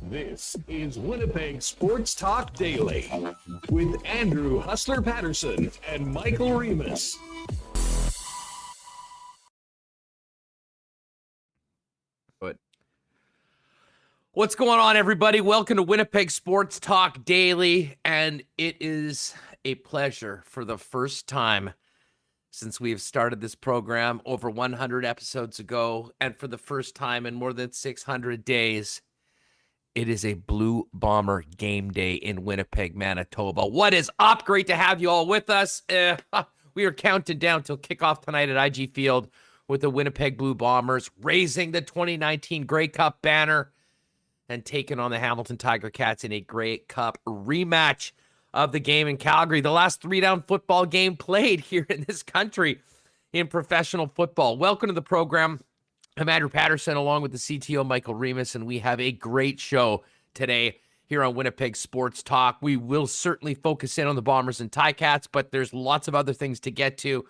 This is Winnipeg Sports Talk Daily with Andrew Hustler Paterson and Michael Remis. What's going on, everybody? Welcome to Winnipeg Sports Talk Daily, and it is a pleasure for the first time since we have started this program over 100 episodes ago, and for the first time in more than 600 days, it is a Blue Bomber game day in Winnipeg, Manitoba. What is up? Great to have you all with us. We are counting down till kickoff tonight at IG Field with the Winnipeg Blue Bombers raising the 2019 Grey Cup banner and taking on the Hamilton Tiger Cats in a Grey Cup rematch of the game in Calgary. The last three-down football game played here in this country in professional football. Welcome to the program. I'm Andrew Paterson along with the CTO Michael Remis, and we have a great show today here on Winnipeg Sports Talk. We will certainly focus in on the Bombers and Ticats, but there's lots of other things to get to.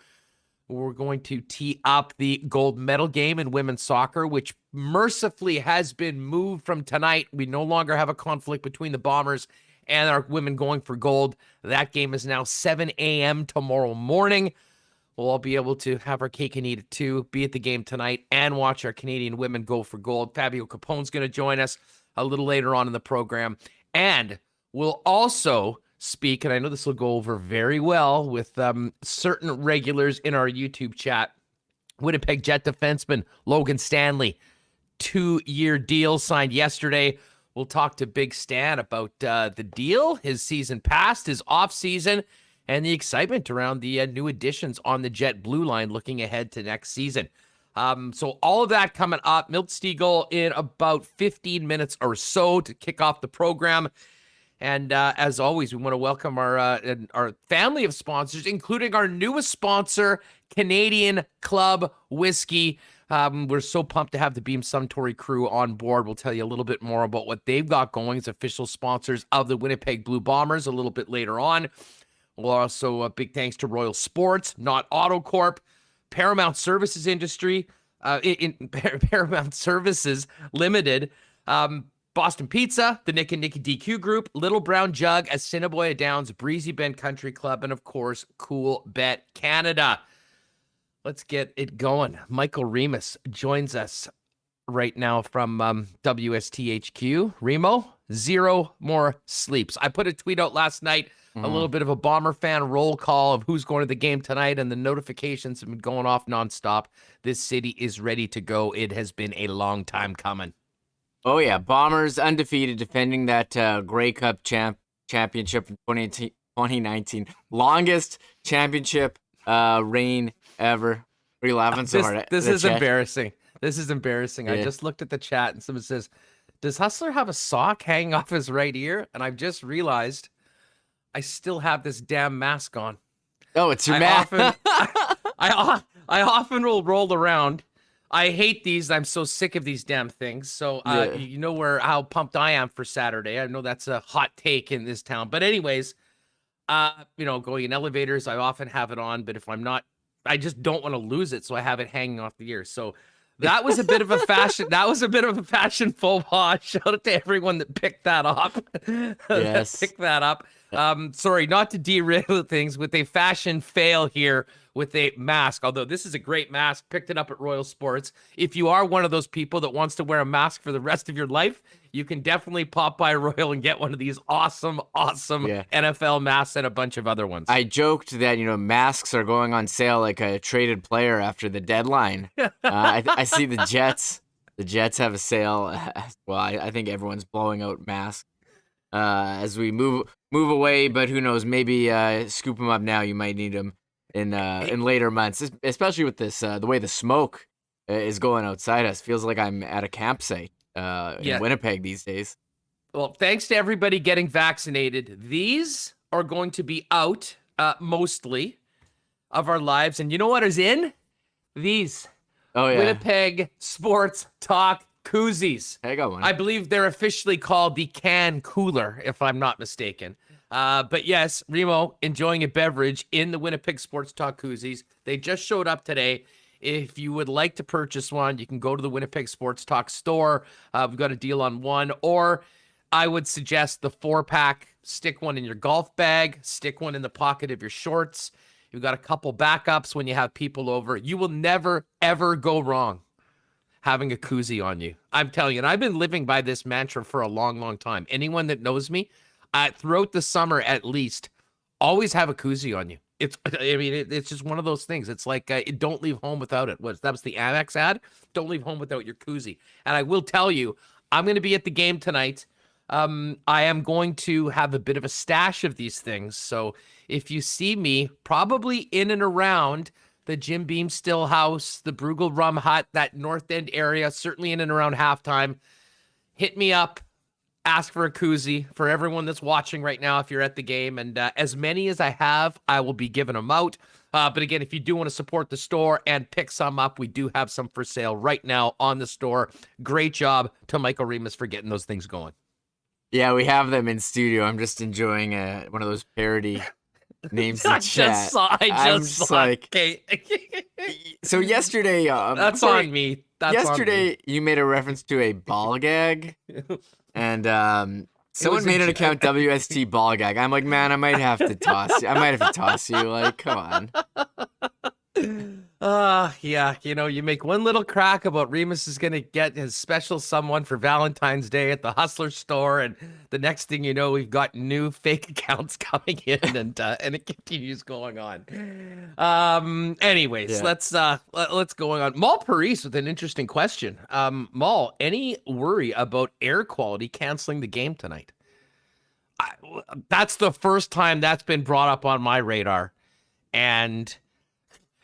We're going to tee up the gold medal game in women's soccer, which mercifully has been moved from tonight. We no longer have a conflict between the Bombers and our women going for gold. That game is now 7 a.m. tomorrow morning. We'll all be able to have our cake and eat it too, be at the game tonight, and watch our Canadian women go for gold. Fabio Capone's going to join us a little later on in the program. And we'll also speak, and I know this will go over very well with certain regulars in our YouTube chat, Winnipeg Jet defenseman Logan Stanley, 2-year deal signed yesterday. We'll talk to Big Stan about the deal, his season past, his off-season, and the excitement around the new additions on the Jet Blue line looking ahead to next season. So all of that coming up. Milt Stegall in about 15 minutes or so to kick off the program. And as always, we want to welcome our family of sponsors, including our newest sponsor, Canadian Club Whiskey. We're so pumped to have the Beam Suntory crew on board. We'll tell you a little bit more about what they've got going as official sponsors of the Winnipeg Blue Bombers a little bit later on. We'll also a big thanks to Royal Sports, Not Auto Corp, Paramount Services Industry, Paramount Services Limited, Boston Pizza, the Nick and Nicky DQ Group, Little Brown Jug, Assiniboia Downs, Breezy Bend Country Club, and of course, Coolbet Canada. Let's get it going. Michael Remis joins us right now from WSTHQ. Remo, 0 more sleeps. I put a tweet out last night, a little bit of a Bomber fan roll call of who's going to the game tonight, and the notifications have been going off nonstop. This city is ready to go. It has been a long time coming. Oh, yeah. Bombers undefeated, defending that Grey Cup championship from 2019. Longest championship reign ever. Are you laughing so hard? This is embarrassing. This is embarrassing. Yeah. I just looked at the chat, and someone says, does Hustler have a sock hanging off his right ear? And I've just realized I still have this damn mask on. Oh, it's your mask. I often will roll around. I hate these. I'm so sick of these damn things. So you know how pumped I am for Saturday. I know that's a hot take in this town. But anyways, going in elevators, I often have it on. But if I'm not, I just don't want to lose it. So I have it hanging off the ear. So that was a bit of a fashion. That was a bit of a fashion faux pas. Shout out to everyone that picked that up. Yes. Picked that up. Sorry, not to derail things with a fashion fail here with a mask, although this is a great mask. Picked it up at Royal Sports. If you are one of those people that wants to wear a mask for the rest of your life, you can definitely pop by Royal and get one of these awesome NFL masks and a bunch of other ones. I joked that, masks are going on sale like a traded player after the deadline. I see the Jets. The Jets have a sale. Well, I think everyone's blowing out masks as we move away, but who knows? Maybe scoop them up now. You might need them in later months, especially with this the way the smoke is going outside us. Feels like I'm at a campsite in Winnipeg these days. Well, thanks to everybody getting vaccinated. These are going to be out mostly of our lives. And you know what is in? These. Oh, yeah. Winnipeg Sports Talk koozies. I got one. I believe they're officially called the Can Cooler, if I'm not mistaken. But yes, Remo enjoying a beverage in the Winnipeg Sports Talk koozies. They just showed up today. If you would like to purchase one, you can go to the Winnipeg Sports Talk store. We've got a deal on one. Or I would suggest the 4-pack. Stick one in your golf bag. Stick one in the pocket of your shorts. You've got a couple backups when you have people over. You will never, ever go wrong having a koozie on you. I'm telling you, and I've been living by this mantra for a long, long time. Anyone that knows me, throughout the summer at least, always have a koozie on you. It's just one of those things. It's like, don't leave home without it. That was the Amex ad? Don't leave home without your koozie. And I will tell you, I'm going to be at the game tonight. I am going to have a bit of a stash of these things. So if you see me probably in and around the Jim Beam Still House, the Bruegel Rum Hut, that North End area, certainly in and around halftime, hit me up, ask for a koozie for everyone that's watching right now if you're at the game. And as many as I have, I will be giving them out. But again, if you do want to support the store and pick some up, we do have some for sale right now on the store. Great job to Michael Remis for getting those things going. Yeah, we have them in studio. I'm just enjoying one of those parody names in chat. I just saw. Okay. So yesterday, that's on me. Yesterday, you made a reference to a ball gag, and someone made an account WST ball gag. I'm like, man, I might have to toss you. Like, come on. Yeah, you make one little crack about Remis is going to get his special someone for Valentine's Day at the Hustler store, and the next thing you know, we've got new fake accounts coming in, and it continues going on. Anyways, let's go on. Mal Paris with an interesting question. Mal, any worry about air quality canceling the game tonight? That's the first time that's been brought up on my radar, and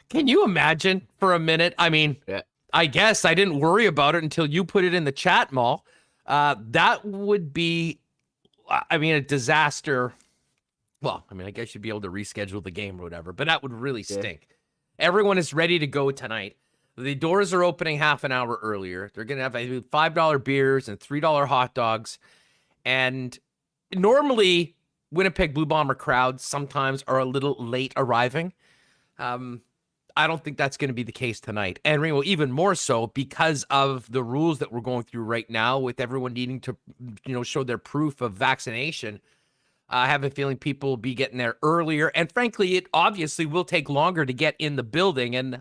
can you imagine for a minute? I mean, I guess I didn't worry about it until you put it in the chat, Mal. That would be, a disaster. Well, I guess you'd be able to reschedule the game or whatever, but that would really stink. Everyone is ready to go tonight. The doors are opening half an hour earlier. They're going to have $5 beers and $3 hot dogs. And normally, Winnipeg Blue Bomber crowds sometimes are a little late arriving. I don't think that's going to be the case tonight. And even more so because of the rules that we're going through right now with everyone needing to, show their proof of vaccination. I have a feeling people will be getting there earlier. And frankly, it obviously will take longer to get in the building. And,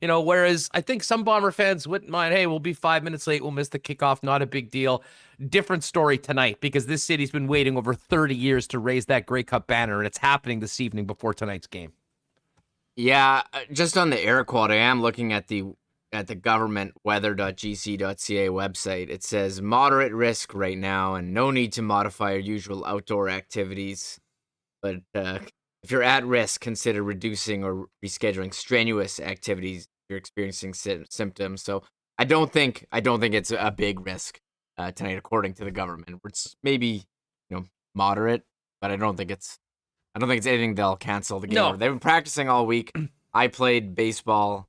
whereas I think some Bomber fans wouldn't mind, hey, we'll be 5 minutes late. We'll miss the kickoff. Not a big deal. Different story tonight because this city's been waiting over 30 years to raise that Grey Cup banner. And it's happening this evening before tonight's game. Yeah, just on the air quality, I am looking at the government weather.gc.ca website. It says moderate risk right now and no need to modify your usual outdoor activities. But if you're at risk, consider reducing or rescheduling strenuous activities if you're experiencing symptoms. So I don't think it's a big risk tonight, according to the government. It's maybe moderate, but I don't think it's anything they'll cancel the game. No. They've been practicing all week. I played baseball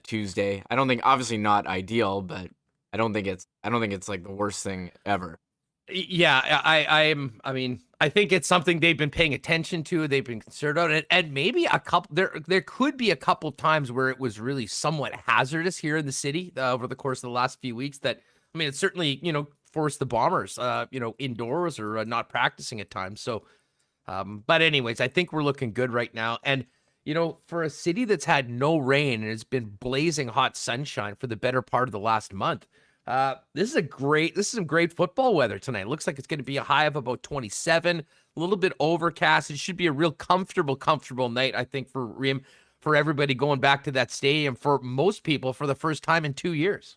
Tuesday. I don't think, obviously not ideal, but I don't think it's like the worst thing ever. Yeah, I think it's something they've been paying attention to. They've been concerned on it, and maybe a couple. There could be a couple times where it was really somewhat hazardous here in the city over the course of the last few weeks. That it certainly forced the Bombers indoors or not practicing at times. So. But anyways, I think we're looking good right now. And, for a city that's had no rain and it's been blazing hot sunshine for the better part of the last month, this is some great football weather tonight. It looks like it's going to be a high of about 27, a little bit overcast. It should be a real comfortable night, I think, for everybody going back to that stadium, for most people, for the first time in 2 years.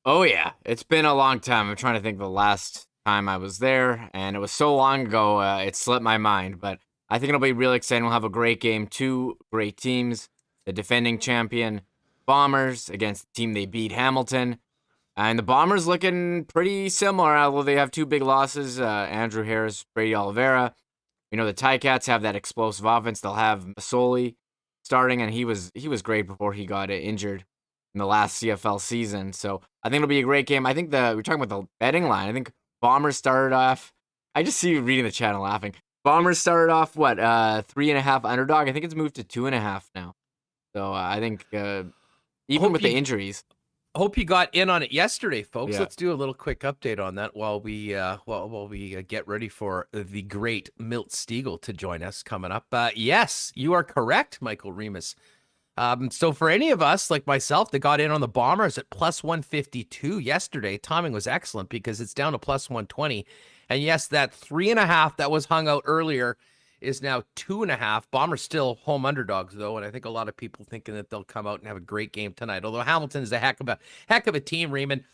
Oh, yeah. It's been a long time. I'm trying to think the last time I was there, and it was so long ago, it slipped my mind, but I think it'll be really exciting. We'll have a great game, two great teams, the defending champion Bombers against the team they beat, Hamilton. And the Bombers looking pretty similar, although they have two big losses, Andrew Harris, Brady Oliveira. We know the Ticats have that explosive offense. They'll have Masoli starting, and he was great before he got injured in the last CFL season. So I think it'll be a great game. I think we're talking about the betting line. I think Bombers started off. I just see you reading the chat and laughing. Bombers started off 3.5 underdog. I think it's moved to 2.5 now. So I think even with the injuries. Hope you got in on it yesterday, folks. Yeah. Let's do a little quick update on that while we get ready for the great Milt Stegall to join us coming up. Yes, you are correct, Michael Remis. So for any of us like myself that got in on the Bombers at plus 152 yesterday, timing was excellent because it's down to plus 120. And yes, that 3.5 that was hung out earlier is now 2.5. Bombers still home underdogs though, and I think a lot of people thinking that they'll come out and have a great game tonight. Although Hamilton is a heck of a team, Reeman.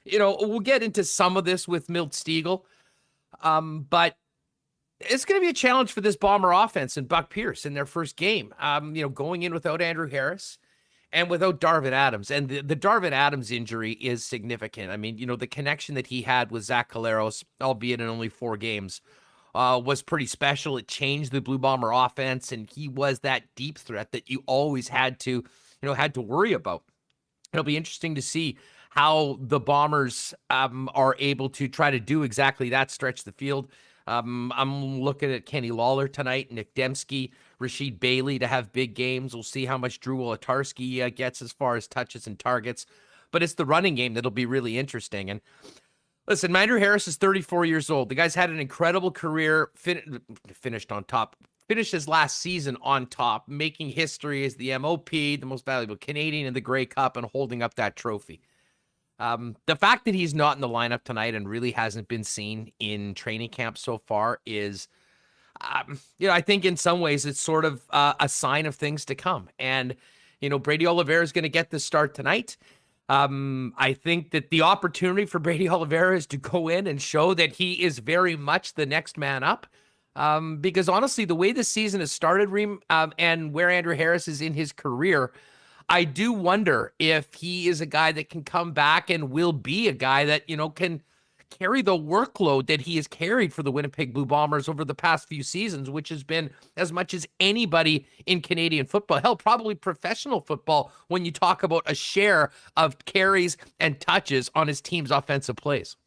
You know, we'll get into some of this with Milt Stegall, but it's going to be a challenge for this Bomber offense and Buck Pierce in their first game. Going in without Andrew Harris and without Darvin Adams, and the Darvin Adams injury is significant. I mean, the connection that he had with Zach Collaros, albeit in only 4 games. Was pretty special. It changed the Blue Bomber offense, and he was that deep threat that you always had to worry about. It'll be interesting to see how the Bombers are able to try to do exactly that, stretch the field. I'm looking at Kenny Lawler tonight, Nick Dembski, Rashid Bailey to have big games. We'll see how much Drew Wolodarski gets as far as touches and targets, but it's the running game that'll be really interesting. And listen, Andrew Harris is 34 years old. The guy's had an incredible career, finished on top, finished his last season on top, making history as the MOP, the most valuable Canadian in the Grey Cup, and holding up that trophy. The fact that he's not in the lineup tonight and really hasn't been seen in training camp so far is, I think in some ways it's sort of a sign of things to come. And, Brady Oliveira is going to get this start tonight. I think that the opportunity for Brady Oliveira is to go in and show that he is very much the next man up. Because honestly, the way the season has started, and where Andrew Harris is in his career, I do wonder if he is a guy that can come back and will be a guy that, can carry the workload that he has carried for the Winnipeg Blue Bombers over the past few seasons, which has been as much as anybody in Canadian football, hell, probably professional football, when you talk about a share of carries and touches on his team's offensive plays.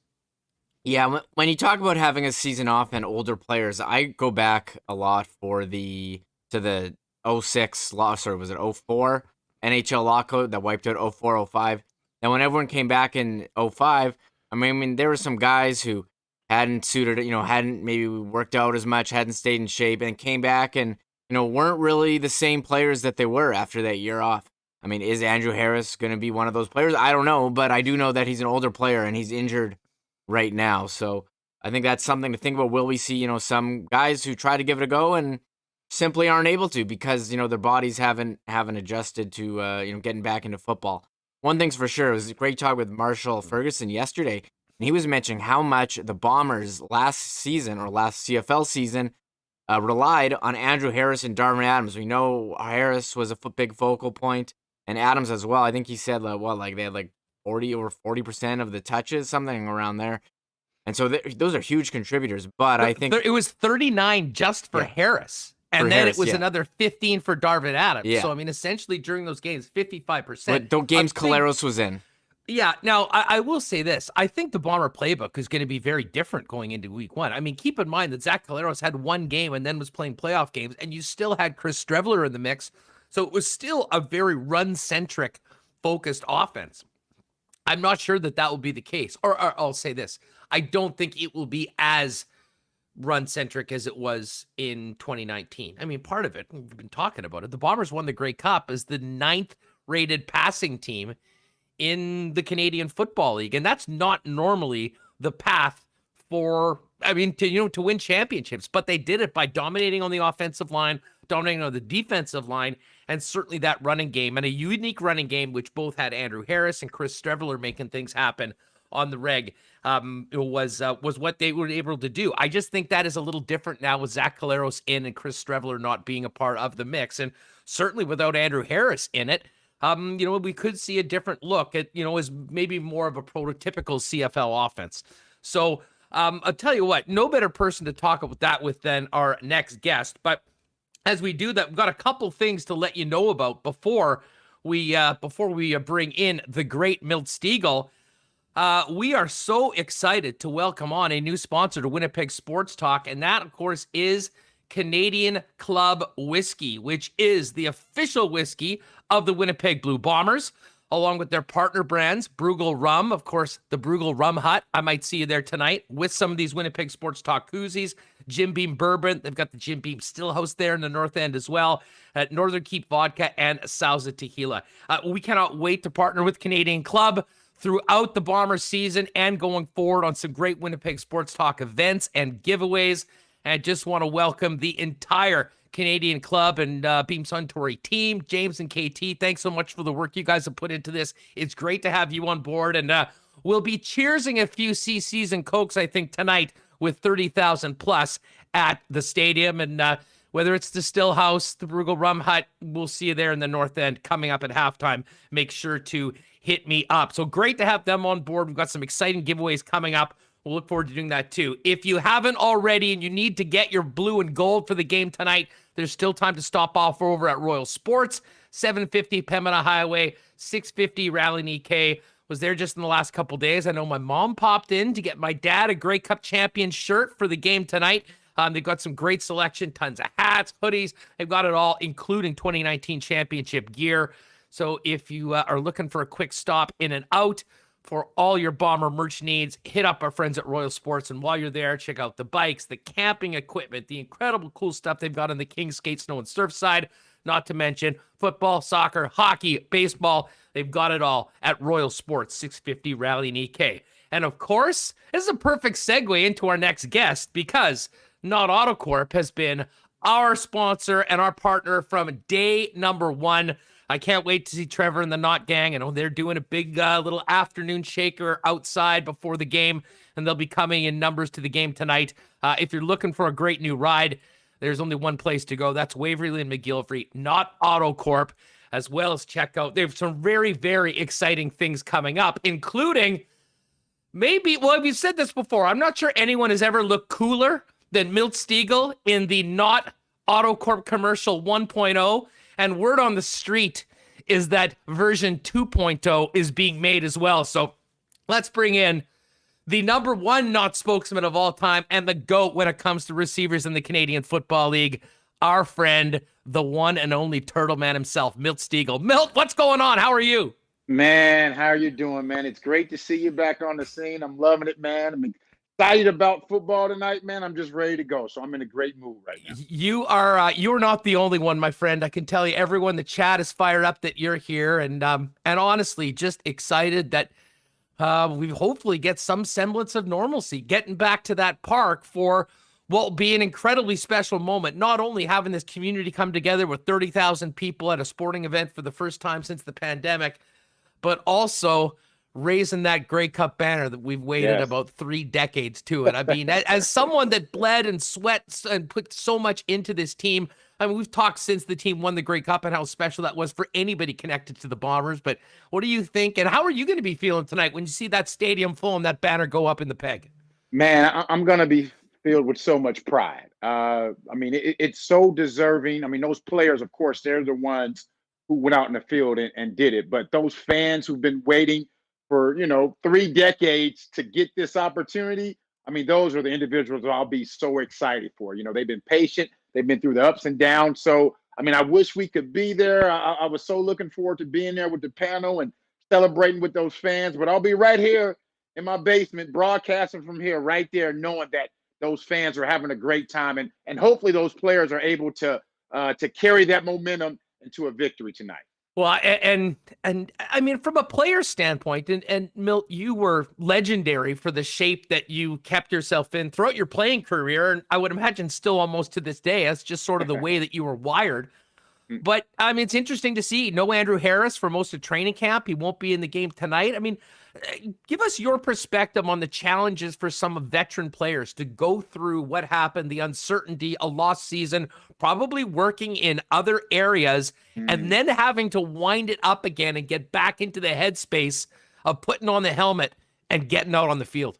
Yeah, when you talk about having a season off and older players, I go back a lot to the 06 loss, or was it 04 NHL lockout that wiped out 04, 05. And when everyone came back in 05, I mean, there were some guys who hadn't hadn't maybe worked out as much, hadn't stayed in shape, and came back and, weren't really the same players that they were after that year off. I mean, is Andrew Harris going to be one of those players? I don't know, but I do know that he's an older player and he's injured right now. So I think that's something to think about. Will we see, some guys who try to give it a go and simply aren't able to because, their bodies haven't adjusted to, getting back into football. One thing's for sure, it was a great talk with Marshall Ferguson yesterday, and he was mentioning how much the Bombers last season or last CFL season relied on Andrew Harris and Darvin Adams. We know Harris was a big focal point, and Adams as well. I think he said, they had 40% of the touches, something around there. And so those are huge contributors, but I think it was 39 just for Harris. And then it was another 15 for Darvin Adams. Yeah. So, I mean, essentially during those games, 55%. But the games Collaros was in. Yeah. Now, I will say this. I think the Bomber playbook is going to be very different going into week 1. I mean, keep in mind that Zach Collaros had 1 game and then was playing playoff games, and you still had Chris Streveler in the mix. So it was still a very run-centric, focused offense. I'm not sure that will be the case. Or I'll say this. I don't think it will be as run-centric as it was in 2019. I mean, part of it, we've been talking about it, the Bombers won the Grey Cup as the 9th-rated passing team in the Canadian Football League, and that's not normally the path to win championships, but they did it by dominating on the offensive line, dominating on the defensive line, and certainly that running game, and a unique running game, which both had Andrew Harris and Chris Streveler making things happen on the reg, was what they were able to do. I just think that is a little different now with Zach Collaros in and Chris Streveler not being a part of the mix. And certainly without Andrew Harris in it, we could see a different look at, as maybe more of a prototypical CFL offense. So I'll tell you what, no better person to talk about that with than our next guest. But as we do that, we've got a couple things to let you know about before we bring in the great Milt Stegall. We are so excited to welcome on a new sponsor to Winnipeg Sports Talk, and that, of course, is Canadian Club Whiskey, which is the official whiskey of the Winnipeg Blue Bombers, along with their partner brands, Bruegel Rum, of course, the Bruegel Rum Hut. I might see you there tonight with some of these Winnipeg Sports Talk koozies. Jim Beam Bourbon. They've got the Jim Beam Stillhouse there in the North End as well. At Northern Keep Vodka and Sauza Tequila. We cannot wait to partner with Canadian Club throughout the Bomber season and going forward on some great Winnipeg Sports Talk events and giveaways. And just want to welcome the entire Canadian Club and Beam Suntory team, James and KT. Thanks so much for the work you guys have put into this. It's great to have you on board. And we'll be cheersing a few CCs and Cokes, I think, tonight with 30,000 plus at the stadium. And whether it's the Stillhouse, the Bruegel Rum Hut, we'll see you there in the North End coming up at halftime. Make sure to hit me up. So great to have them on board. We've got some exciting giveaways coming up. We'll look forward to doing that too. If you haven't already and you need to get your blue and gold for the game tonight, there's still time to stop off over at Royal Sports, 750 Pembina Highway, 650 Rally EK. Was there just in the last couple days. I know my mom popped in to get my dad a Grey Cup champion shirt for the game tonight. They've got some great selection, tons of hats, hoodies. They've got it all, including 2019 championship gear. So if you are looking for a quick stop in and out for all your Bomber merch needs, hit up our friends at Royal Sports. And while you're there, check out the bikes, the camping equipment, the incredible cool stuff they've got on the King Skate, Snow, and Surf side. Not to mention football, soccer, hockey, baseball. They've got it all at Royal Sports, 650 Rally and EK. And of course, this is a perfect segue into our next guest because Not AutoCorp has been our sponsor and our partner from day number one. I can't wait to see Trevor and the Knot Gang. I know they're doing a big little afternoon shaker outside before the game, and they'll be coming in numbers to the game tonight. If you're looking for a great new ride, there's only one place to go. That's Waverly and McGillivray, Not AutoCorp, as well as check out. They have some very, very exciting things coming up, including we've said this before. I'm not sure anyone has ever looked cooler than Milt Stegall in the Not AutoCorp commercial 1.0. And word on the street is that version 2.0 is being made as well. So let's bring in the number one Not spokesman of all time and the GOAT when it comes to receivers in the Canadian Football League, our friend, the one and only Turtle Man himself, Milt Stegall. Milt, what's going on? How are you? Man, how are you doing, man? It's great to see you back on the scene. I'm loving it, man. I'm excited about football tonight, man. I'm just ready to go. So I'm in a great mood right now. You're not the only one, my friend. I can tell you, everyone, the chat is fired up that you're here, and honestly, just excited that we hopefully get some semblance of normalcy, getting back to that park for what will be an incredibly special moment. Not only having this community come together with 30,000 people at a sporting event for the first time since the pandemic, but also raising that Grey Cup banner that we've waited about 3 decades to it. I mean, as someone that bled and sweat and put so much into this team, I mean, we've talked since the team won the Grey Cup and how special that was for anybody connected to the Bombers. But what do you think, and how are you going to be feeling tonight when you see that stadium full and that banner go up in the peg? Man, I'm going to be filled with so much pride. I mean, it's so deserving. I mean, those players, of course, they're the ones who went out in the field and did it. But those fans who've been waiting for 3 decades to get this opportunity, I mean, those are the individuals I'll be so excited for. They've been patient, they've been through the ups and downs. So I mean, I wish we could be there. I was so looking forward to being there with the panel and celebrating with those fans, but I'll be right here in my basement broadcasting from here right there, knowing that those fans are having a great time, and hopefully those players are able to carry that momentum into a victory tonight. Well, and I mean, from a player standpoint, and Milt, you were legendary for the shape that you kept yourself in throughout your playing career, and I would imagine still almost to this day. That's just sort of the way that you were wired. But I mean, it's interesting to see no Andrew Harris for most of training camp. He won't be in the game tonight. I mean, Give us your perspective on the challenges for some veteran players to go through what happened, the uncertainty, a lost season, probably working in other areas, and then having to wind it up again and get back into the headspace of putting on the helmet and getting out on the field.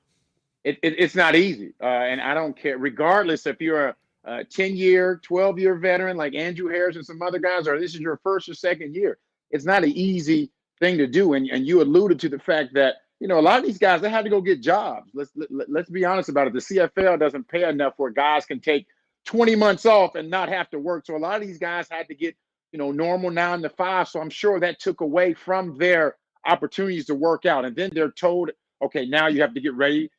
It's not easy. And I don't care, regardless if you're a 10-year, 12-year veteran like Andrew Harris and some other guys, or this is your first or second year. It's not an easy thing to do. And you alluded to the fact that, a lot of these guys, they had to go get jobs. Let's be honest about it. The CFL doesn't pay enough where guys can take 20 months off and not have to work. So a lot of these guys had to get, normal 9 to 5. So I'm sure that took away from their opportunities to work out. And then they're told, okay, now you have to get ready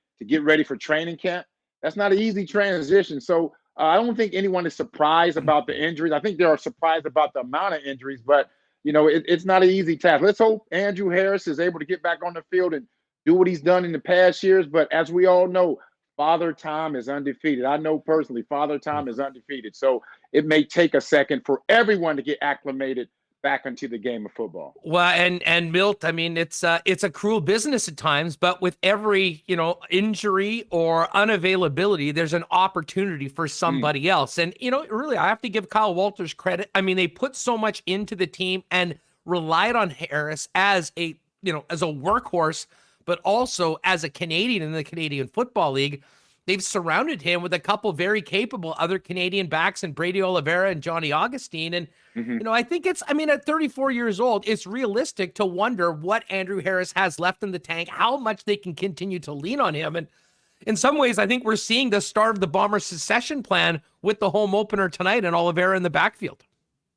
for training camp. That's not an easy transition. So I don't think anyone is surprised about the injuries. I think they are surprised about the amount of injuries, but it's not an easy task. Let's hope Andrew Harris is able to get back on the field and do what he's done in the past years. But as we all know, Father Time is undefeated. I know personally, Father Time is undefeated. So it may take a second for everyone to get acclimated back into the game of football. Well, and Milt, I mean, it's a cruel business at times, but with every, injury or unavailability, there's an opportunity for somebody else. And, really, I have to give Kyle Walters credit. I mean, they put so much into the team and relied on Harris as a workhorse, but also as a Canadian in the Canadian Football League. They've surrounded him with a couple very capable other Canadian backs and Brady Oliveira and Johnny Augustine. And, I think at 34 years old, it's realistic to wonder what Andrew Harris has left in the tank, how much they can continue to lean on him. And in some ways, I think we're seeing the start of the Bombers' succession plan with the home opener tonight and Oliveira in the backfield.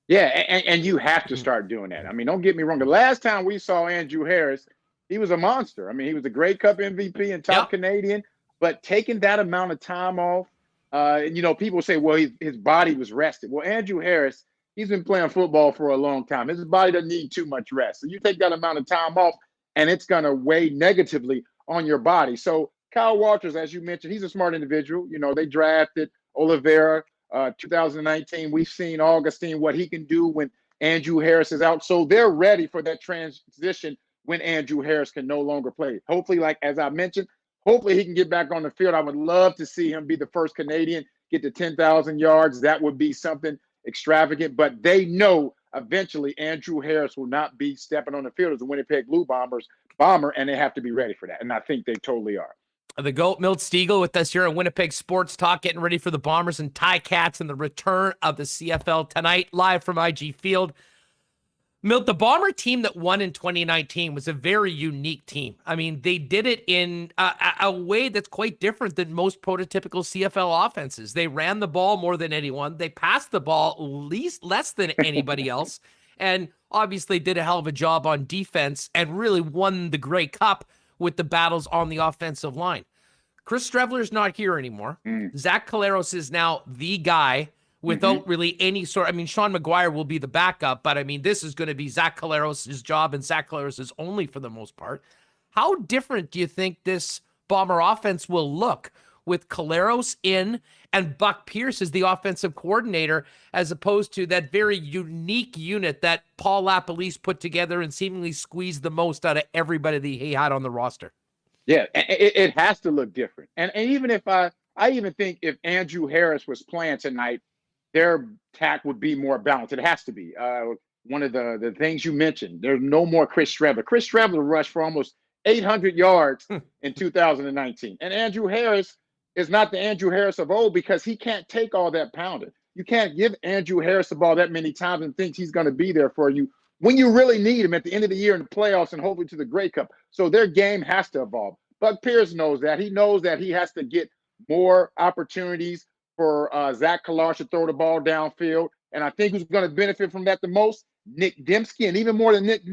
Yeah, and you have to start doing that. I mean, don't get me wrong. The last time we saw Andrew Harris, he was a monster. I mean, he was a Grey Cup MVP and top Canadian. But taking that amount of time off, people say, well, his body was rested. Well, Andrew Harris, he's been playing football for a long time. His body doesn't need too much rest. So you take that amount of time off, and it's going to weigh negatively on your body. So Kyle Walters, as you mentioned, he's a smart individual. They drafted Oliveira 2019. We've seen Augustine, what he can do when Andrew Harris is out. So they're ready for that transition when Andrew Harris can no longer play. Hopefully, as I mentioned, hopefully he can get back on the field. I would love to see him be the first Canadian, get to 10,000 yards. That would be something extravagant. But they know eventually Andrew Harris will not be stepping on the field as a Winnipeg Blue Bomber, and they have to be ready for that. And I think they totally are. The GOAT, Milt Stegall, with us here on Winnipeg Sports Talk, getting ready for the Bombers and Ticats and the return of the CFL tonight, live from IG Field. Milt, the Bomber team that won in 2019 was a very unique team. I mean, they did it in a way that's quite different than most prototypical CFL offenses. They ran the ball more than anyone. They passed the ball less than anybody else, and obviously did a hell of a job on defense and really won the Grey Cup with the battles on the offensive line. Chris Streveler's not here anymore. Zach Collaros is now the guy without really any sort. I mean, Sean McGuire will be the backup, but I mean, this is going to be Zach Collaros' job, and Zach Collaros is only for the most part. How different do you think this Bomber offense will look with Collaros in and Buck Pierce as the offensive coordinator, as opposed to that very unique unit that Paul LaPolice put together and seemingly squeezed the most out of everybody that he had on the roster? Yeah, it has to look different. And even if I even think if Andrew Harris was playing tonight, their attack would be more balanced. It has to be. One of the things you mentioned, there's no more Chris Streveler. Chris Streveler rushed for almost 800 yards in 2019. And Andrew Harris is not the Andrew Harris of old because he can't take all that pounding. You can't give Andrew Harris the ball that many times and think he's going to be there for you when you really need him at the end of the year in the playoffs and hopefully to the Grey Cup. So their game has to evolve. Buck Pierce knows that. He knows that he has to get more opportunities for Zach Collaros to throw the ball downfield. And I think who's going to benefit from that the most? Nick Dembski. And even more than Nick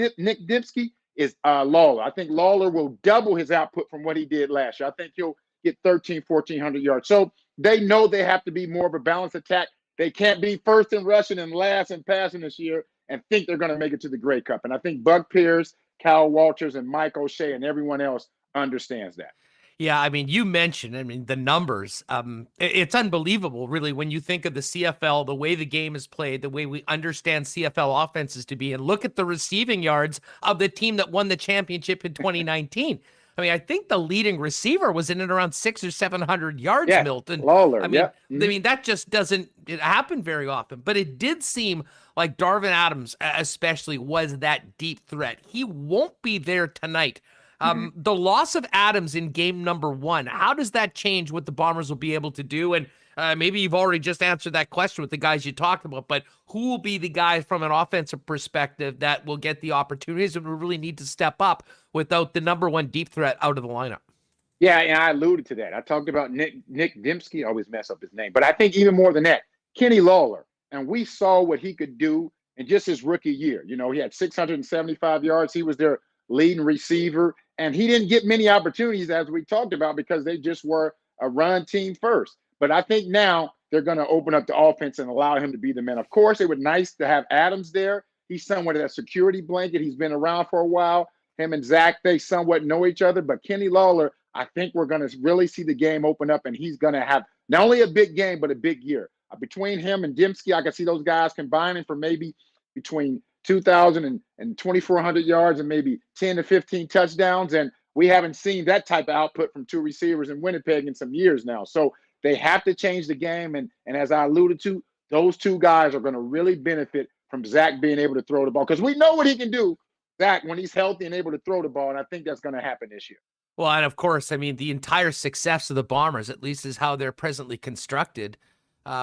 Dembski is Lawler. I think Lawler will double his output from what he did last year. I think he'll get 1,400 yards. So they know they have to be more of a balanced attack. They can't be first in rushing and last in passing this year and think they're going to make it to the Grey Cup. And I think Buck Pierce, Kyle Walters, and Mike O'Shea and everyone else understands that. Yeah, I mean, you mentioned, I mean, the numbers. It's unbelievable, really, when you think of the CFL, the way the game is played, the way we understand CFL offenses to be, and look at the receiving yards of the team that won the championship in 2019. I mean, I think the leading receiver was in and around 600 or 700 yards, Yeah, Milt. And Lawler. I mean, Yep. Mhm. that just doesn't happen very often. But it did seem like Darvin Adams, especially, was that deep threat. He won't be there tonight. The loss of Adams in game number 1, how does that change what the Bombers will be able to do? And maybe you've already just answered that question with the guys you talked about, but who will be the guys from an offensive perspective that will get the opportunities and will really need to step up without the number 1 deep threat out of the lineup? Yeah, and I alluded to that. I talked about Nick Dembski. I always mess up his name, but I think even more than that, Kenny Lawler. And we saw what he could do in just his rookie year. You know, he had 675 yards. He was their leading receiver, and he didn't get many opportunities, as we talked about, because they just were a run team first. But I think now they're going to open up the offense and allow him to be the man. Of course, it would nice to have Adams there. He's somewhat of a security blanket. He's been around for a while. Him and Zach, they somewhat know each other. But Kenny Lawler, I think we're going to really see the game open up, and he's going to have not only a big game, but a big year. Between him and Dembski, I can see those guys combining for maybe between 2,000 and 2,400 yards and maybe 10 to 15 touchdowns. And we haven't seen that type of output from 2 receivers in Winnipeg in some years now. So they have to change the game. And as I alluded to, those 2 guys are going to really benefit from Zach being able to throw the ball, because we know what he can do, Zach, when he's healthy and able to throw the ball. And I think that's going to happen this year. Well, and of course, I mean, the entire success of the Bombers, at least is how they're presently constructed,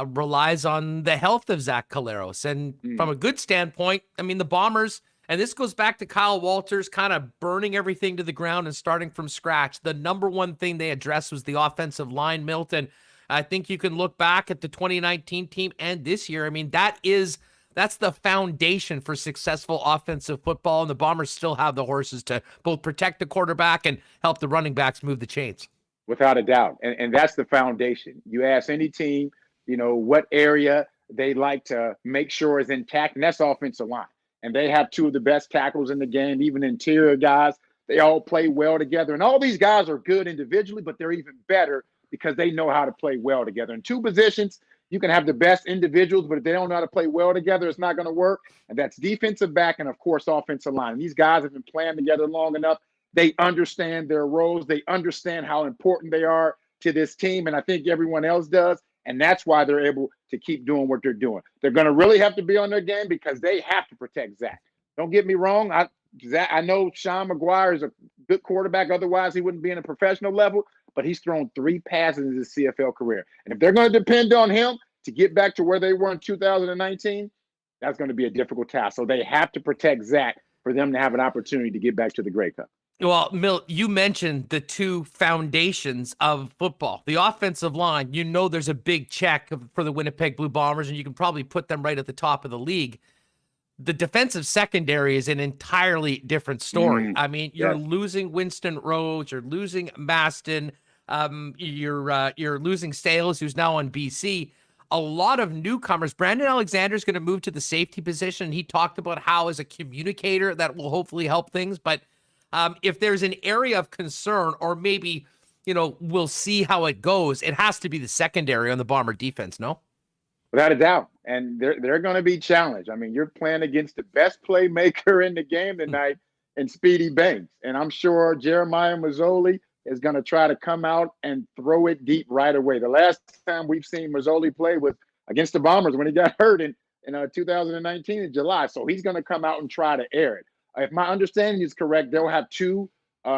relies on the health of Zach Collaros. And from a good standpoint, I mean, the Bombers, and this goes back to Kyle Walters kind of burning everything to the ground and starting from scratch. The number 1 thing they addressed was the offensive line, Milt. And I think you can look back at the 2019 team and this year. I mean, that's the foundation for successful offensive football, and the Bombers still have the horses to both protect the quarterback and help the running backs move the chains. Without a doubt. And that's the foundation. You ask any team, you know, what area they like to make sure is intact, and that's offensive line. And they have 2 of the best tackles in the game, even interior guys. They all play well together. And all these guys are good individually, but they're even better because they know how to play well together. In 2 positions, you can have the best individuals, but if they don't know how to play well together, it's not going to work. And that's defensive back and, of course, offensive line. And these guys have been playing together long enough. They understand their roles. They understand how important they are to this team, and I think everyone else does. And that's why they're able to keep doing what they're doing. They're going to really have to be on their game because they have to protect Zach. Don't get me wrong. I know Sean McGuire is a good quarterback. Otherwise, he wouldn't be in a professional level. But he's thrown 3 passes in his CFL career. And if they're going to depend on him to get back to where they were in 2019, that's going to be a difficult task. So they have to protect Zach for them to have an opportunity to get back to the Grey Cup. Well, Milt, you mentioned the 2 foundations of football. The offensive line, you know there's a big check for the Winnipeg Blue Bombers, and you can probably put them right at the top of the league. The defensive secondary is an entirely different story. I mean, you're losing Winston Rhodes, you're losing Maston, you're losing Sales, who's now on BC. A lot of newcomers. Brandon Alexander is going to move to the safety position. He talked about how, as a communicator, that will hopefully help things. But if there's an area of concern, or maybe, you know, we'll see how it goes, it has to be the secondary on the Bomber defense, no? Without a doubt. And they're going to be challenged. I mean, you're playing against the best playmaker in the game tonight in Speedy Banks. And I'm sure Jeremiah Mazzoli is going to try to come out and throw it deep right away. The last time we've seen Mazzoli play was against the Bombers when he got hurt in 2019 in July. So he's going to come out and try to air it. If my understanding is correct, they'll have 2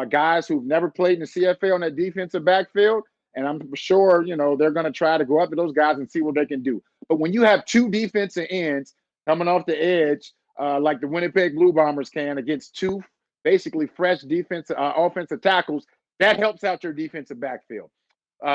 guys who've never played in the CFL in that defensive backfield. And I'm sure, you know, they're going to try to go up to those guys and see what they can do. But when you have 2 defensive ends coming off the edge, like the Winnipeg Blue Bombers can, against 2 basically fresh offensive tackles, that helps out your defensive backfield.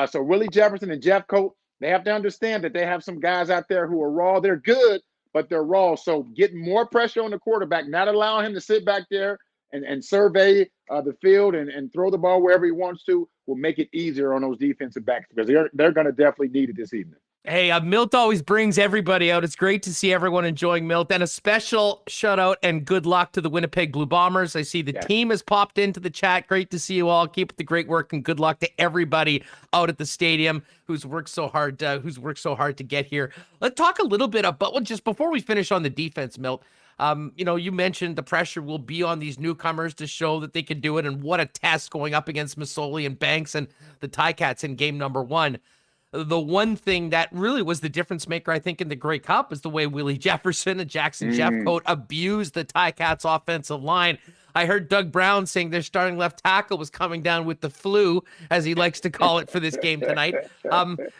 So Willie Jefferson and Jeff Coat, they have to understand that they have some guys out there who are raw. They're good, but they're raw. So getting more pressure on the quarterback, not allowing him to sit back there and survey the field and throw the ball wherever he wants to, will make it easier on those defensive backs, because they're going to definitely need it this evening. Hey, Milt always brings everybody out. It's great to see everyone enjoying Milt. And a special shout out and good luck to the Winnipeg Blue Bombers. I see the team has popped into the chat. Great to see you all. Keep up the great work and good luck to everybody out at the stadium who's worked so hard to get here. Let's talk a little bit about, well, just before we finish on the defense, Milt. You mentioned the pressure will be on these newcomers to show that they can do it, and what a test going up against Masoli and Banks and the Ticats in game number 1. The one thing that really was the difference maker, I think, in the Grey Cup is the way Willie Jefferson and Jackson Jeffcoat abused the Ticats offensive line. I heard Doug Brown saying their starting left tackle was coming down with the flu, as he likes to call it, for this game tonight.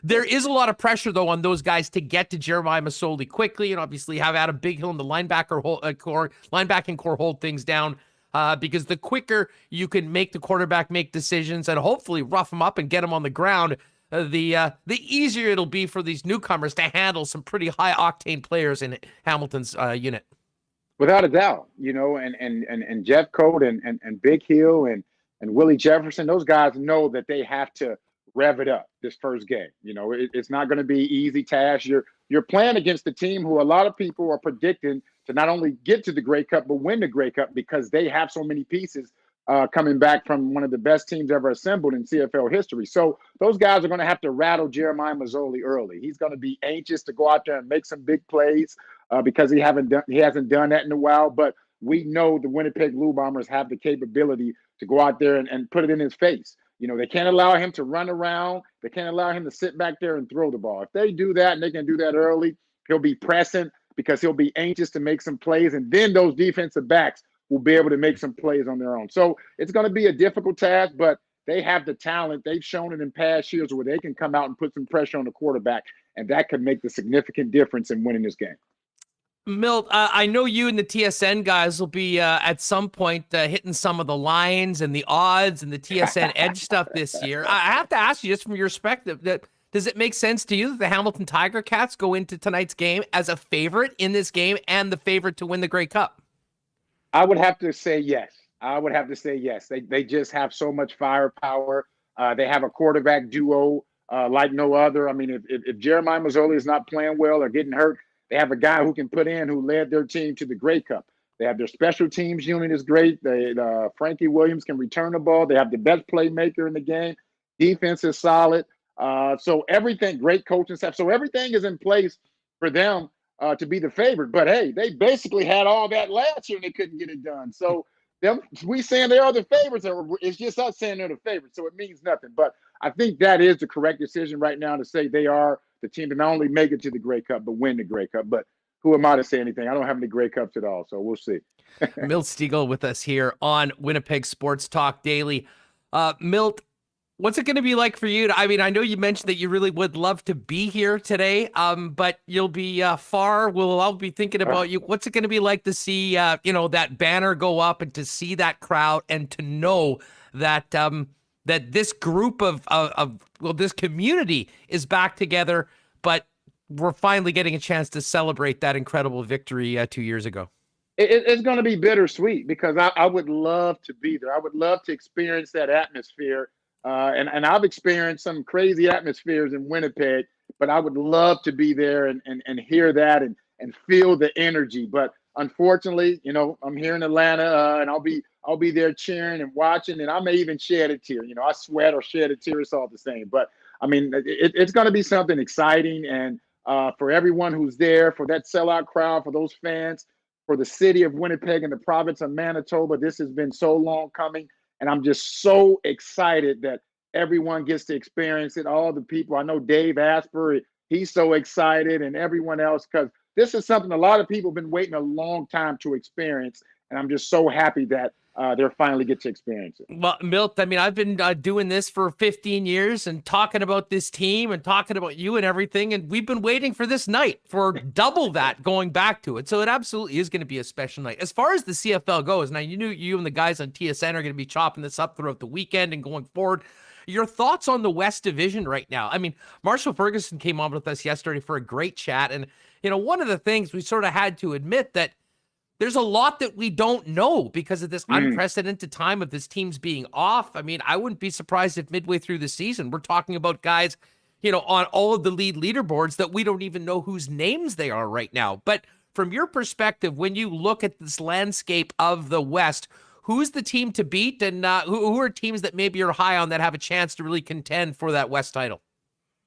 There is a lot of pressure, though, on those guys to get to Jeremiah Masoli quickly, and obviously have Adam Bighill in the linebacking core hold things down. Because the quicker you can make the quarterback make decisions and hopefully rough him up and get him on the ground, the easier it'll be for these newcomers to handle some pretty high octane players in Hamilton's unit. Without a doubt, and Jeff Coat and Big Hill and Willie Jefferson, those guys know that they have to rev it up this first game. It's not going to be easy task. You're playing against the team who a lot of people are predicting to not only get to the Grey Cup, but win the Grey Cup because they have so many pieces coming back from one of the best teams ever assembled in CFL history. So those guys are going to have to rattle Jeremiah Masoli early. He's going to be anxious to go out there and make some big plays because he hasn't done that in a while. But we know the Winnipeg Blue Bombers have the capability to go out there and put it in his face. They can't allow him to run around. They can't allow him to sit back there and throw the ball. If they do that and they can do that early, he'll be pressing because he'll be anxious to make some plays. And then those defensive backs will be able to make some plays on their own. So it's going to be a difficult task, but they have the talent. They've shown it in past years where they can come out and put some pressure on the quarterback, and that could make the significant difference in winning this game. Milt, I know you and the TSN guys will be at some point hitting some of the lines and the odds and the TSN Edge stuff this year. I have to ask you, just from your perspective, does it make sense to you that the Hamilton Tiger Cats go into tonight's game as a favorite in this game and the favorite to win the Grey Cup? I would have to say yes. They just have so much firepower. They have a quarterback duo like no other. I mean, if Jeremiah Masoli is not playing well or getting hurt, they have a guy who can put in, who led their team to the Grey Cup. They have their special teams unit is great. Frankie Williams can return the ball. They have the best playmaker in the game. Defense is solid. So everything, great coaching staff. So everything is in place for them to be the favorite. But hey, they basically had all that last year and they couldn't get it done. So we saying they are the favorites, or it's just us saying they're the favorites. So it means nothing. But I think that is the correct decision right now to say they are the team to not only make it to the Grey Cup, but win the Grey Cup. But who am I to say anything? I don't have any Grey Cups at all, so we'll see. Milt Stegall with us here on Winnipeg Sports Talk Daily. Milt, what's it going to be like for you? I know you mentioned that you really would love to be here today, but you'll be far. We'll all be thinking about you. What's it going to be like to see, that banner go up and to see that crowd and to know that that this group of this community is back together, but we're finally getting a chance to celebrate that incredible victory 2 years ago? It's going to be bittersweet because I would love to be there. I would love to experience that atmosphere. And I've experienced some crazy atmospheres in Winnipeg, but I would love to be there and hear that and feel the energy. But unfortunately, I'm here in Atlanta and I'll be there cheering and watching, and I may even shed a tear. I sweat or shed a tear. It's all the same. But I mean, it's going to be something exciting. And for everyone who's there, for that sellout crowd, for those fans, for the city of Winnipeg and the province of Manitoba, this has been so long coming. And I'm just so excited that everyone gets to experience it. All the people, I know Dave Asper, he's so excited, and everyone else, because this is something a lot of people have been waiting a long time to experience. And I'm just so happy that they're finally get to experience it. Well, Milt, I've been doing this for 15 years and talking about this team and talking about you and everything. And we've been waiting for this night for double that going back to it. So it absolutely is going to be a special night. As far as the CFL goes, now you and the guys on TSN are going to be chopping this up throughout the weekend and going forward. Your thoughts on the West Division right now? Marshall Ferguson came on with us yesterday for a great chat. And, one of the things we sort of had to admit that there's a lot that we don't know because of this unprecedented time of this team's being off. I wouldn't be surprised if midway through the season, we're talking about guys on all of the lead leaderboards that we don't even know whose names they are right now. But from your perspective, when you look at this landscape of the West, who's the team to beat, and who are teams that maybe you're high on that have a chance to really contend for that West title?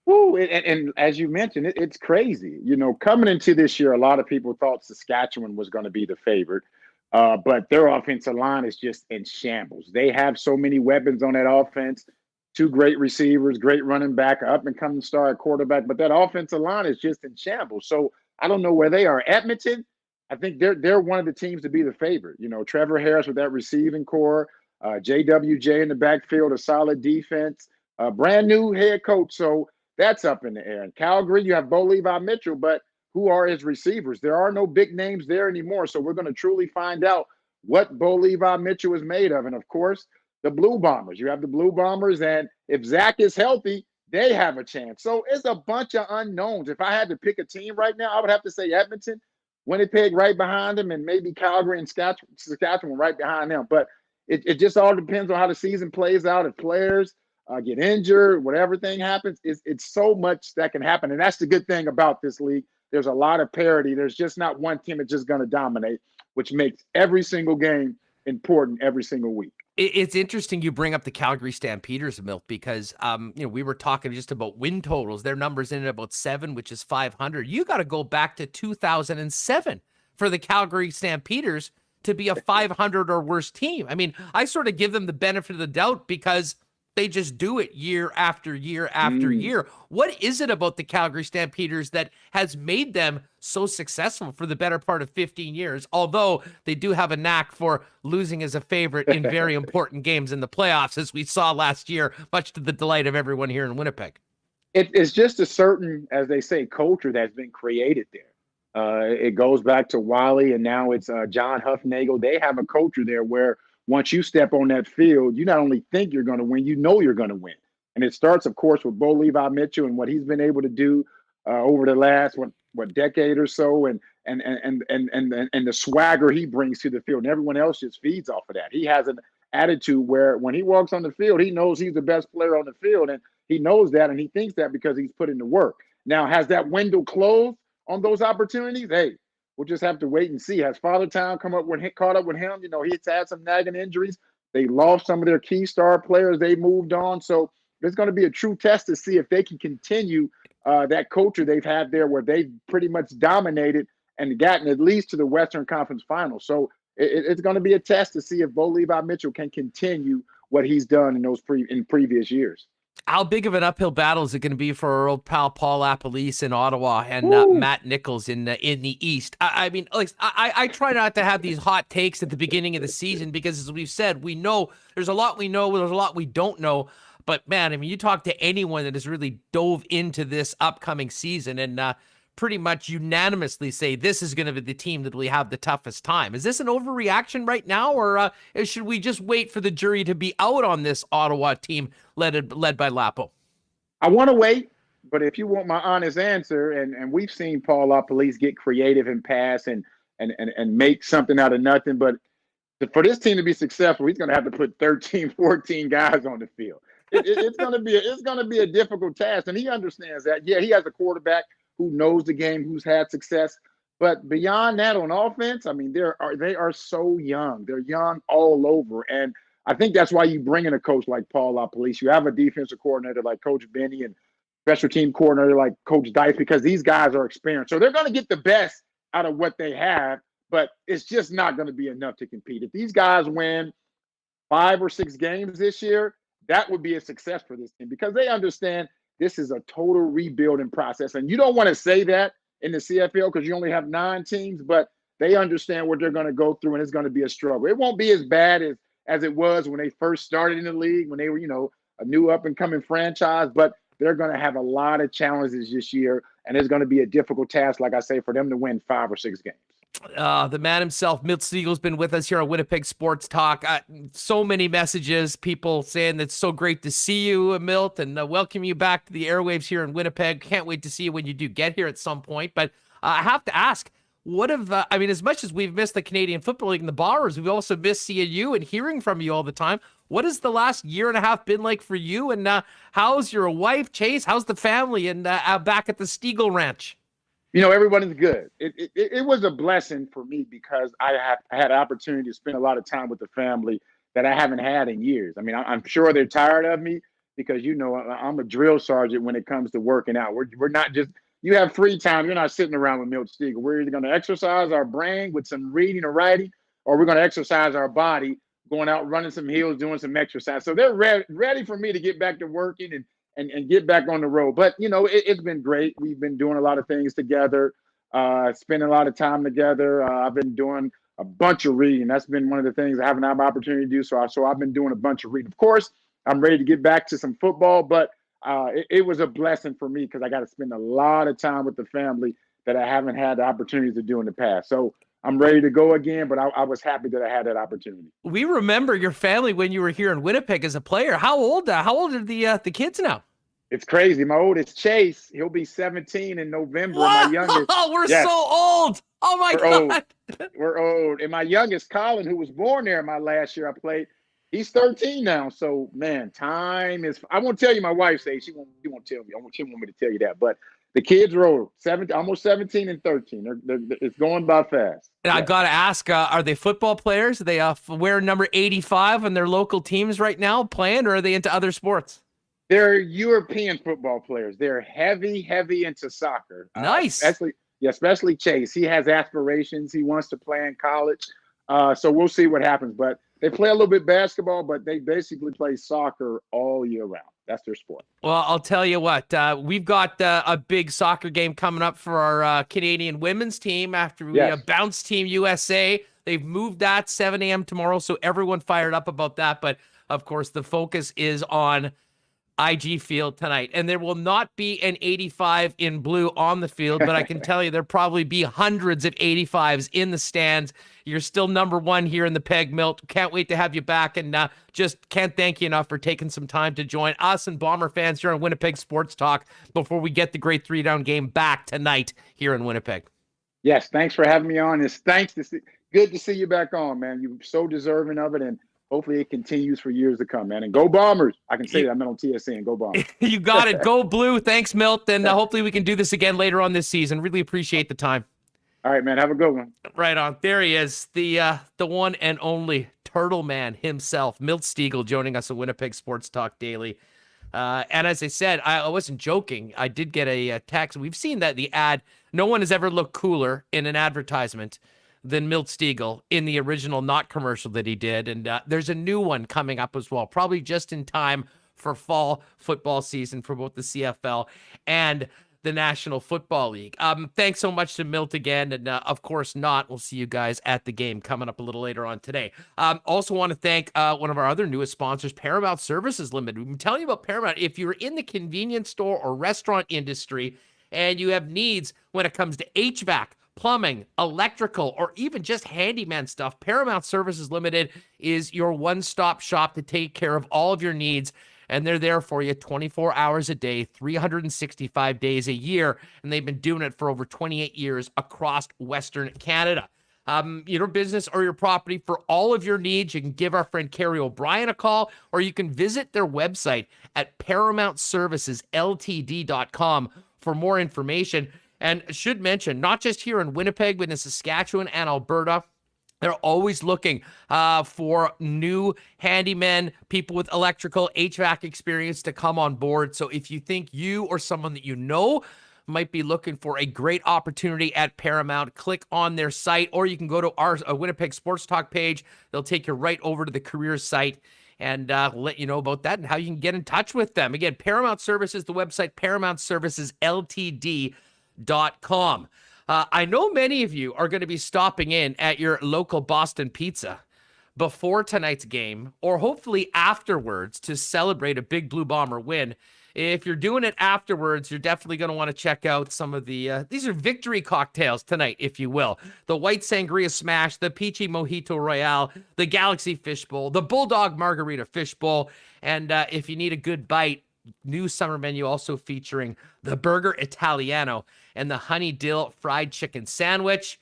Ooh, and as you mentioned, it's crazy. Coming into this year, a lot of people thought Saskatchewan was going to be the favorite, but their offensive line is just in shambles. They have so many weapons on that offense, two great receivers, great running back, up-and-coming star at quarterback, but that offensive line is just in shambles. So I don't know where they are. Edmonton, I think they're one of the teams to be the favorite. Trevor Harris with that receiving core, JWJ in the backfield, a solid defense, a brand new head coach. So that's up in the air. In Calgary, you have Bo Levi Mitchell, but who are his receivers? There are no big names there anymore. So we're going to truly find out what Bo Levi Mitchell is made of. And of course, the Blue Bombers. You have the Blue Bombers, and if Zach is healthy, they have a chance. So it's a bunch of unknowns. If I had to pick a team right now, I would have to say Edmonton, Winnipeg right behind them, and maybe Calgary and Saskatchewan right behind them. But it just all depends on how the season plays out. If players get injured, whatever thing happens, it's so much that can happen. And that's the good thing about this league. There's a lot of parity. There's just not one team that's just going to dominate, which makes every single game important every single week. It's interesting you bring up the Calgary Stampeders, Milt, because we were talking just about win totals. Their numbers in at about 7, which is 500. You got to go back to 2007 for the Calgary Stampeders to be a 500 or worse team. I mean, I sort of give them the benefit of the doubt because they just do it year after year after year. What is it about the Calgary Stampeders that has made them so successful for the better part of 15 years? Although they do have a knack for losing as a favorite in very important games in the playoffs, as we saw last year, much to the delight of everyone here in Winnipeg. It's just a certain, as they say, culture that's been created there. It goes back to Wiley, and now it's John Huffnagel. They have a culture there where once you step on that field, you not only think you're going to win, you know you're going to win. And it starts, of course, with Bo Levi Mitchell and what he's been able to do over the last decade or so, and the swagger he brings to the field. And everyone else just feeds off of that. He has an attitude where when he walks on the field, he knows he's the best player on the field, and he knows that, and he thinks that because he's put in the work. Now, has that window closed on those opportunities? Hey, we'll just have to wait and see. Has Father Time caught up with him? He's had some nagging injuries. They lost some of their key star players. They moved on. So it's going to be a true test to see if they can continue that culture they've had there where they've pretty much dominated and gotten at least to the Western Conference Finals. So it's going to be a test to see if Bo Levi Mitchell can continue what he's done in previous years. How big of an uphill battle is it going to be for our old pal Paul Lapalisse in Ottawa and Matt Nichols in the East? I mean, I try not to have these hot takes at the beginning of the season because, as we've said, we know there's a lot we know, there's a lot we don't know. But, man, I mean, you talk to anyone that has really dove into this upcoming season and pretty much unanimously say this is going to be the team that will have the toughest time. Is this an overreaction right now, or should we just wait for the jury to be out on this Ottawa team led by Lapo? I want to wait, but if you want my honest answer, and we've seen Paul LaPolice get creative and pass and make something out of nothing, but for this team to be successful, he's going to have to put 13, 14 guys on the field. It's going to be a difficult task, and he understands that. Yeah, he has a quarterback who knows the game, who's had success. But beyond that, on offense, I mean, they are so young. They're young all over. And I think that's why you bring in a coach like Paul LaPolice. You have a defensive coordinator like Coach Benny and special team coordinator like Coach Dice, because these guys are experienced. So they're going to get the best out of what they have, but it's just not going to be enough to compete. If these guys win 5 or 6 games this year, that would be a success for this team because they understand this is a total rebuilding process. And you don't want to say that in the CFL because you only have 9 teams, but they understand what they're going to go through, and it's going to be a struggle. It won't be as bad as it was when they first started in the league, when they were, a new up-and-coming franchise, but they're going to have a lot of challenges this year, and it's going to be a difficult task, like I say, for them to win 5 or 6 games. The man himself, Milt Stegall's been with us here on Winnipeg Sports Talk. So many messages, people saying that it's so great to see you, Milt, and welcome you back to the airwaves here in Winnipeg. Can't wait to see you when you do get here at some point. But I have to ask, I mean, as much as we've missed the Canadian Football League and the Bombers, we've also missed seeing you and hearing from you all the time. What has the last year and a half been like for you? And how's your wife, Chase? How's the family and back at the Stegall Ranch? Everyone is good. It was a blessing for me because I had an opportunity to spend a lot of time with the family that I haven't had in years. I mean, I'm sure they're tired of me because, I'm a drill sergeant when it comes to working out. We're not just, you have free time. You're not sitting around with Milt Stegall. We're either going to exercise our brain with some reading or writing, or we're going to exercise our body, going out, running some hills, doing some exercise. So they're ready for me to get back to working and get back on the road. But, it's been great. We've been doing a lot of things together, spending a lot of time together. I've been doing a bunch of reading. That's been one of the things I haven't had an opportunity to do. So I've been doing a bunch of reading. Of course, I'm ready to get back to some football, but it was a blessing for me because I got to spend a lot of time with the family that I haven't had the opportunity to do in the past. So I'm ready to go again, but I was happy that I had that opportunity. We remember your family when you were here in Winnipeg as a player. How old are the kids now? It's crazy. My oldest, Chase, he'll be 17 in November. Wow! My youngest, we're so old. Oh my God. We're old. And my youngest, Colin, who was born there my last year I played, he's 13 now. So, man, time is – I won't tell you my wife's age. She won't tell me. She won't want me to tell you that. But the kids are old, almost 17 and 13. It's going by fast. And I got to ask, are they football players? Are they wear number 85 on their local teams right now playing, or are they into other sports? They're European football players. They're heavy into soccer. Nice. Especially Chase. He has aspirations. He wants to play in college. So we'll see what happens. But they play a little bit basketball, but they basically play soccer all year round. That's their sport. Well, I'll tell you what, we've got a big soccer game coming up for our Canadian women's team after we bounce Team USA. They've moved that 7 a.m. tomorrow, so everyone fired up about that. But, of course, the focus is on IG Field tonight, and there will not be an 85 in blue on the field, but I can tell you there'll probably be hundreds of 85s in the stands. You're still number one here in the Peg, Milt. Can't wait to have you back, and just can't thank you enough for taking some time to join us and Bomber fans here on Winnipeg Sports Talk before we get the great 3-down game back tonight here in Winnipeg. Yes, thanks for having me on. Good to see you back on, man. You're so deserving of it, and hopefully it continues for years to come, man. And go Bombers. I can say that. I'm not on TSN. Go Bombers. You got it. Go Blue. Thanks, Milt. And hopefully we can do this again later on this season. Really appreciate the time. All right, man. Have a good one. Right on. There he is. The one and only Turtle Man himself, Milt Stegall, joining us at Winnipeg Sports Talk Daily. And as I said, I wasn't joking. I did get a text. We've seen that the ad. No one has ever looked cooler in an advertisement than Milt Stegall in the original Not commercial that he did. And there's a new one coming up as well, probably just in time for fall football season for both the CFL and the National Football League. Thanks so much to Milt again. And of course not, we'll see you guys at the game coming up a little later on today. Also want to thank one of our other newest sponsors, Paramount Services Limited. We've been telling you about Paramount. If you're in the convenience store or restaurant industry and you have needs when it comes to HVAC, plumbing, electrical, or even just handyman stuff, Paramount Services Limited is your one-stop shop to take care of all of your needs, and they're there for you 24 hours a day, 365 days a year, and they've been doing it for over 28 years across Western Canada. Your business or your property, for all of your needs, you can give our friend Carrie O'Brien a call, or you can visit their website at ParamountServicesLTD.com for more information. And should mention, not just here in Winnipeg, but in Saskatchewan and Alberta, they're always looking for new handymen, people with electrical HVAC experience to come on board. So if you think you or someone that you know might be looking for a great opportunity at Paramount, click on their site, or you can go to our Winnipeg Sports Talk page. They'll take you right over to the careers site and let you know about that and how you can get in touch with them. Again, Paramount Services, the website, ParamountServicesLTD.com. I know many of you are going to be stopping in at your local Boston Pizza before tonight's game, or hopefully afterwards, to celebrate a big Blue Bomber win. If you're doing it afterwards, you're definitely going to want to check out some of the, these are victory cocktails tonight, if you will. The White Sangria Smash, the Peachy Mojito Royale, the Galaxy Fishbowl, the Bulldog Margarita Fishbowl, and if you need a good bite, new summer menu also featuring the Burger Italiano and the Honey Dill Fried Chicken Sandwich.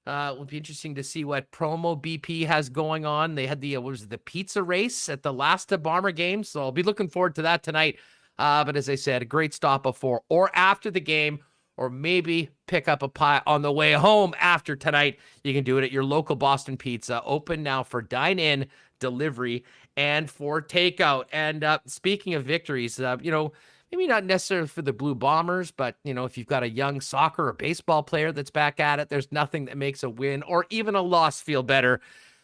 It would be interesting to see what promo BP has going on. They had the pizza race at the last Bomber game, so I'll be looking forward to that tonight. But as I said, a great stop before or after the game, or maybe pick up a pie on the way home after tonight. You can do it at your local Boston Pizza, open now for dine-in, delivery, and for takeout. And speaking of victories, maybe not necessarily for the Blue Bombers, but, if you've got a young soccer or baseball player that's back at it, there's nothing that makes a win or even a loss feel better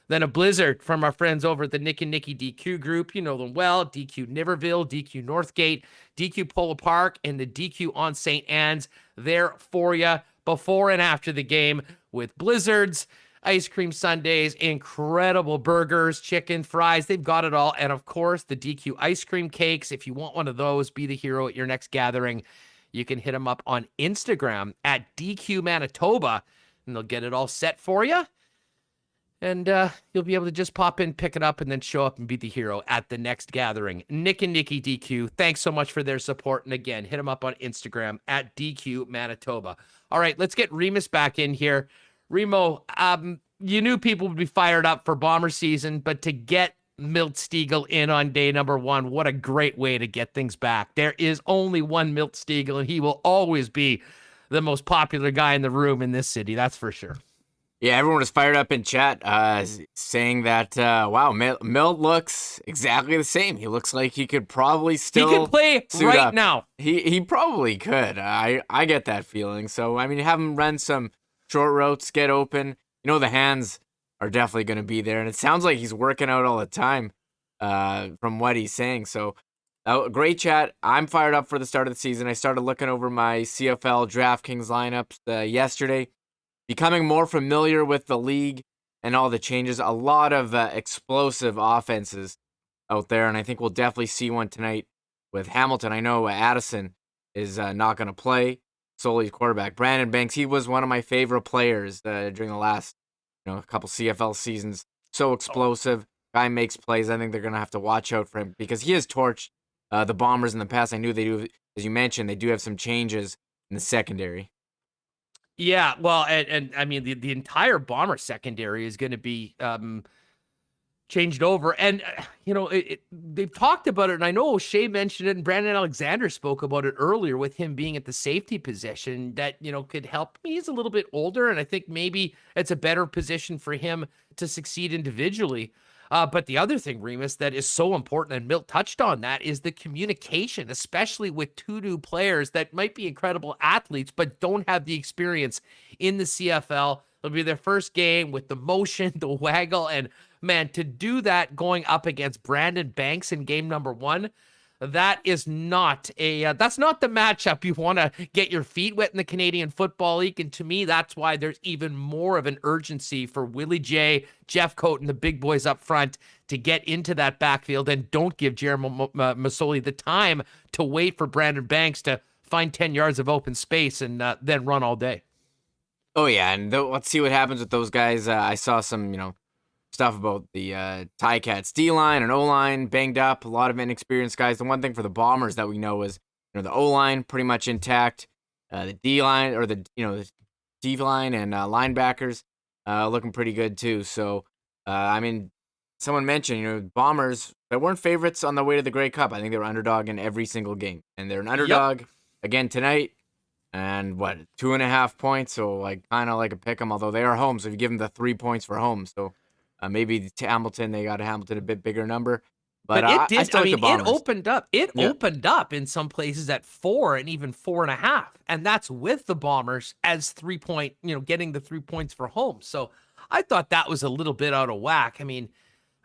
than a blizzard from our friends over at the Nick and Nicky DQ group. You know them well: DQ Niverville, DQ Northgate, DQ Polo Park, and the DQ on St. Anne's. There for you before and after the game with blizzards, ice cream sundaes, incredible burgers, chicken, fries. They've got it all. And of course, the DQ ice cream cakes. If you want one of those, be the hero at your next gathering. You can hit them up on Instagram at DQ Manitoba, and they'll get it all set for you. And you'll be able to just pop in, pick it up, and then show up and be the hero at the next gathering. Nick and Nicky DQ, thanks so much for their support. And again, hit them up on Instagram at DQ Manitoba. All right, let's get Remis back in here. Remo, you knew people would be fired up for Bomber season, but to get Milt Stegall in on day number 1, what a great way to get things back. There is only one Milt Stegall, and he will always be the most popular guy in the room in this city, that's for sure. Yeah, everyone was fired up in chat, saying that, wow, Milt looks exactly the same. He looks like he could probably still He could play right up. now. He probably could. I get that feeling. So, I mean, have him run some short routes, get open. The hands are definitely going to be there. And it sounds like he's working out all the time from what he's saying. So, great chat. I'm fired up for the start of the season. I started looking over my CFL DraftKings lineups yesterday, becoming more familiar with the league and all the changes. A lot of explosive offenses out there, and I think we'll definitely see one tonight with Hamilton. I know Addison is not going to play, solely quarterback. Brandon Banks, he was one of my favorite players during the last couple CFL seasons. So explosive. Guy makes plays. I think they're going to have to watch out for him because he has torched the Bombers in the past. I knew they do, as you mentioned, they do have some changes in the secondary. Yeah, well, and I mean, the entire Bomber secondary is going to be changed over. And, they've talked about it, and I know O'Shea mentioned it, and Brandon Alexander spoke about it earlier with him being at the safety position that, could help. I mean, he's a little bit older, and I think maybe it's a better position for him to succeed individually. But the other thing, Remis, that is so important, and Milt touched on that, is the communication, especially with two new players that might be incredible athletes, but don't have the experience in the CFL. It'll be their first game with the motion, the waggle, and man, to do that going up against Brandon Banks in game number 1, that is not that's not the matchup you want to get your feet wet in the Canadian Football League. And to me, that's why there's even more of an urgency for Willie J, Jeff Coate, and the big boys up front to get into that backfield and don't give Jeremy Masoli the time to wait for Brandon Banks to find 10 yards of open space and then run all day. Oh, yeah, and let's see what happens with those guys. I saw some, stuff about the Ticats D-line and O-line banged up, a lot of inexperienced guys. The one thing for the Bombers that we know is, the O-line pretty much intact, the D-line or the D-line and linebackers looking pretty good too. So, I mean, someone mentioned, Bombers, they weren't favorites on the way to the Grey Cup. I think they were underdog in every single game, and they're an underdog again tonight. And 2.5 points, so kind of like a pick 'em, although they are home. So if you give them the 3 points for home, so maybe to Hamilton, they got Hamilton a bit bigger number. But it did. I mean, it opened up. Opened up in some places at 4 and even 4.5, and that's with the Bombers as 3 point. Getting the 3 points for home. So I thought that was a little bit out of whack. I mean,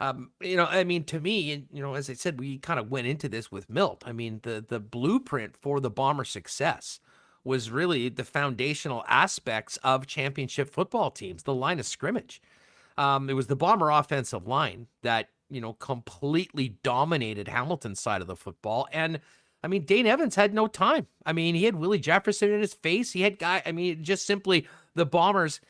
to me, as I said, we kind of went into this with Milt. I mean, the blueprint for the Bomber success was really the foundational aspects of championship football teams, the line of scrimmage. It was the Bomber offensive line that, completely dominated Hamilton's side of the football. And, I mean, Dane Evans had no time. I mean, he had Willie Jefferson in his face. He had just simply the Bombers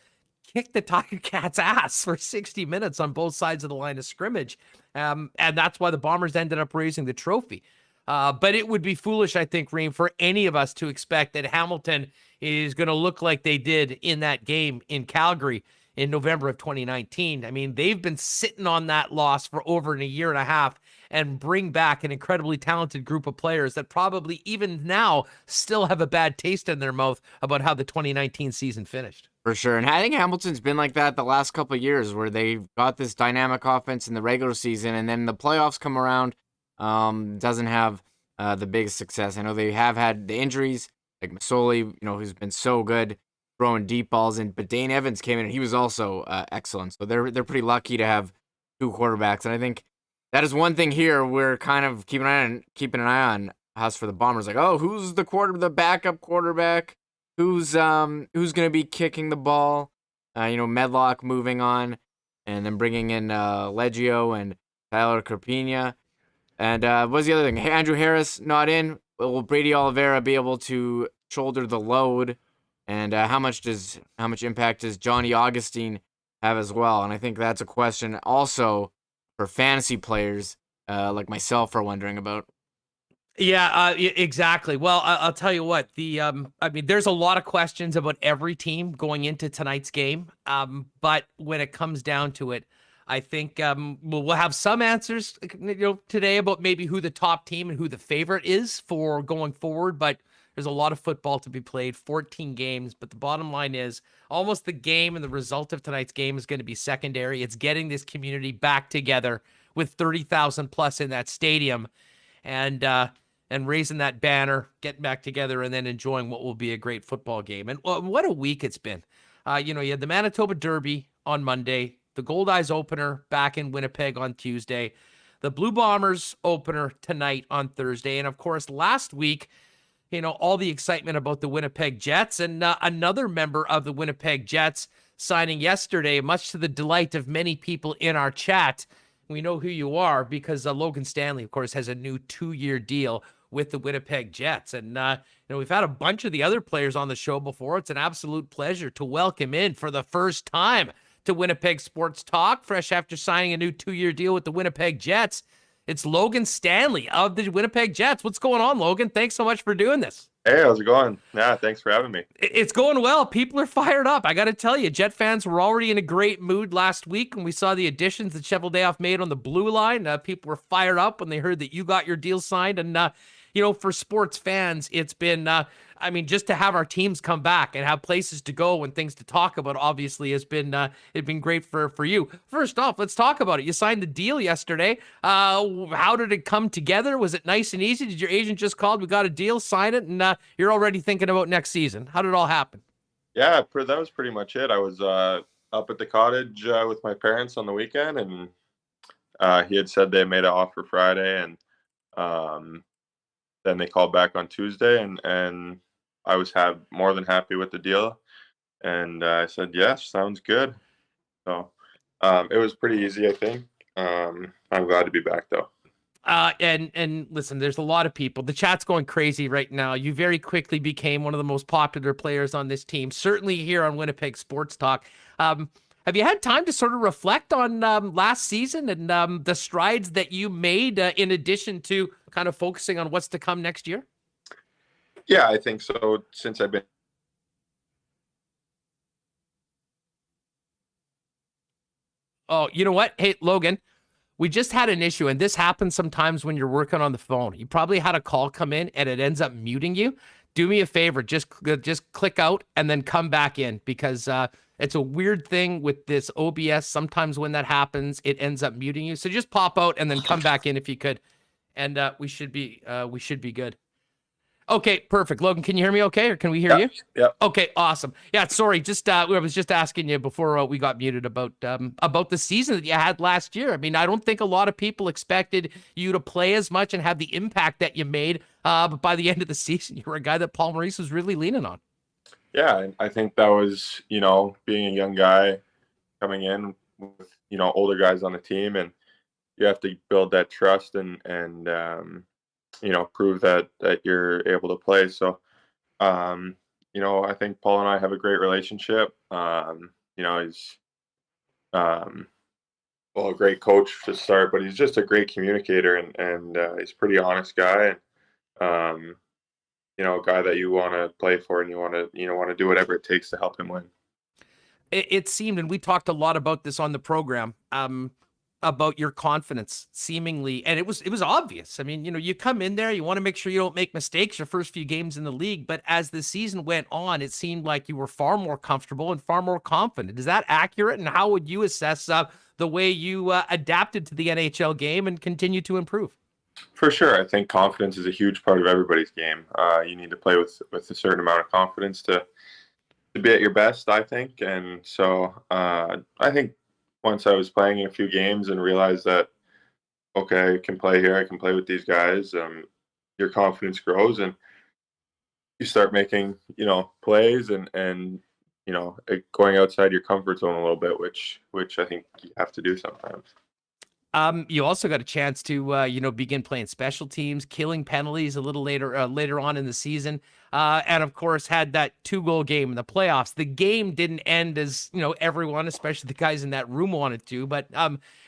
kicked the Tiger Cats' ass for 60 minutes on both sides of the line of scrimmage. And that's why the Bombers ended up raising the trophy. But it would be foolish, I think, Reem, for any of us to expect that Hamilton is going to look like they did in that game in Calgary in November of 2019. I mean, they've been sitting on that loss for over a year and a half and bring back an incredibly talented group of players that probably even now still have a bad taste in their mouth about how the 2019 season finished. For sure. And I think Hamilton's been like that the last couple of years where they've got this dynamic offense in the regular season and then the playoffs come around, doesn't have the biggest success. I know they have had the injuries, like Masoli, who's been so good throwing deep balls in, but Dane Evans came in and he was also excellent. So they're pretty lucky to have two quarterbacks. And I think that is one thing here we're kind of keeping an eye on us for the Bombers. Like, oh, who's the backup quarterback? Who's going to be kicking the ball? Medlock moving on, and then bringing in Leggio and Tyler Carpina. And what's the other thing? Hey, Andrew Harris not in. Will Brady Oliveira be able to shoulder the load? And how much impact does Johnny Augustine have as well? And I think that's a question also for fantasy players like myself are wondering about. Yeah, exactly. Well, I'll tell you what, there's a lot of questions about every team going into tonight's game. But when it comes down to it, I think we'll have some answers, today about maybe who the top team and who the favorite is for going forward. But there's a lot of football to be played, 14 games. But the bottom line is almost the game and the result of tonight's game is going to be secondary. It's getting this community back together with 30,000 plus in that stadium and raising that banner, getting back together, and then enjoying what will be a great football game. And what a week it's been. You had the Manitoba Derby on Monday, the Gold Eyes opener back in Winnipeg on Tuesday, the Blue Bombers opener tonight on Thursday, and of course last week, all the excitement about the Winnipeg Jets and another member of the Winnipeg Jets signing yesterday, much to the delight of many people in our chat. We know who you are because Logan Stanley, of course, has a new 2-year deal with the Winnipeg Jets. And, we've had a bunch of the other players on the show before. It's an absolute pleasure to welcome in for the first time to Winnipeg Sports Talk, fresh after signing a new 2-year deal with the Winnipeg Jets. It's Logan Stanley of the Winnipeg Jets. What's going on, Logan? Thanks so much for doing this. Hey, how's it going? Yeah, thanks for having me. It's going well. People are fired up. I got to tell you, Jet fans were already in a great mood last week when we saw the additions that Cheveldayoff made on the blue line. People were fired up when they heard that you got your deal signed. And, for sports fans, it's been, just to have our teams come back and have places to go and things to talk about, obviously, has been it's been great for you. First off, let's talk about it. You signed the deal yesterday. How did it come together? Was it nice and easy? Did your agent just call? We got a deal, sign it, and you're already thinking about next season? How did it all happen? Yeah, that was pretty much it. I was up at the cottage with my parents on the weekend, and he had said they made an offer Friday, and then they called back on Tuesday, and I was more than happy with the deal, and I said, yes, sounds good. So it was pretty easy, I think. I'm glad to be back, though. And listen, there's a lot of people. The chat's going crazy right now. You very quickly became one of the most popular players on this team, certainly here on Winnipeg Sports Talk. Have you had time to sort of reflect on last season and the strides that you made in addition to kind of focusing on what's to come next year? Yeah, I think so. Since I've been. Oh, you know what? Hey, Logan, we just had an issue, and this happens sometimes when you're working on the phone. You probably had a call come in, and it ends up muting you. Do me a favor, just click out and then come back in, because it's a weird thing with this OBS. Sometimes when that happens, it ends up muting you. So just pop out and then come back in if you could, and we should be good. Okay, perfect. Logan, can you hear me okay, or can we hear you? Yeah. Okay, awesome. Yeah, sorry, I was just asking you before we got muted about the season that you had last year. I mean, I don't think a lot of people expected you to play as much and have the impact that you made, but by the end of the season, you were a guy that Paul Maurice was really leaning on. Yeah, I think that was, being a young guy coming in with, older guys on the team, and you have to build that trust and prove that you're able to play. So, I think Paul and I have a great relationship. He's, a great coach to start, but he's just a great communicator, and he's a pretty honest guy. And, a guy that you want to play for, and you want to do whatever it takes to help him win. It seemed, and we talked a lot about this on the program, about your confidence seemingly, and it was obvious. I mean, you come in there, you want to make sure you don't make mistakes your first few games in the league, but as the season went on, it seemed like you were far more comfortable and far more confident. Is that accurate? And how would you assess the way you adapted to the NHL game and continue to improve? For sure. I think confidence is a huge part of everybody's game. You need to play with a certain amount of confidence to be at your best, I think. And so I think once I was playing in a few games and realized that, okay, I can play here, I can play with these guys, your confidence grows and you start making, plays and going outside your comfort zone a little bit, which I think you have to do sometimes. You also got a chance to, begin playing special teams, killing penalties a little later on in the season. And of course had that 2-goal game in the playoffs. The game didn't end as, everyone, especially the guys in that room, wanted to. But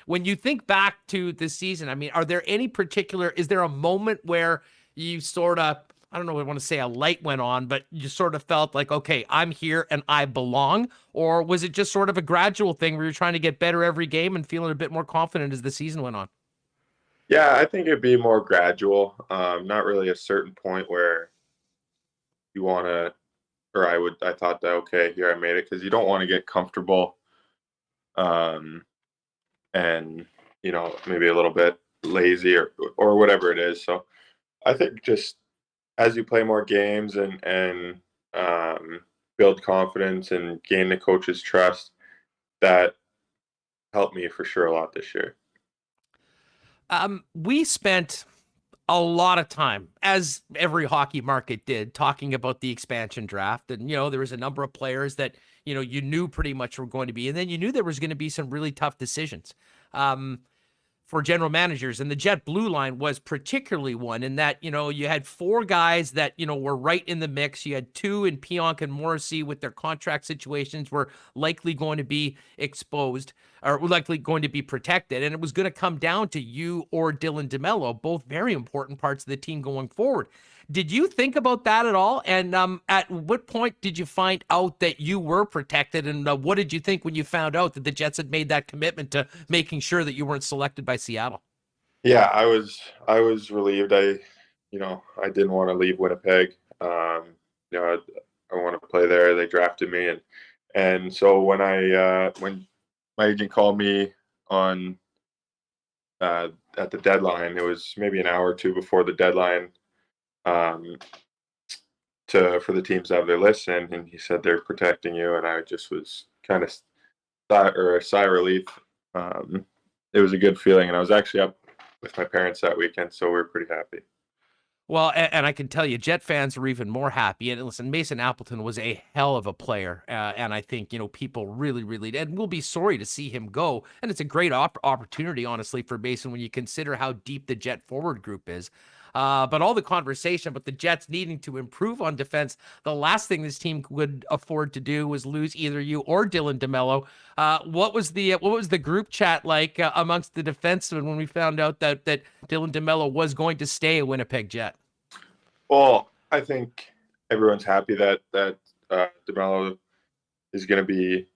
when you think back to this season, I mean, is there a moment where you sort of, I don't know if I want to say a light went on, but you sort of felt like, okay, I'm here and I belong? Or was it just sort of a gradual thing where you're trying to get better every game and feeling a bit more confident as the season went on? Yeah, I think it'd be more gradual. Not really a certain point where you want to, or I thought that, okay, here I made it, because you don't want to get comfortable and, maybe a little bit lazy or whatever it is. So I think just as you play more games and build confidence and gain the coach's trust, that helped me for sure a lot this year. We spent a lot of time, as every hockey market did, talking about the expansion draft. And, there was a number of players that, you knew pretty much were going to be, and then you knew there was going to be some really tough decisions for general managers. And the Jet blue line was particularly one in that, you had 4 guys that, were right in the mix. You had 2 in Pionk and Morrissey with their contract situations were likely going to be exposed or likely going to be protected. And it was going to come down to you or Dylan DeMello, both very important parts of the team going forward. Did you think about that at all? And at what point did you find out that you were protected? And what did you think when you found out that the Jets had made that commitment to making sure that you weren't selected by Seattle? Yeah, I was relieved. I didn't want to leave Winnipeg. I want to play there. They drafted me, and so when my agent called me on at the deadline, it was maybe an hour or 2 before the deadline, for the teams to have their lists in, and he said they're protecting you, and I just was kind of a sigh of relief. It was a good feeling, and I was actually up with my parents that weekend, so we were pretty happy. Well, and I can tell you, Jet fans are even more happy. And listen, Mason Appleton was a hell of a player. And I think, people really, really, and we'll be sorry to see him go. And it's a great opportunity, honestly, for Mason when you consider how deep the Jet forward group is. But all the conversation about the Jets needing to improve on defense, the last thing this team could afford to do was lose either you or Dylan DeMello. What was the group chat like amongst the defensemen when we found out that Dylan DeMello was going to stay a Winnipeg Jet? Well, I think everyone's happy that DeMello is going to be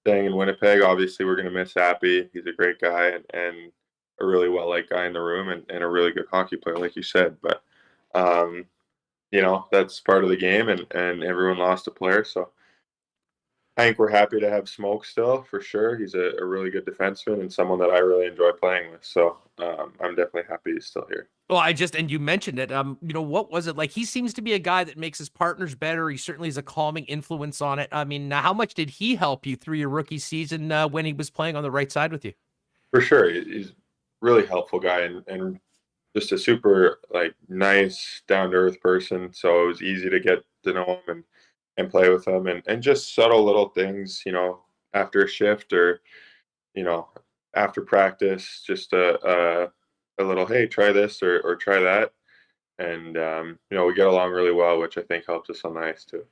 staying in Winnipeg. Obviously, we're going to miss Appy. He's a great guy and a really well-liked guy in the room and a really good hockey player, like you said. But, that's part of the game, and everyone lost a player. So I think we're happy to have Smoke still, for sure. He's a really good defenseman and someone that I really enjoy playing with. So I'm definitely happy he's still here. Well, and you mentioned it, what was it like? He seems to be a guy that makes his partners better. He certainly is a calming influence on it. I mean, how much did he help you through your rookie season when he was playing on the right side with you? For sure. He's really helpful guy and just a super nice, down-to-earth person. So it was easy to get to know him and play with him and just subtle little things, after a shift or, after practice, just a little, hey, try this or try that. And, we get along really well, which I think helps us on the ice too.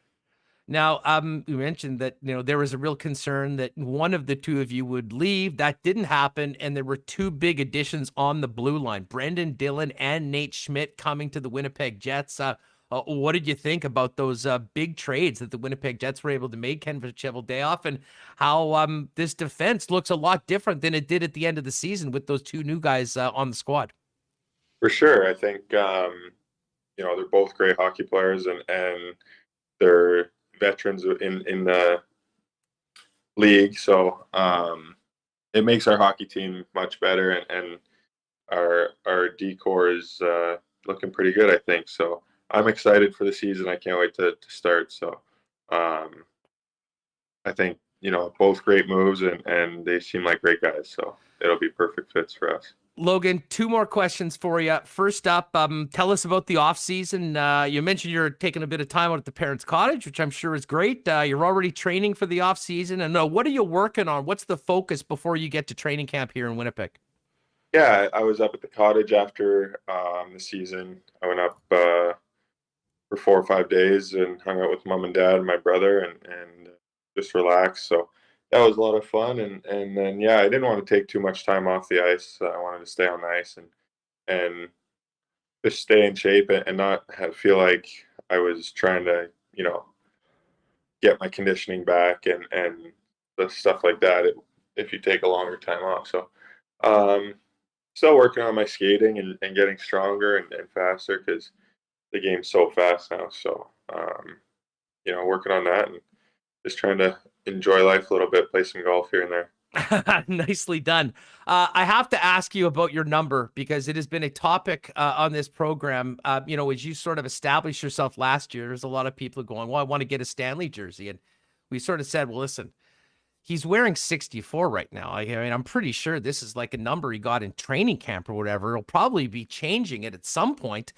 Now, you mentioned that, there was a real concern that one of the two of you would leave. That didn't happen, and there were 2 big additions on the blue line, Brendan Dillon and Nate Schmidt coming to the Winnipeg Jets. What did you think about those big trades that the Winnipeg Jets were able to make, Ken Cheveldayoff, and how this defense looks a lot different than it did at the end of the season with those two new guys on the squad? For sure. I think, they're both great hockey players, and they're veterans in the league. So it makes our hockey team much better, and our decor is looking pretty good, I think. So I'm excited for the season. I can't wait to start. So I think, both great moves, and they seem like great guys. So it'll be perfect fits for us. Logan, two more questions for you. First up, tell us about the off season. You mentioned you're taking a bit of time out at the parents' cottage, which I'm sure is great. You're already training for the off season. And what are you working on? What's the focus before you get to training camp here in Winnipeg? Yeah, I was up at the cottage after the season. I went up for 4 or 5 days and hung out with mom and dad and my brother and just relaxed. So that was a lot of fun. And then, I didn't want to take too much time off the ice. I wanted to stay on the ice and just stay in shape and not feel like I was trying to, get my conditioning back and the stuff like that if you take a longer time off. So still working on my skating and getting stronger and faster, because the game's so fast now. So, working on that and just trying to enjoy life a little bit, play some golf here and there. Nicely done. I have to ask you about your number, because it has been a topic on this program. As you sort of established yourself last year, there's a lot of people going, well, I want to get a Stanley jersey. And we sort of said, well, listen, he's wearing 64 right now. I mean, I'm pretty sure this is like a number he got in training camp or whatever. He'll probably be changing it at some point.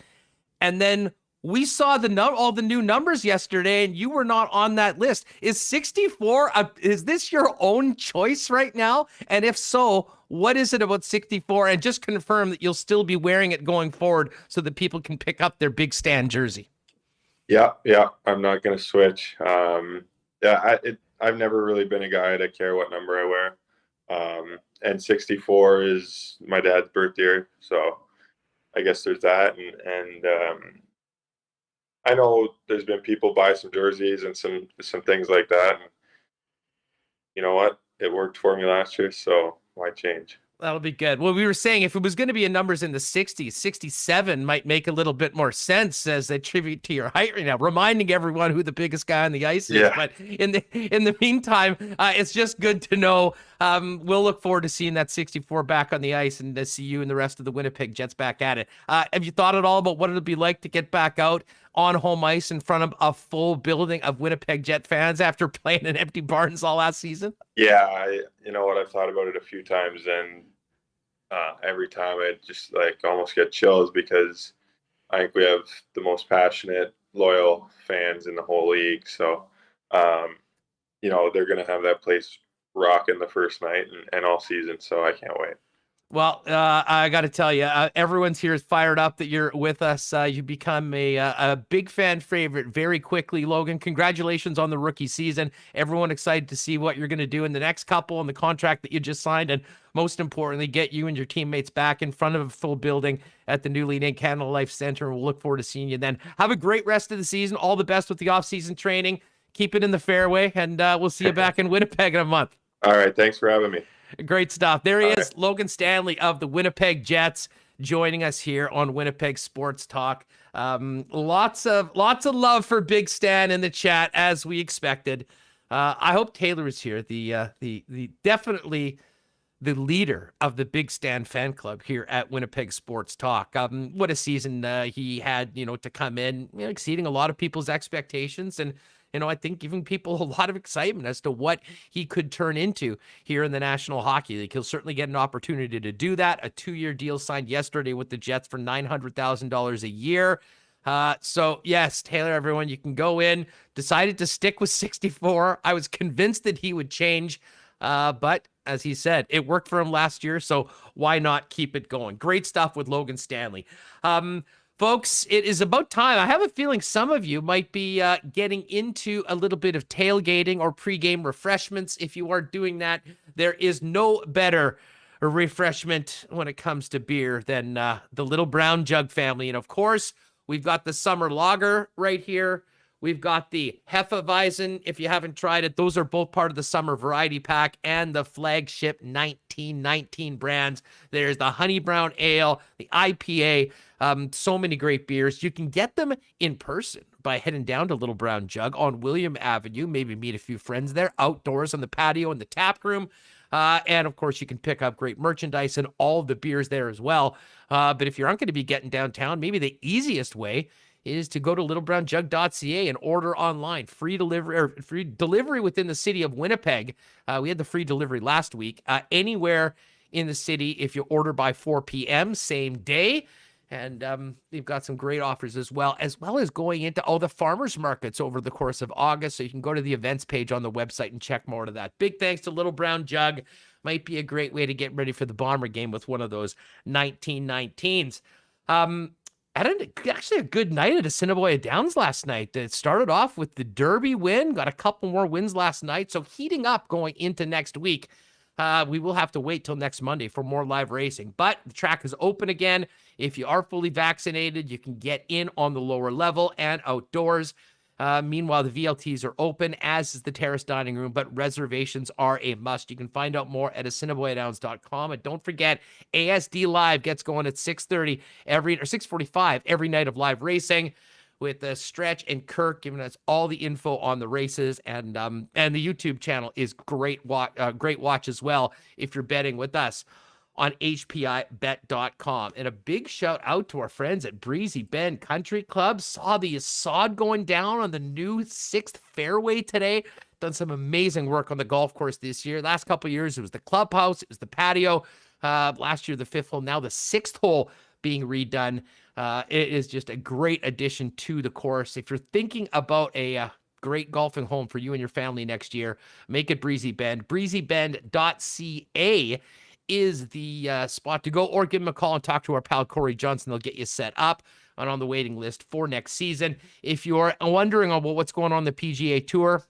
And then we saw all the new numbers yesterday, and you were not on that list. Is 64, is this your own choice right now? And if so, what is it about 64? And just confirm that you'll still be wearing it going forward so that people can pick up their Big Stan jersey. Yeah. I'm not going to switch. I've never really been a guy to care what number I wear. And 64 is my dad's birth year. So I guess there's that. And I know there's been people buy some jerseys and some things like that. And you know what? It worked for me last year, so why change? That'll be good. Well, we were saying if it was going to be in numbers in the 60s, 67 might make a little bit more sense as a tribute to your height right now, reminding everyone who the biggest guy on the ice is. Yeah. But in the meantime, it's just good to know. We'll look forward to seeing that 64 back on the ice and to see you and the rest of the Winnipeg Jets back at it. Have you thought at all about what it'll be like to get back out on home ice in front of a full building of Winnipeg Jet fans after playing in empty barns all last season? Yeah, I've thought about it a few times, and every time I just almost get chills, because I think we have the most passionate, loyal fans in the whole league. So, they're going to have that place rocking the first night and all season. So I can't wait. Well, I got to tell you, everyone's here is fired up that you're with us. You become a big fan favorite very quickly, Logan. Congratulations on the rookie season. Everyone excited to see what you're going to do in the next couple and the contract that you just signed. And most importantly, get you and your teammates back in front of a full building at the newly named Canada Life Center. We'll look forward to seeing you then. Have a great rest of the season. All the best with the off-season training. Keep it in the fairway, and we'll see you back in Winnipeg in a month. All right. Thanks for having me. Great stuff. There he is, right. Logan Stanley of the Winnipeg Jets, joining us here on Winnipeg Sports Talk. Lots of love for Big Stan in the chat, as we expected. I hope Taylor is here, the definitely the leader of the Big Stan fan club here at Winnipeg Sports Talk. What a season he had, to come in, exceeding a lot of people's expectations, and I think giving people a lot of excitement as to what he could turn into here in the National Hockey League. He'll certainly get an opportunity to do that. A 2-year deal signed yesterday with the Jets for $900,000 a year. So yes, Taylor, everyone, you can go in. Decided to stick with 64. I was convinced that he would change, but as he said, it worked for him last year, so why not keep it going? Great stuff with Logan Stanley. Folks, it is about time. I have a feeling some of you might be getting into a little bit of tailgating or pregame refreshments. If you are doing that, there is no better refreshment when it comes to beer than the Little Brown Jug family. And of course, We've got the summer lager right here. We've got the Hefeweizen, if you haven't tried it. Those are both part of the summer variety pack and the flagship 1919 brands. There's the Honey Brown Ale, the IPA, so many great beers. You can get them in person by heading down to Little Brown Jug on William Avenue, maybe meet a few friends there, outdoors on the patio in the tap room. And of course, you can pick up great merchandise and all the beers there as well. But if you aren't going to be getting downtown, maybe the easiest way is to go to littlebrownjug.ca and order online. Free delivery within the city of Winnipeg. We had the free delivery last week. Anywhere in the city, if you order by 4 p.m., same day. And they've got some great offers as well as going into all the farmers markets over the course of August. So you can go to the events page on the website and check more of that. Big thanks to Little Brown Jug. Might be a great way to get ready for the Bomber game with one of those 1919s. Actually a good night at Assiniboia Downs last night. It started off with the Derby win, got a couple more wins last night, so heating up going into next week. We will have to wait till next Monday for more live racing, but the track is open again. If you are fully vaccinated, you can get in on the lower level and outdoors. Meanwhile, the VLTs are open, as is the terrace dining room, but reservations are a must. You can find out more at assiniboiadowns.com. And don't forget, ASD Live gets going at 6:45 every night of live racing, with Stretch and Kirk giving us all the info on the races. And the YouTube channel is great watch as well if you're betting with us on hpibet.com. And a big shout out to our friends at Breezy Bend Country Club. Saw the sod going down on the new 6th fairway today. Done some amazing work on the golf course this year. Last couple of years, it was the clubhouse, it was the patio. Last year, the 5th hole, now the 6th hole being redone. It is just a great addition to the course. If you're thinking about a great golfing home for you and your family next year, make it Breezy Bend. breezybend.ca is the spot to go, or give them a call and talk to our pal Corey Johnson. They'll get you set up and on the waiting list for next season. If you're wondering on what's going on the PGA Tour,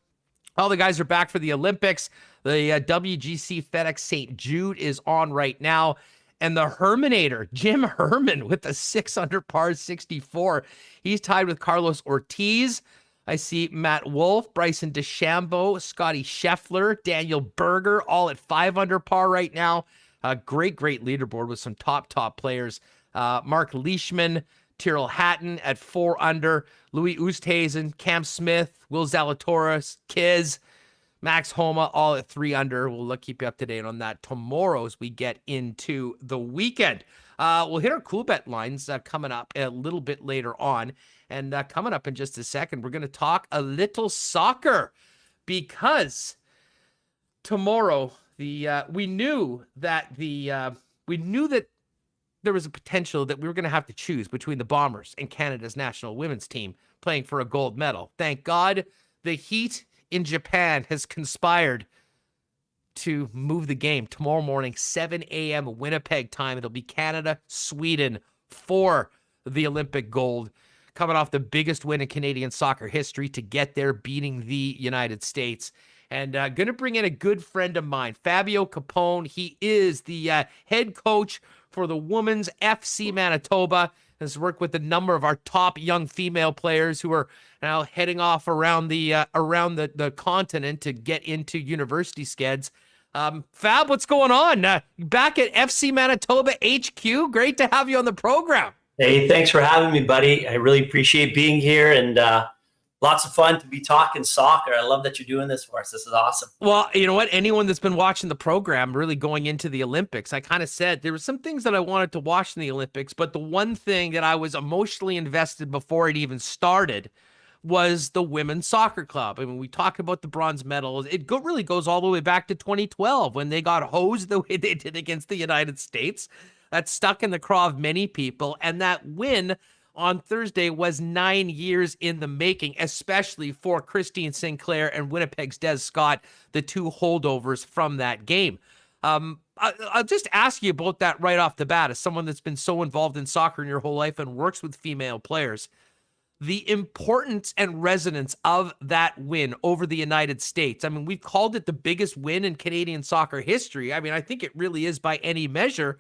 all the guys are back for the Olympics. The WGC FedEx St. Jude is on right now. And the Herminator, Jim Herman, with a 6-under par 64. He's tied with Carlos Ortiz. I see Matt Wolff, Bryson DeChambeau, Scotty Scheffler, Daniel Berger, all at 5-under par right now. Great leaderboard with some top players. Mark Leishman, Tyrrell Hatton at 4-under. Louis Oosthuizen, Cam Smith, Will Zalatoris, Kiz, Max Homa, all at 3-under. We'll keep you up to date on that tomorrow as we get into the weekend. We'll hit our Coolbet lines coming up a little bit later on. And coming up in just a second, we're going to talk a little soccer, because tomorrow we knew that there was a potential that we were going to have to choose between the Bombers and Canada's national women's team playing for a gold medal. Thank God the Heat in Japan has conspired to move the game tomorrow morning, 7 a.m. Winnipeg time. It'll be Canada, Sweden for the Olympic gold, coming off the biggest win in Canadian soccer history to get there, beating the United States. And going to bring in a good friend of mine, Fabio Capone. He is the head coach for the women's FC Manitoba. Has worked with a number of our top young female players who are now heading off around the continent to get into university skeds. Fab, what's going on? Back at FC Manitoba HQ. Great to have you on the program. Hey, thanks for having me, buddy. I really appreciate being here, and lots of fun to be talking soccer. I love that you're doing this for us. This is awesome. Well, you know what? Anyone that's been watching the program really going into the Olympics, I kind of said there were some things that I wanted to watch in the Olympics, but the one thing that I was emotionally invested before it even started was the women's soccer club. I mean, we talk about the bronze medals. It really goes all the way back to 2012 when they got hosed the way they did against the United States. That stuck in the craw of many people, and that win on Thursday was 9 years in the making, especially for Christine Sinclair and Winnipeg's Des Scott, the two holdovers from that game. I'll just ask you about that right off the bat, as someone that's been so involved in soccer in your whole life and works with female players. The importance and resonance of that win over the United States. I mean, we've called it the biggest win in Canadian soccer history. I mean, I think it really is by any measure.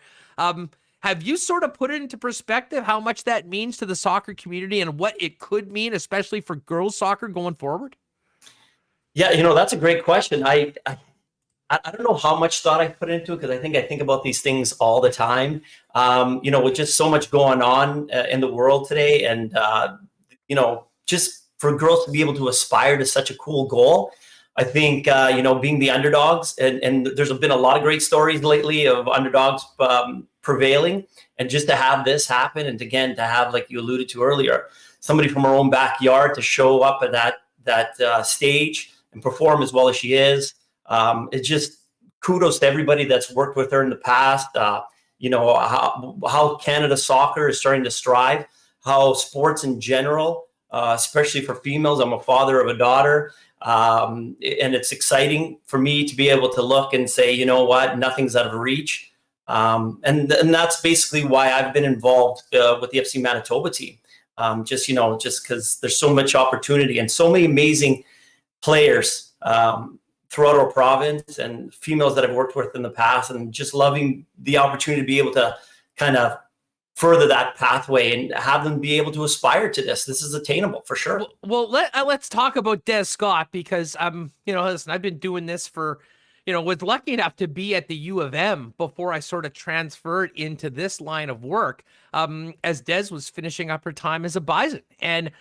Have you sort of put it into perspective how much that means to the soccer community and what it could mean, especially for girls soccer going forward? Yeah, that's a great question. I don't know how much thought I put into it, because I think about these things all the time. With just so much going on in the world today, and just for girls to be able to aspire to such a cool goal. I think being the underdogs, and there's been a lot of great stories lately of underdogs prevailing, and just to have this happen, and again to have, like you alluded to earlier, somebody from her own backyard to show up at that stage and perform as well as she is. It's just kudos to everybody that's worked with her in the past. How Canada soccer is starting to strive, how sports in general, especially for females. I'm a father of a daughter, and it's exciting for me to be able to look and say, you know what, nothing's out of reach. And that's basically why I've been involved with the FC Manitoba team. Just because there's so much opportunity and so many amazing players throughout our province, and females that I've worked with in the past, and just loving the opportunity to be able to kind of further that pathway and have them be able to aspire to this. This is attainable for sure. Well, let's talk about Des Scott, because listen, I've been doing this for, was lucky enough to be at the U of M before I sort of transferred into this line of work, as Des was finishing up her time as a Bison. And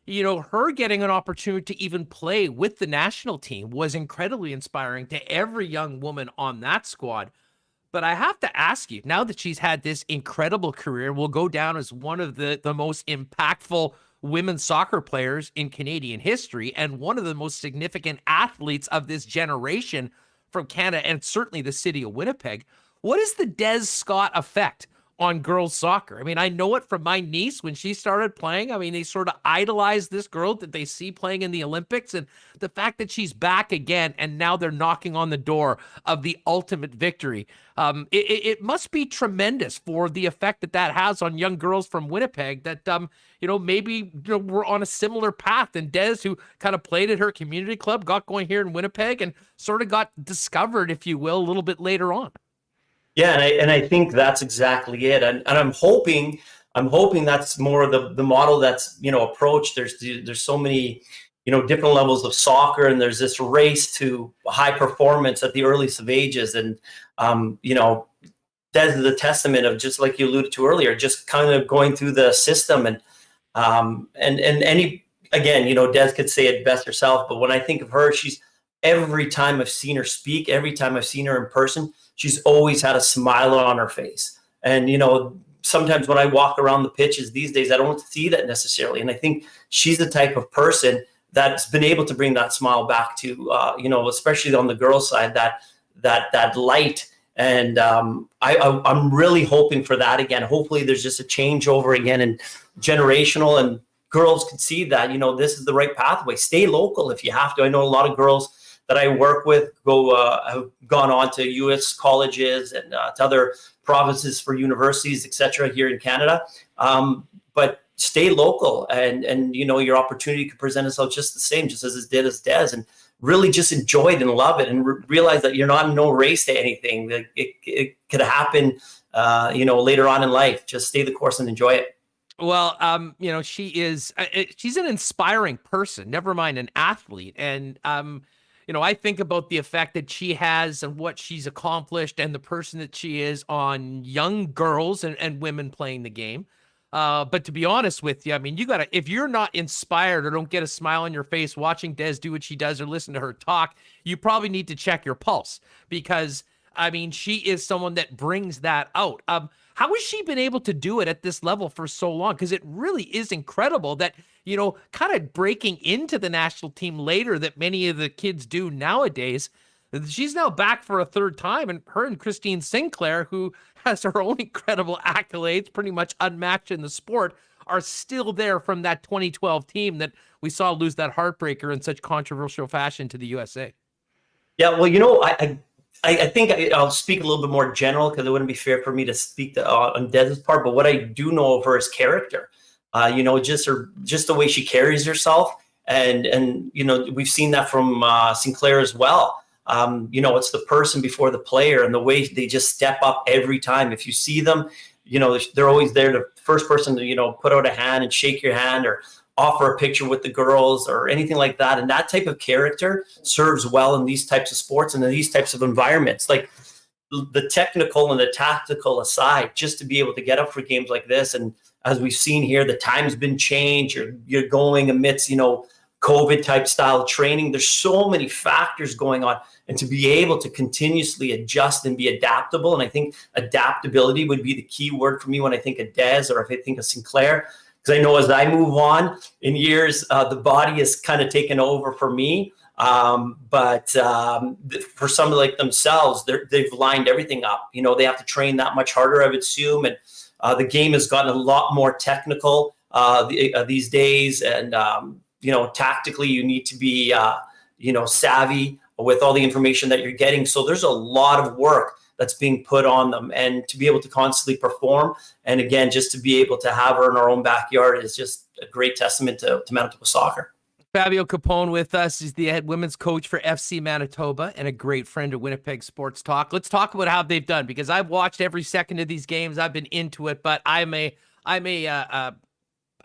her getting an opportunity to even play with the national team was incredibly inspiring to every young woman on that squad. But I have to ask you, now that she's had this incredible career, will go down as one of the most impactful women's soccer players in Canadian history, and one of the most significant athletes of this generation from Canada, and certainly the city of Winnipeg. What is the Des Scott effect on girls soccer? I mean, I know it from my niece when she started playing. I mean, they sort of idolize this girl that they see playing in the Olympics, and the fact that she's back again, and now they're knocking on the door of the ultimate victory. It must be tremendous for the effect that has on young girls from Winnipeg that, maybe we're on a similar path. And Des, who kind of played at her community club, got going here in Winnipeg and sort of got discovered, if you will, a little bit later on. Yeah, and I think that's exactly it. And I'm hoping that's more of the model that's, approached. There's so many, different levels of soccer, and there's this race to high performance at the earliest of ages. And, Des is a testament of, just like you alluded to earlier, just kind of going through the system. And Des could say it best herself, but when I think of her, every time I've seen her speak, every time I've seen her in person, she's always had a smile on her face. And, sometimes when I walk around the pitches these days, I don't see that necessarily. And I think she's the type of person that's been able to bring that smile back to, especially on the girls' side, that light. And I'm really hoping for that again. Hopefully there's just a changeover again, and generational, and girls can see that, this is the right pathway. Stay local if you have to. I know a lot of girls that I work with have gone on to U.S. colleges and to other provinces for universities, etc. here in Canada. But stay local, and your opportunity could present itself just the same, just as it did as Des, and really just enjoy it and love it, and realize that you're not in no race to anything. That it could happen, later on in life. Just stay the course and enjoy it. Well, she's an inspiring person, never mind an athlete. And, I think about the effect that she has and what she's accomplished, and the person that she is on young girls and women playing the game. But to be honest with you, I mean, if you're not inspired or don't get a smile on your face watching Des do what she does or listen to her talk, you probably need to check your pulse, because I mean, she is someone that brings that out. How has she been able to do it at this level for so long? Because it really is incredible that, kind of breaking into the national team later that many of the kids do nowadays. She's now back for a third time, and her and Christine Sinclair, who has her own incredible accolades, pretty much unmatched in the sport, are still there from that 2012 team that we saw lose that heartbreaker in such controversial fashion to the USA. Yeah, well, I think I'll speak a little bit more general, because it wouldn't be fair for me to speak on Des's part. But what I do know of her is character. Just the way she carries herself, and we've seen that from Sinclair as well. It's the person before the player, and the way they just step up every time. If you see them, they're always there to first person to, put out a hand and shake your hand or offer a picture with the girls or anything like that. And that type of character serves well in these types of sports and in these types of environments. Like the technical and the tactical aside, just to be able to get up for games like this. And as we've seen here, the time's been changed. You're going amidst, COVID type style training. There's so many factors going on, and to be able to continuously adjust and be adaptable. And I think adaptability would be the key word for me when I think of Des or if I think of Sinclair, because I know as I move on in years, the body is kind of taken over for me. But for somebody like themselves, they've lined everything up. They have to train that much harder, I would assume. And the game has gotten a lot more technical these days. And, tactically, you need to be, savvy with all the information that you're getting. So there's a lot of work that's being put on them, and to be able to constantly perform. And again, just to be able to have her in our own backyard is just a great testament to Manitoba soccer. Fabio Capone with us. He's the head women's coach for FC Manitoba and a great friend of Winnipeg Sports Talk. Let's talk about how they've done, because I've watched every second of these games. I've been into it, but I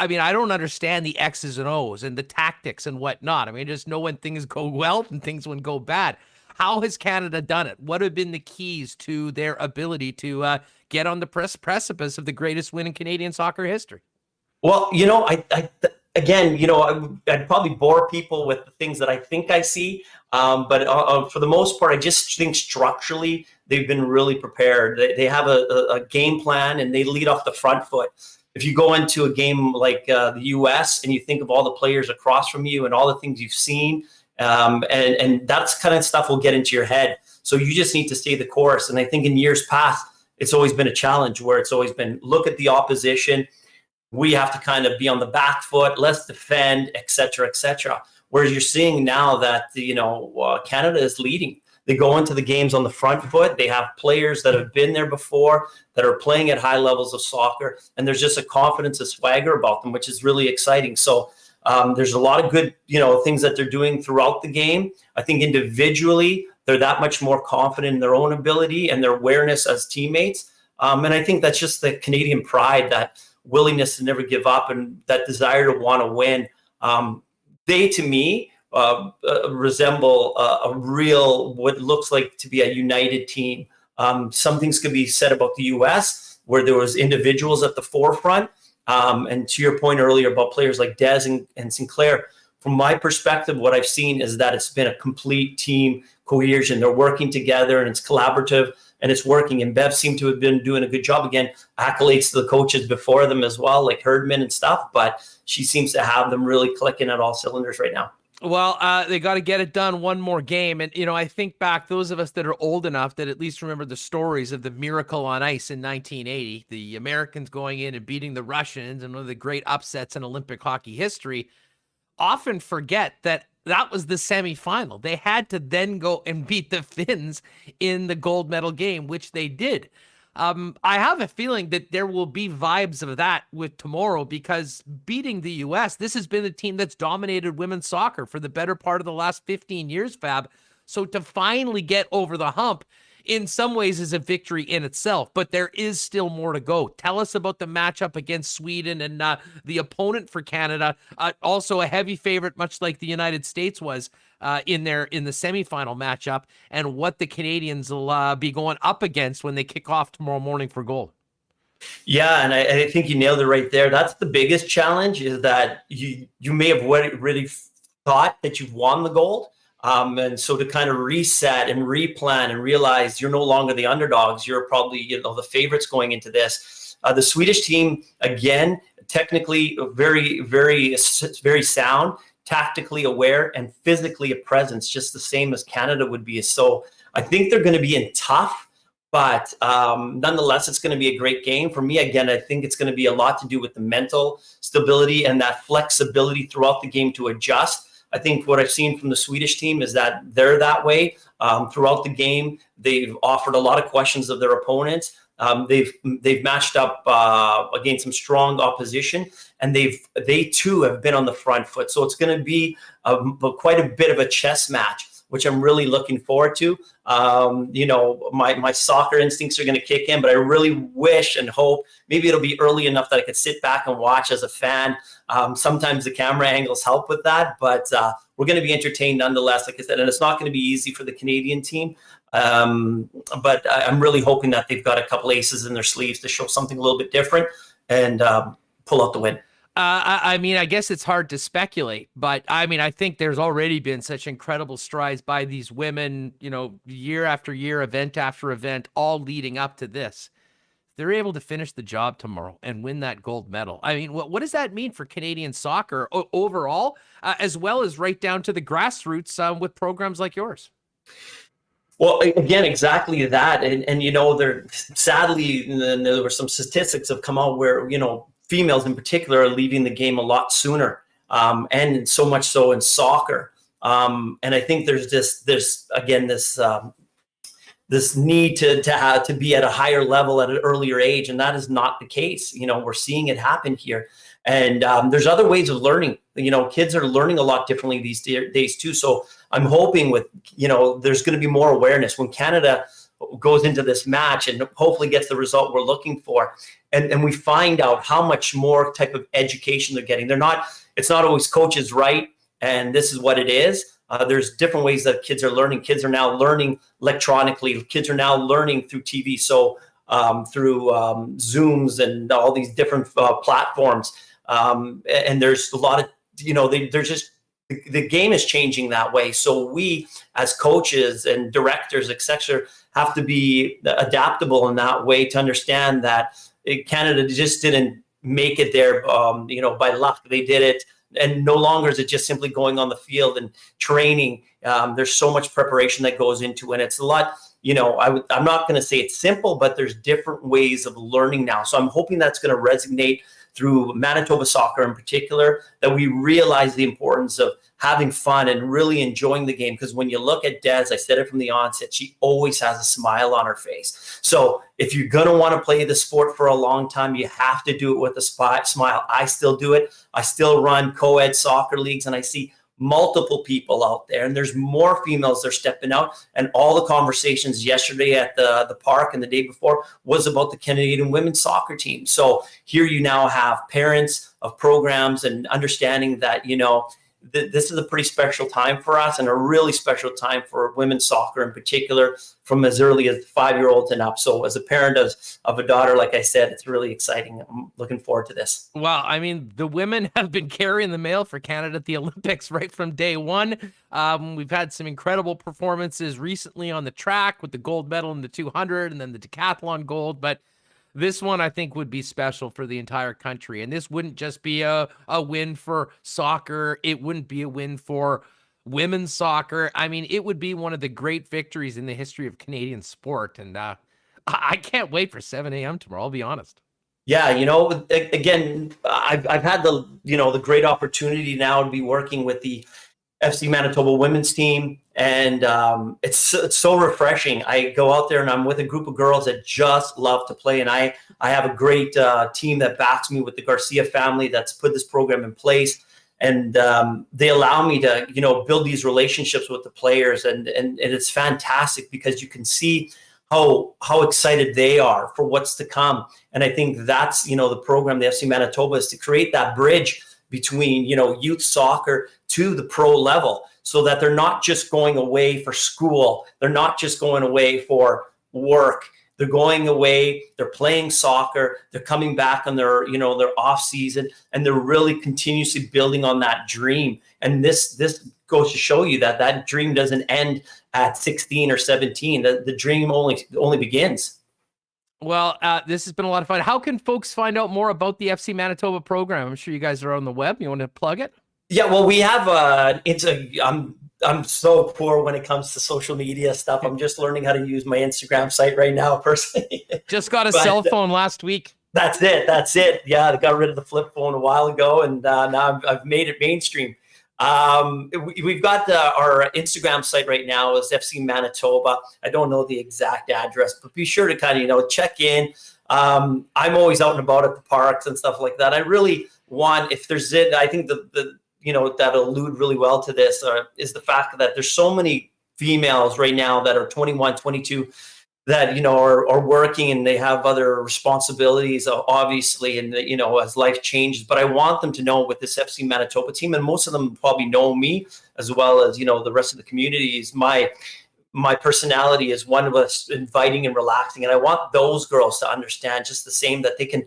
don't understand the X's and O's and the tactics and whatnot. I just know when things go well and things when go bad. How has Canada done it? What have been the keys to their ability to get on the precipice of the greatest win in Canadian soccer history? Well, I'd probably bore people with the things that I think I see. But for the most part, I just think structurally they've been really prepared. They have a game plan, and they lead off the front foot. If you go into a game like the U.S. and you think of all the players across from you and all the things you've seen, and that's kind of stuff will get into your head. So you just need to stay the course. And I think in years past, it's always been a challenge where it's always been look at the opposition. We have to kind of be on the back foot. Let's defend, et cetera, et cetera. Whereas you're seeing now that, Canada is leading. They go into the games on the front foot. They have players that have been there before that are playing at high levels of soccer. And there's just a confidence, a swagger about them, which is really exciting. So there's a lot of good, things that they're doing throughout the game. I think individually, they're that much more confident in their own ability and their awareness as teammates. And I think that's just the Canadian pride, that willingness to never give up and that desire to want to win. They, to me, resemble a real, what looks like to be a united team. Some things could be said about the U.S., where there was individuals at the forefront. And to your point earlier about players like Des and Sinclair, from my perspective, what I've seen is that it's been a complete team cohesion. They're working together and it's collaborative and it's working. And Bev seemed to have been doing a good job. Again, accolades to the coaches before them as well, like Herdman and stuff. But she seems to have them really clicking at all cylinders right now. Well, they got to get it done one more game. And, I think back, those of us that are old enough that at least remember the stories of the Miracle on Ice in 1980, the Americans going in and beating the Russians and one of the great upsets in Olympic hockey history, often forget that was the semifinal. They had to then go and beat the Finns in the gold medal game, which they did. I have a feeling that there will be vibes of that with tomorrow, because beating the U.S., this has been the team that's dominated women's soccer for the better part of the last 15 years, Fab. So to finally get over the hump in some ways is a victory in itself, but there is still more to go. Tell us about the matchup against Sweden and the opponent for Canada, also a heavy favorite, much like the United States was in the semifinal matchup, and what the Canadians will be going up against when they kick off tomorrow morning for gold. Yeah, and I think you nailed it right there. That's the biggest challenge, is that you may have really thought that you've won the gold. And so to kind of reset and replan and realize you're no longer the underdogs, you're probably the favorites going into this. The Swedish team, again, technically very, very, very sound, tactically aware, and physically a presence, just the same as Canada would be. So I think they're going to be in tough, but nonetheless, it's going to be a great game. For me, again, I think it's going to be a lot to do with the mental stability and that flexibility throughout the game to adjust. I think what I've seen from the Swedish team is that they're that way throughout the game. They've offered a lot of questions of their opponents. They've matched up against some strong opposition, and they too have been on the front foot. So it's going to be quite a bit of a chess match which I'm really looking forward to. My soccer instincts are going to kick in, but I really wish and hope maybe it'll be early enough that I could sit back and watch as a fan. Sometimes the camera angles help with that, but we're going to be entertained nonetheless, like I said, and it's not going to be easy for the Canadian team. But I'm really hoping that they've got a couple aces in their sleeves to show something a little bit different and pull out the win. I mean, I guess it's hard to speculate, but I mean, I think there's already been such incredible strides by these women, year after year, event after event, all leading up to this. They're able to finish the job tomorrow and win that gold medal. I mean, what does that mean for Canadian soccer overall, as well as right down to the grassroots with programs like yours? Well, again, exactly that. And there sadly, there were some statistics have come out where, females in particular are leaving the game a lot sooner. And so much so in soccer. And I think there's this need to be at a higher level at an earlier age. And that is not the case. We're seeing it happen here. And there's other ways of learning. Kids are learning a lot differently these days too. So I'm hoping there's going to be more awareness when Canada goes into this match and hopefully gets the result we're looking for. And we find out how much more type of education they're getting. It's not always coaches right, and this is what it is. There's different ways that kids are learning. Kids are now learning electronically. Kids are now learning through TV. So through Zooms and all these different platforms. And there's a lot of, the game is changing that way. So we as coaches and directors, et cetera, have to be adaptable in that way to understand that Canada just didn't make it there, by luck. They did it. And no longer is it just simply going on the field and training. There's so much preparation that goes into it. It's a lot, I'm not going to say it's simple, but there's different ways of learning now. So I'm hoping that's going to resonate through Manitoba soccer in particular, that we realize the importance of having fun and really enjoying the game. Because when you look at Des, I said it from the onset, she always has a smile on her face. So if you're going to want to play the sport for a long time, you have to do it with a smile. I still do it. I still run co-ed soccer leagues, and I see multiple people out there, and there's more females that are stepping out. And all the conversations yesterday at the park and the day before was about the Canadian women's soccer team. So here you now have parents of programs and understanding that, this is a pretty special time for us, and a really special time for women's soccer in particular, from as early as 5-year-olds and up. So as a parent of a daughter, like I said, it's really exciting. I'm looking forward to this. Well, I mean, the women have been carrying the mail for Canada at the Olympics right from day one. We've had some incredible performances recently on the track with the gold medal in the 200 and then the decathlon gold. But this one, I think, would be special for the entire country. And this wouldn't just be a win for soccer. It wouldn't be a win for women's soccer. I mean, it would be one of the great victories in the history of Canadian sport. And I can't wait for 7 a.m. tomorrow, I'll be honest. Yeah, again, I've had the great opportunity now to be working with the FC Manitoba women's team. And it's so refreshing. I go out there and I'm with a group of girls that just love to play. And I have a great team that backs me with the Garcia family that's put this program in place. And they allow me to, build these relationships with the players. And it's fantastic because you can see how excited they are for what's to come. And I think that's, the program, the FC Manitoba, is to create that bridge between, youth soccer to the pro level, so that they're not just going away for school. They're not just going away for work. They're going away, they're playing soccer, they're coming back on their, their off season, and they're really continuously building on that dream. And this goes to show you that dream doesn't end at 16 or 17. The dream only begins. Well, this has been a lot of fun. How can folks find out more about the FC Manitoba program? I'm sure you guys are on the web. You want to plug it? Yeah, well, we have I'm so poor when it comes to social media stuff. I'm just learning how to use my Instagram site right now, personally. Just got a cell phone last week. That's it. Yeah, I got rid of the flip phone a while ago, and now I've made it mainstream. We've got our Instagram site right now is FC Manitoba. I don't know the exact address, but be sure to kind of, check in. I'm always out and about at the parks and stuff like that. I really want, if there's I think that'll allude really well to this is the fact that there's so many females right now that are 21, 22 that, are working and they have other responsibilities, obviously, and, as life changes. But I want them to know with this FC Manitoba team, and most of them probably know me as well as, the rest of the community, is my personality is one of us inviting and relaxing. And I want those girls to understand just the same, that they can,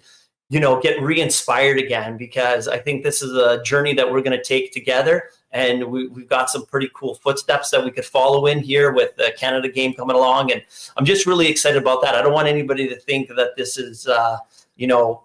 get re-inspired again, because I think this is a journey that we're going to take together. And we've got some pretty cool footsteps that we could follow in here with the Canada game coming along. And I'm just really excited about that. I don't want anybody to think that this is,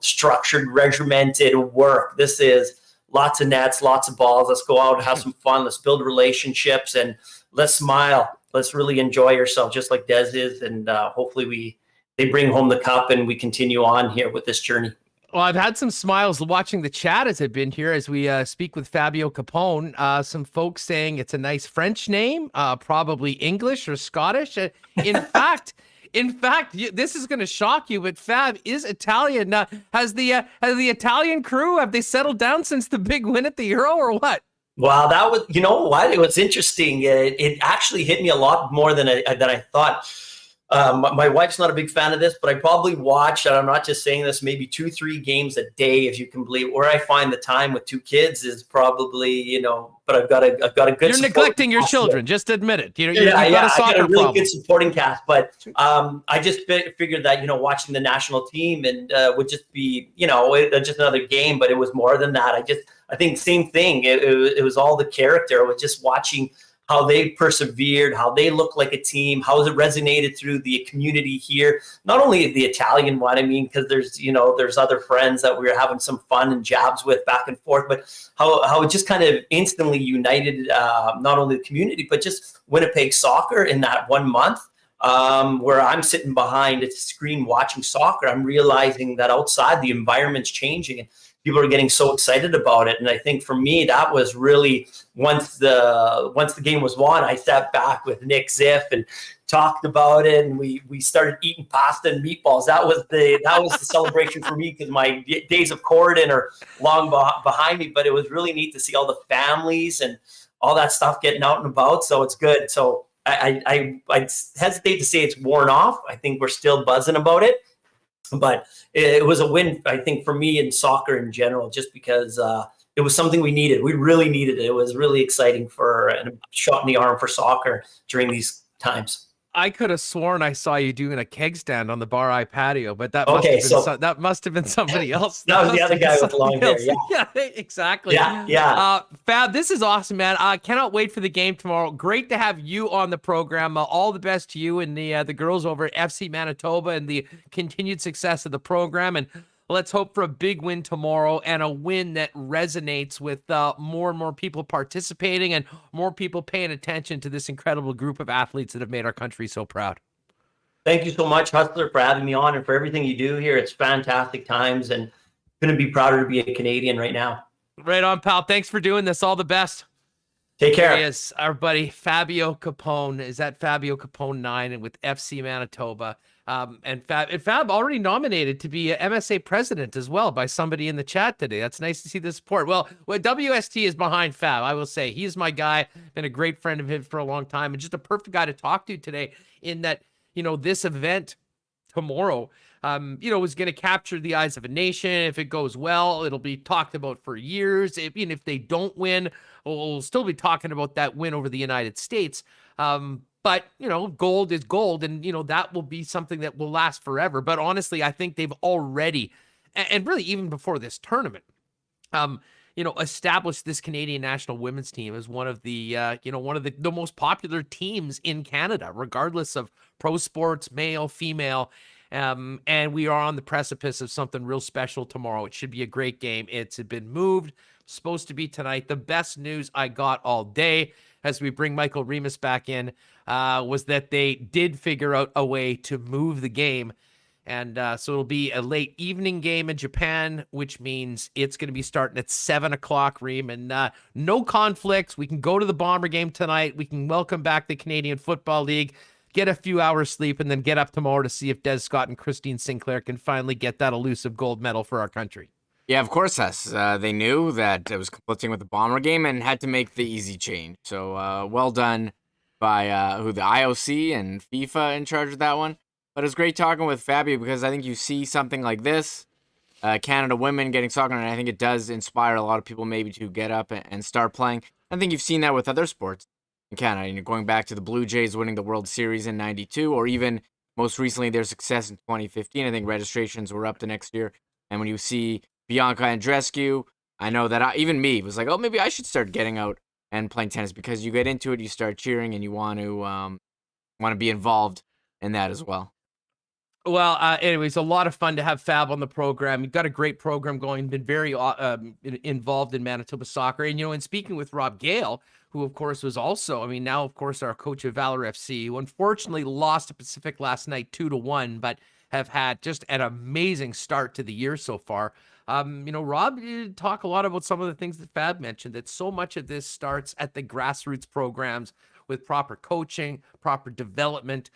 structured, regimented work. This is lots of nets, lots of balls. Let's go out and have some fun. Let's build relationships and let's smile. Let's really enjoy yourself, just like Des is. And hopefully they bring home the cup and we continue on here with this journey. Well, I've had some smiles watching the chat as I've been here as we speak with Fabio Capone. Some folks saying it's a nice French name, probably English or Scottish. In fact, this is going to shock you, but Fab is Italian. Now, has the Italian crew, have they settled down since the big win at the Euro or what? Wow, that was, you know what? It was interesting. It actually hit me a lot more than I thought. My wife's not a big fan of this, but I probably watch, and I'm not just saying this, maybe 2-3 games a day, if you can believe. Where I find the time with 2 kids is probably, but I've got a good. You're neglecting your children. Just admit it. You've got a soccer I got a really problem. good supporting cast, but I just figured that watching the national team and would just be just another game, but it was more than that. I think same thing. It was all the character. It was just watching how they persevered, how they look like a team, how it resonated through the community here. Not only the Italian one, I mean, because there's other friends that we were having some fun and jabs with back and forth, but how it just kind of instantly united not only the community, but just Winnipeg soccer in that 1 month. Where I'm sitting behind a screen watching soccer, I'm realizing that outside the environment's changing and people are getting so excited about it. And I think for me, that was really, once the game was won, I sat back with Nick Ziff and talked about it. And we started eating pasta and meatballs. That was the celebration for me, because my days of Corridon are long behind me, but it was really neat to see all the families and all that stuff getting out and about. So it's good. So I hesitate to say it's worn off. I think we're still buzzing about it. But it was a win, I think, for me in soccer in general, just because it was something we needed. We really needed it. It was really exciting and a shot in the arm for soccer during these times. I could have sworn I saw you doing a keg stand on the Bar patio, but that must have been somebody else. That was the other guy with long hair. Yeah, exactly. Yeah. Fab, this is awesome, man. I cannot wait for the game tomorrow. Great to have you on the program. All the best to you and the girls over at FC Manitoba and the continued success of the program. And let's hope for a big win tomorrow, and a win that resonates with more and more people participating and more people paying attention to this incredible group of athletes that have made our country so proud. Thank you so much, Hustler, for having me on and for everything you do here. It's fantastic times, and couldn't be prouder to be a Canadian right now. Right on, pal. Thanks for doing this. All the best. Take care. There he is, our buddy Fabio Capone. Is that Fabio Capone 9 and with FC Manitoba? And Fab already nominated to be a MSA president as well by somebody in the chat today. That's nice to see the support. Well, WST is behind Fab. I will say he's my guy. Been a great friend of his for a long time, and just a perfect guy to talk to today. In that, this event tomorrow, is going to capture the eyes of a nation. If it goes well, it'll be talked about for years. If they don't win, we'll still be talking about that win over the United States. But, gold is gold, and, that will be something that will last forever. But honestly, I think they've already, and really even before this tournament, established this Canadian national women's team as one of the, the most popular teams in Canada, regardless of pro sports, male, female. And we are on the precipice of something real special tomorrow. It should be a great game. It's been moved, supposed to be tonight. The best news I got all day, as we bring Michael Remis back in, was that they did figure out a way to move the game. And so it'll be a late evening game in Japan, which means it's going to be starting at 7 o'clock, Reem. And no conflicts. We can go to the Bomber game tonight. We can welcome back the Canadian Football League, get a few hours sleep, and then get up tomorrow to see if Des Scott and Christine Sinclair can finally get that elusive gold medal for our country. Yeah, of course, they knew that it was conflicting with the Bomber game and had to make the easy change. So well done by who the IOC and FIFA in charge of that one. But it was great talking with Fabio because I think you see something like this, Canada women getting soccer, and I think it does inspire a lot of people maybe to get up and start playing. I think you've seen that with other sports in Canada. You're going back to the Blue Jays winning the World Series in '92, or even most recently their success in 2015. I think registrations were up the next year. And when you see Bianca Andreescu, I know that even me was like, oh, maybe I should start getting out and playing tennis, because you get into it, you start cheering, and you want to be involved in that as well. Well, anyways, a lot of fun to have Fab on the program. You've got a great program going, been very involved in Manitoba soccer. And, and speaking with Rob Gale, who, of course, was also, now, of course, our coach of Valor FC, who unfortunately lost to Pacific last night 2-1, but have had just an amazing start to the year so far. Rob, you talk a lot about some of the things that Fab mentioned, that so much of this starts at the grassroots programs with proper coaching, proper development.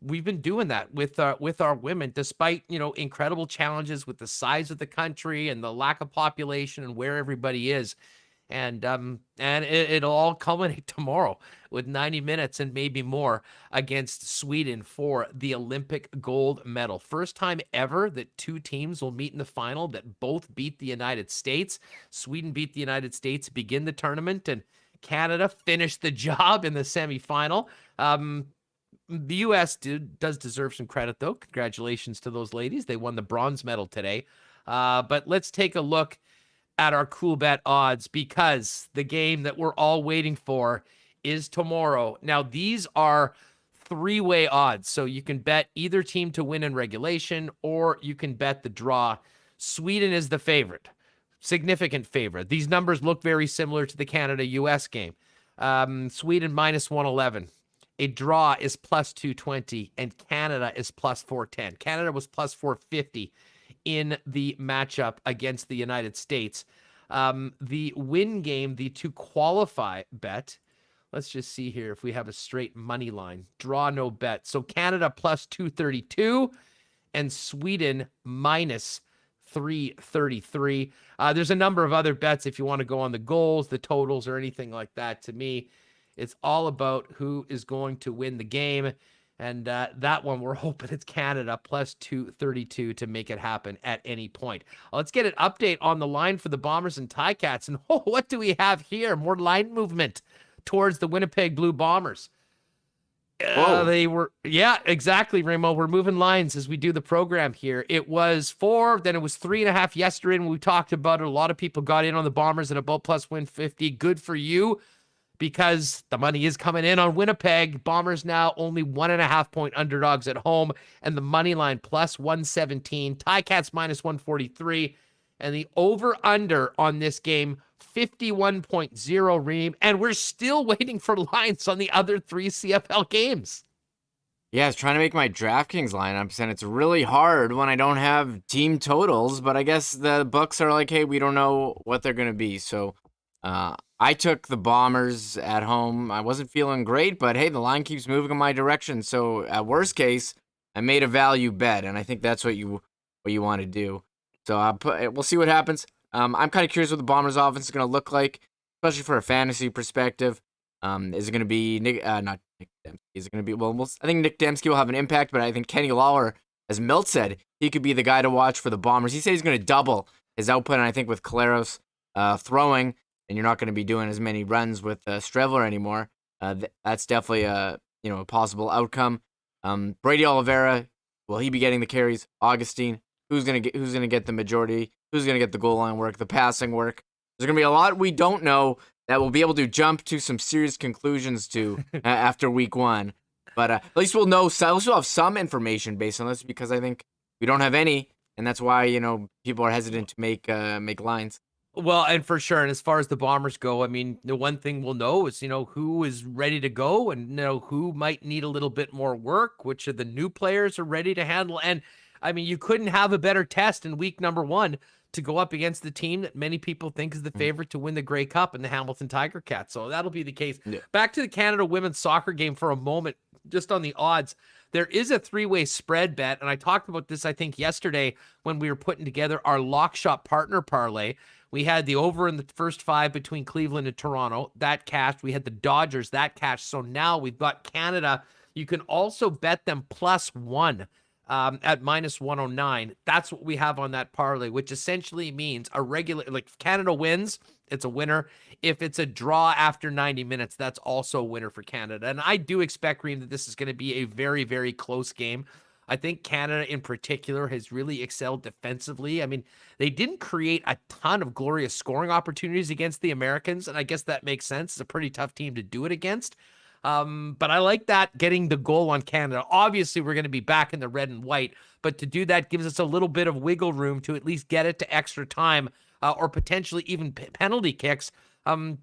We've been doing that with our women, despite, incredible challenges with the size of the country and the lack of population and where everybody is. And it'll all culminate tomorrow with 90 minutes and maybe more against Sweden for the Olympic gold medal. First time ever that two teams will meet in the final that both beat the United States. Sweden beat the United States to begin the tournament, and Canada finished the job in the semifinal. The U.S. does deserve some credit, though. Congratulations to those ladies. They won the bronze medal today. But let's take a look at our Coolbet odds, because the game that we're all waiting for is tomorrow. Now, these are three-way odds, so you can bet either team to win in regulation, or you can bet the draw. Sweden is the favorite, significant favorite. These numbers look very similar to the Canada-US game. Sweden minus 111. A draw is plus 220, and Canada is plus 410. Canada was plus 450 in the matchup against the United States. The win game, the to qualify bet, let's just see here if we have a straight money line. Draw, no bet. So Canada plus 232 and Sweden minus 333. There's a number of other bets if you want to go on the goals, the totals, or anything like that. To me, it's all about who is going to win the game. And that one, we're hoping it's Canada plus 232 to make it happen at any point. Let's get an update on the line for the Bombers and Ticats. And what do we have here? More line movement towards the Winnipeg Blue Bombers. They were, yeah, exactly, Ramo. We're moving lines as we do the program here. It was 4, then it was 3.5 yesterday, and we talked about it. A lot of people got in on the Bombers at about plus 150. Good for you, because the money is coming in on Winnipeg. Bombers now only 1.5 point underdogs at home, and the money line plus 117. Ticats minus 143, and the over-under on this game 51.0, Reem. And we're still waiting for lines on the other 3 CFL games. Yeah, I was trying to make my DraftKings lineups, and it's really hard when I don't have team totals. But I guess the books are like, hey, we don't know what they're going to be. So I took the Bombers at home. I wasn't feeling great, but hey, the line keeps moving in my direction. So at worst case, I made a value bet, and I think that's what you want to do. So we'll see what happens. I'm kind of curious what the Bombers' offense is going to look like, especially for a fantasy perspective. Is it going to be not Nick Dembski? Is it going to be I think Nick Dembski will have an impact, but I think Kenny Lawler, as Milt said, he could be the guy to watch for the Bombers. He said he's going to double his output, and I think with Caleros throwing, and you're not going to be doing as many runs with Strevler anymore. That's definitely a possible outcome. Brady Oliveira, will he be getting the carries? Augustine, who's gonna get the majority? Who's gonna get the goal line work, the passing work? There's gonna be a lot we don't know that we'll be able to jump to some serious conclusions to after week 1. But at least we'll know. At least we'll have some information based on this, because I think we don't have any, and that's why people are hesitant to make lines. Well, and for sure, and as far as the Bombers go, the one thing we'll know is, who is ready to go, and who might need a little bit more work, which of the new players are ready to handle. And I mean, you couldn't have a better test in week number 1 to go up against the team that many people think is the favorite to win the Grey Cup in the Hamilton Tiger Cats. So that'll be the case. Yeah. Back to the Canada women's soccer game for a moment, just on the odds. There is a 3-way spread bet, and I talked about this, I think, yesterday when we were putting together our Lock Shop partner parlay. We had the over in the first 5 between Cleveland and Toronto. That cashed. We had the Dodgers. That cashed. So now we've got Canada. You can also bet them +1 at -109. That's what we have on that parlay, which essentially means a regular, like if Canada wins, it's a winner. If it's a draw after 90 minutes, that's also a winner for Canada. And I do expect, Reem, that this is going to be a very, very close game. I think Canada in particular has really excelled defensively. I mean, they didn't create a ton of glorious scoring opportunities against the Americans, and I guess that makes sense. It's a pretty tough team to do it against. But I like that, getting the goal on Canada. Obviously, we're going to be back in the red and white, but to do that gives us a little bit of wiggle room to at least get it to extra time or potentially even penalty kicks,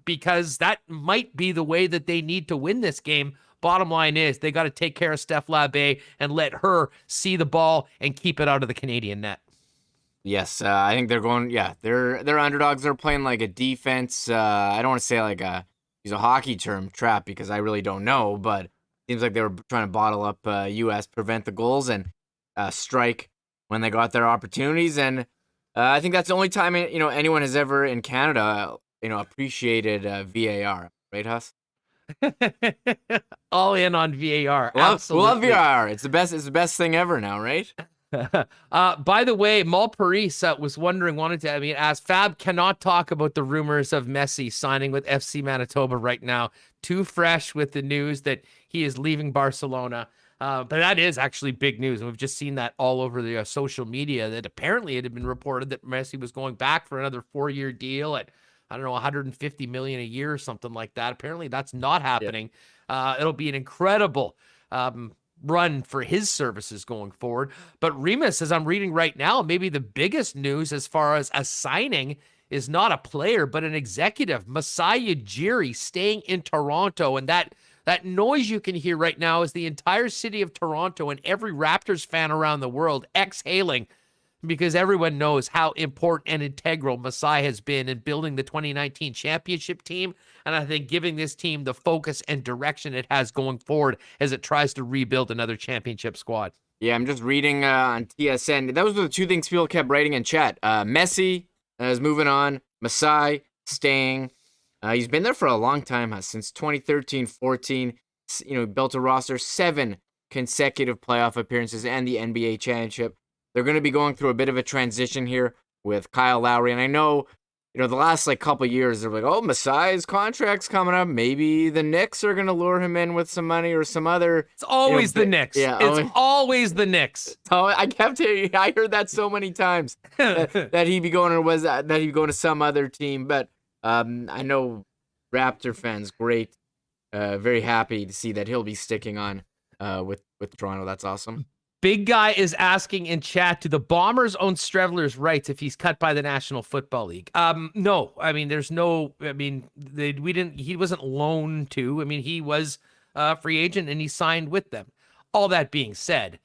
because that might be the way that they need to win this game. Bottom line is they got to take care of Steph Labbe and let her see the ball and keep it out of the Canadian net. Yes, I think they're going. Yeah, they're underdogs. They're playing like a defense. I don't want to say like use a hockey term, trap, because I really don't know. But it seems like they were trying to bottle up U.S., prevent the goals, and strike when they got their opportunities. And I think that's the only time anyone has ever in Canada appreciated VAR. Right, Huss? All in on VAR. Love VAR. It's the best thing ever now, right? By the way, Malparis wanted to ask, Fab cannot talk about the rumors of Messi signing with FC Manitoba right now. Too fresh with the news that he is leaving Barcelona. But that is actually big news. And we've just seen that all over the social media, that apparently it had been reported that Messi was going back for another 4-year deal at, I don't know, $150 million a year or something like that. Apparently that's not happening. Yeah. It'll be an incredible run for his services going forward. But Remis, as I'm reading right now, maybe the biggest news as far as a signing is not a player, but an executive. Masai Ujiri staying in Toronto. And that noise you can hear right now is the entire city of Toronto and every Raptors fan around the world exhaling, because everyone knows how important and integral Masai has been in building the 2019 championship team. And I think giving this team the focus and direction it has going forward as it tries to rebuild another championship squad. Yeah, I'm just reading on TSN. Those were the two things people kept writing in chat. Messi is moving on. Masai staying. He's been there for a long time, since 2013-14. Built a roster, 7 consecutive playoff appearances and the NBA championship. They're going to be going through a bit of a transition here with Kyle Lowry. And I know, the last couple of years, they're like, oh, Masai's contract's coming up. Maybe the Knicks are going to lure him in with some money or some other. It's always the Knicks. Yeah, it's always the Knicks. Oh, I heard that so many times that he'd be going to some other team. But I know Raptor fans, great, very happy to see that he'll be sticking on with Toronto. That's awesome. Big Guy is asking in chat, do the Bombers own Streveler's rights if he's cut by the National Football League? No. He wasn't loaned to. He was a free agent and he signed with them. All that being said,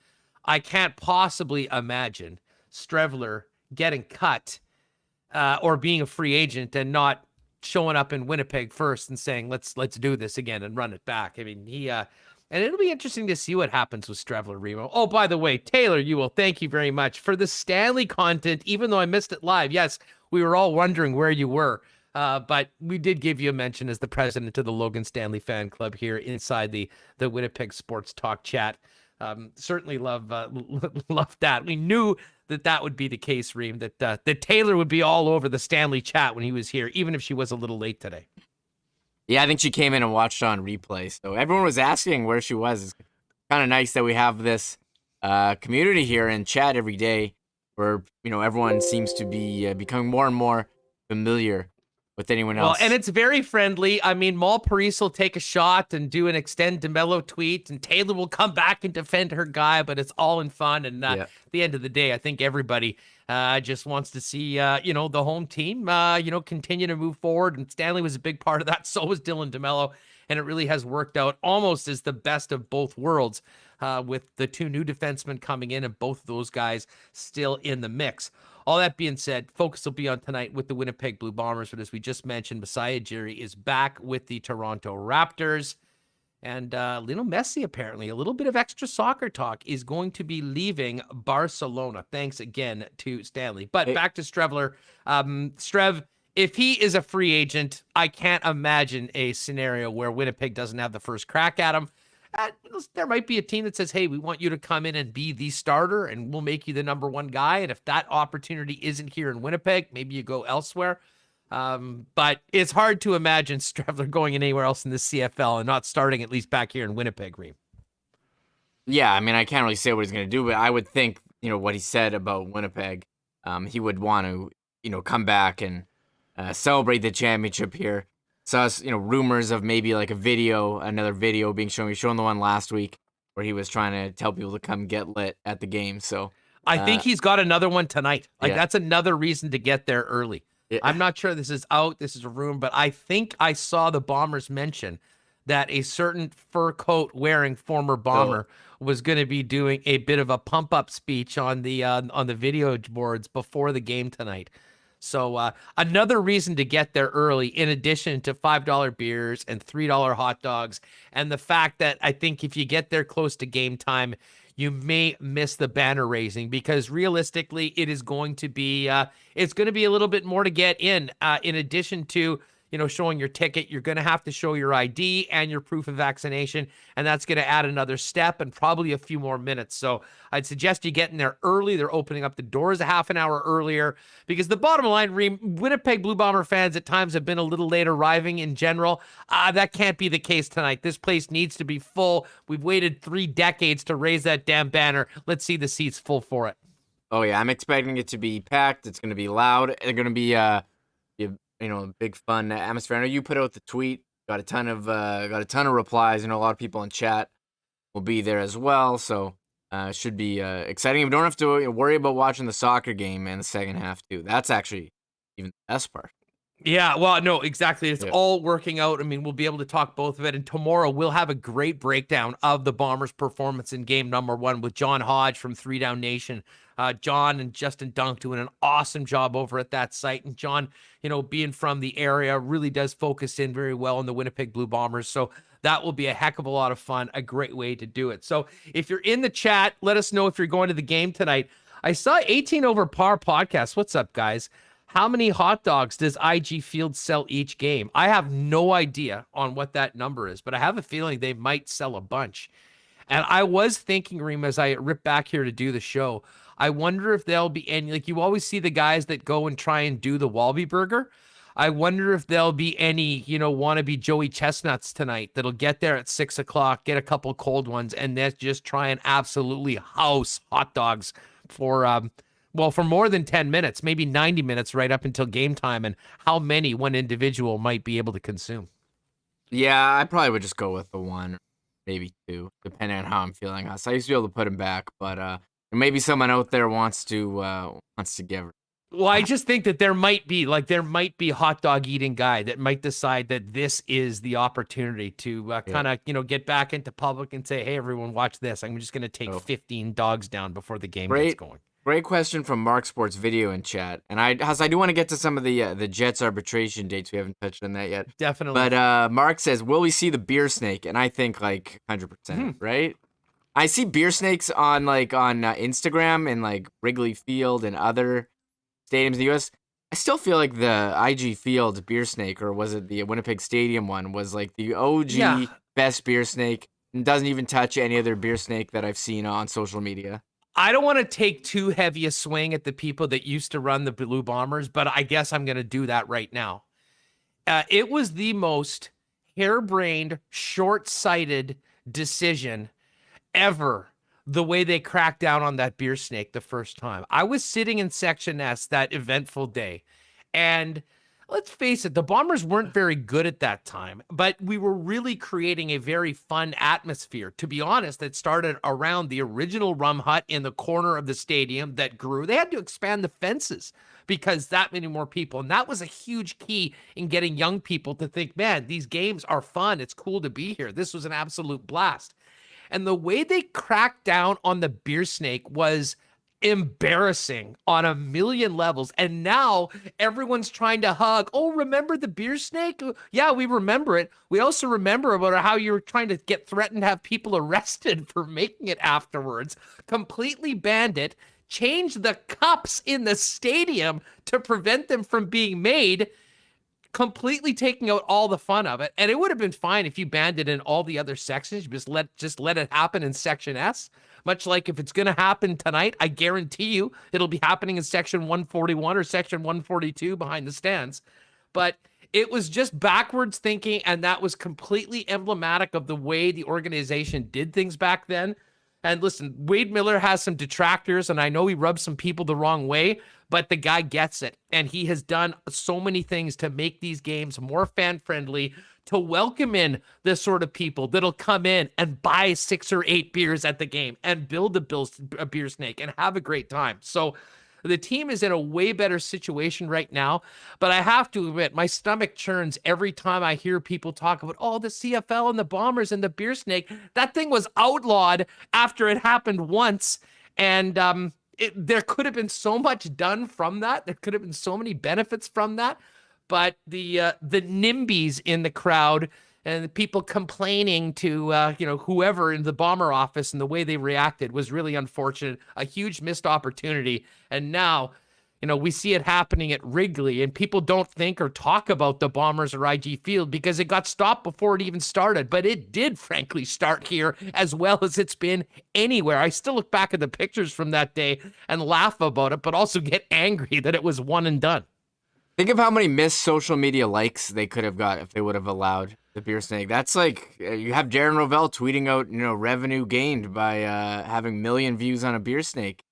I can't possibly imagine Streveler getting cut or being a free agent and not showing up in Winnipeg first and saying, let's do this again and run it back. And it'll be interesting to see what happens with Streveler, Remo. Oh, by the way, Taylor Ewell, thank you very much for the Stanley content, even though I missed it live. Yes, we were all wondering where you were, but we did give you a mention as the president of the Logan Stanley fan club here inside the Winnipeg Sports Talk chat. Certainly love that. We knew that would be the case, Reem, that Taylor would be all over the Stanley chat when he was here, even if she was a little late today. Yeah, I think she came in and watched on replay. So everyone was asking where she was. It's kind of nice that we have this community here in chat every day where, everyone seems to be becoming more and more familiar with anyone else. Well, and it's very friendly. Malparis will take a shot and do an extend DeMello tweet, and Taylor will come back and defend her guy, but it's all in fun. And at the end of the day, I think everybody just wants to see, the home team, continue to move forward. And Stanley was a big part of that. So was Dylan DeMello. and it really has worked out almost as the best of both worlds, with the two new defensemen coming in and both of those guys still in the mix. All that being said, focus will be on tonight with the Winnipeg Blue Bombers, but as we just mentioned, Masai Ujiri is back with the Toronto Raptors. And Lionel Messi, apparently, a little bit of extra soccer talk, is going to be leaving Barcelona. Thanks again to Stanley. But back to Strevler. Strev, if he is a free agent, I can't imagine a scenario where Winnipeg doesn't have the first crack at him. There might be a team that says, hey, we want you to come in and be the starter, and we'll make you the number one guy. And if that opportunity isn't here in Winnipeg, maybe you go elsewhere. But it's hard to imagine Strevler going anywhere else in the CFL and not starting at least back here in Winnipeg, Reem. Yeah, I mean, I can't really say what he's going to do, but I would think, what he said about Winnipeg, he would want to, come back and celebrate the championship here. Saw, rumors of maybe like another video being shown. He was showing the one last week where he was trying to tell people to come get lit at the game. So I think he's got another one tonight. That's another reason to get there early. Yeah. I'm not sure this is out. This is a rumor, but I think I saw the Bombers mention that a certain fur coat wearing former Bomber was going to be doing a bit of a pump up speech on the video boards before the game tonight. So another reason to get there early, in addition to $5 beers and $3 hot dogs, and the fact that I think if you get there close to game time, you may miss the banner raising, because realistically, it is going to be it's going to be a little bit more to get in. In addition to showing your ticket, you're going to have to show your ID and your proof of vaccination, and that's going to add another step and probably a few more minutes. So I'd suggest you get in there early. They're opening up the doors a half an hour earlier, because the bottom line, Winnipeg Blue Bomber fans at times have been a little late arriving in general. That can't be the case tonight. This place needs to be full. We've waited 3 decades to raise that damn banner. Let's see the seats full for it. Oh yeah, I'm expecting it to be packed. It's going to be loud. It's going to be big fun atmosphere. I know you put out the tweet, got a ton of replies. A lot of people in chat will be there as well, so it should be exciting. We don't have to worry about watching the soccer game in the second half too. That's actually even the best part. Yeah, well, no, exactly. It's all working out. I mean, we'll be able to talk both of it. And tomorrow we'll have a great breakdown of the Bombers' performance in game number 1 with John Hodge from 3 Down Nation. John and Justin Dunk doing an awesome job over at that site. And John, being from the area, really does focus in very well on the Winnipeg Blue Bombers. So that will be a heck of a lot of fun, a great way to do it. So if you're in the chat, let us know if you're going to the game tonight. I saw 18 Over Par podcast. What's up, guys? How many hot dogs does IG Field sell each game? I have no idea on what that number is, but I have a feeling they might sell a bunch. And I was thinking, Reem, as I rip back here to do the show, I wonder if there'll be any, like you always see the guys that go and try and do the Walby Burger. I wonder if there'll be any, wannabe Joey Chestnuts tonight that'll get there at 6 o'clock, get a couple cold ones, and then just try and absolutely house hot dogs for more than 10 minutes, maybe 90 minutes right up until game time, and how many one individual might be able to consume. Yeah, I probably would just go with the 1, maybe 2, depending on how I'm feeling. So I used to be able to put them back, but maybe someone out there wants to give. Well, I just think that there might be a hot dog eating guy that might decide that this is the opportunity to kind of, get back into public and say, hey, everyone, watch this. I'm just going to take 15 dogs down before the game gets going. Great question from Mark Sports Video in chat. And I do want to get to some of the Jets arbitration dates. We haven't touched on that yet. Definitely. But Mark says, will we see the beer snake? And I think 100%, right? I see beer snakes on Instagram and Wrigley Field and other stadiums in the U.S. I still feel like the IG Field beer snake, or was it the Winnipeg Stadium one, was the OG best beer snake, and doesn't even touch any other beer snake that I've seen on social media. I don't want to take too heavy a swing at the people that used to run the Blue Bombers, but I guess I'm going to do that right now. It was the most harebrained, short-sighted decision ever, the way they cracked down on that beer snake the first time. I was sitting in Section S that eventful day, and let's face it, the Bombers weren't very good at that time, but we were really creating a very fun atmosphere. To be honest, it started around the original rum hut in the corner of the stadium that grew. They had to expand the fences because that many more people. And that was a huge key in getting young people to think, man, these games are fun. It's cool to be here. This was an absolute blast. And the way they cracked down on the beer snake was embarrassing on a million levels. And now everyone's trying to hug. Oh, remember the beer snake? Yeah, we remember it. We also remember about how you were trying to get threatened to have people arrested for making it afterwards. Completely banned it. Changed the cups in the stadium to prevent them from being made, completely taking out all the fun of it. And it would have been fine if you banned it in all the other sections. Just let it happen in Section S. Much like if it's going to happen tonight, I guarantee you it'll be happening in Section 141 or Section 142 behind the stands. But it was just backwards thinking, and that was completely emblematic of the way the organization did things back then. And listen, Wade Miller has some detractors, and I know he rubs some people the wrong way, but the guy gets it. And he has done so many things to make these games more fan-friendly, to welcome in the sort of people that'll come in and buy 6 or 8 beers at the game and build a beer snake and have a great time. So the team is in a way better situation right now, but I have to admit, my stomach churns every time I hear people talk about, oh, the CFL and the Bombers and the beer snake. That thing was outlawed after it happened once, and there could have been so much done from that. There could have been so many benefits from that. But the NIMBYs in the crowd and the people complaining to whoever in the Bomber office and the way they reacted was really unfortunate. A huge missed opportunity. And now, we see it happening at Wrigley, and people don't think or talk about the Bombers or IG Field because it got stopped before it even started. But it did, frankly, start here as well as it's been anywhere. I still look back at the pictures from that day and laugh about it, but also get angry that it was one and done. Think of how many missed social media likes they could have got if they would have allowed the beer snake. That's like you have Darren Rovell tweeting out, revenue gained by having million views on a beer snake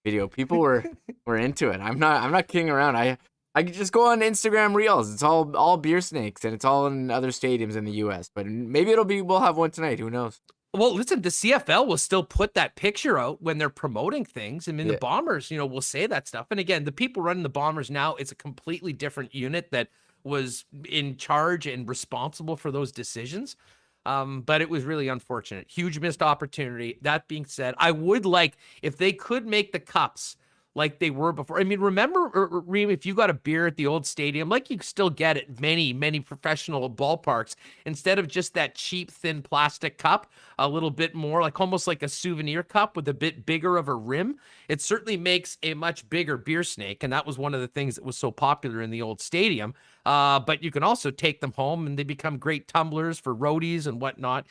video. People were into it. I'm not kidding around. I could just go on Instagram Reels. It's all beer snakes, and it's all in other stadiums in the U.S. But maybe we'll have one tonight. Who knows? Well, listen, the CFL will still put that picture out when they're promoting things. I mean, the Bombers, will say that stuff. And again, the people running the Bombers now, it's a completely different unit that was in charge and responsible for those decisions. But it was really unfortunate. Huge missed opportunity. That being said, I would like if they could make the cups like they were before. I mean, remember, Reem, if you got a beer at the old stadium, like you still get at many, many professional ballparks, instead of just that cheap, thin plastic cup, a little bit more like almost like a souvenir cup with a bit bigger of a rim, it certainly makes a much bigger beer snake. And that was one of the things that was so popular in the old stadium. But you can also take them home and they become great tumblers for roadies and whatnot.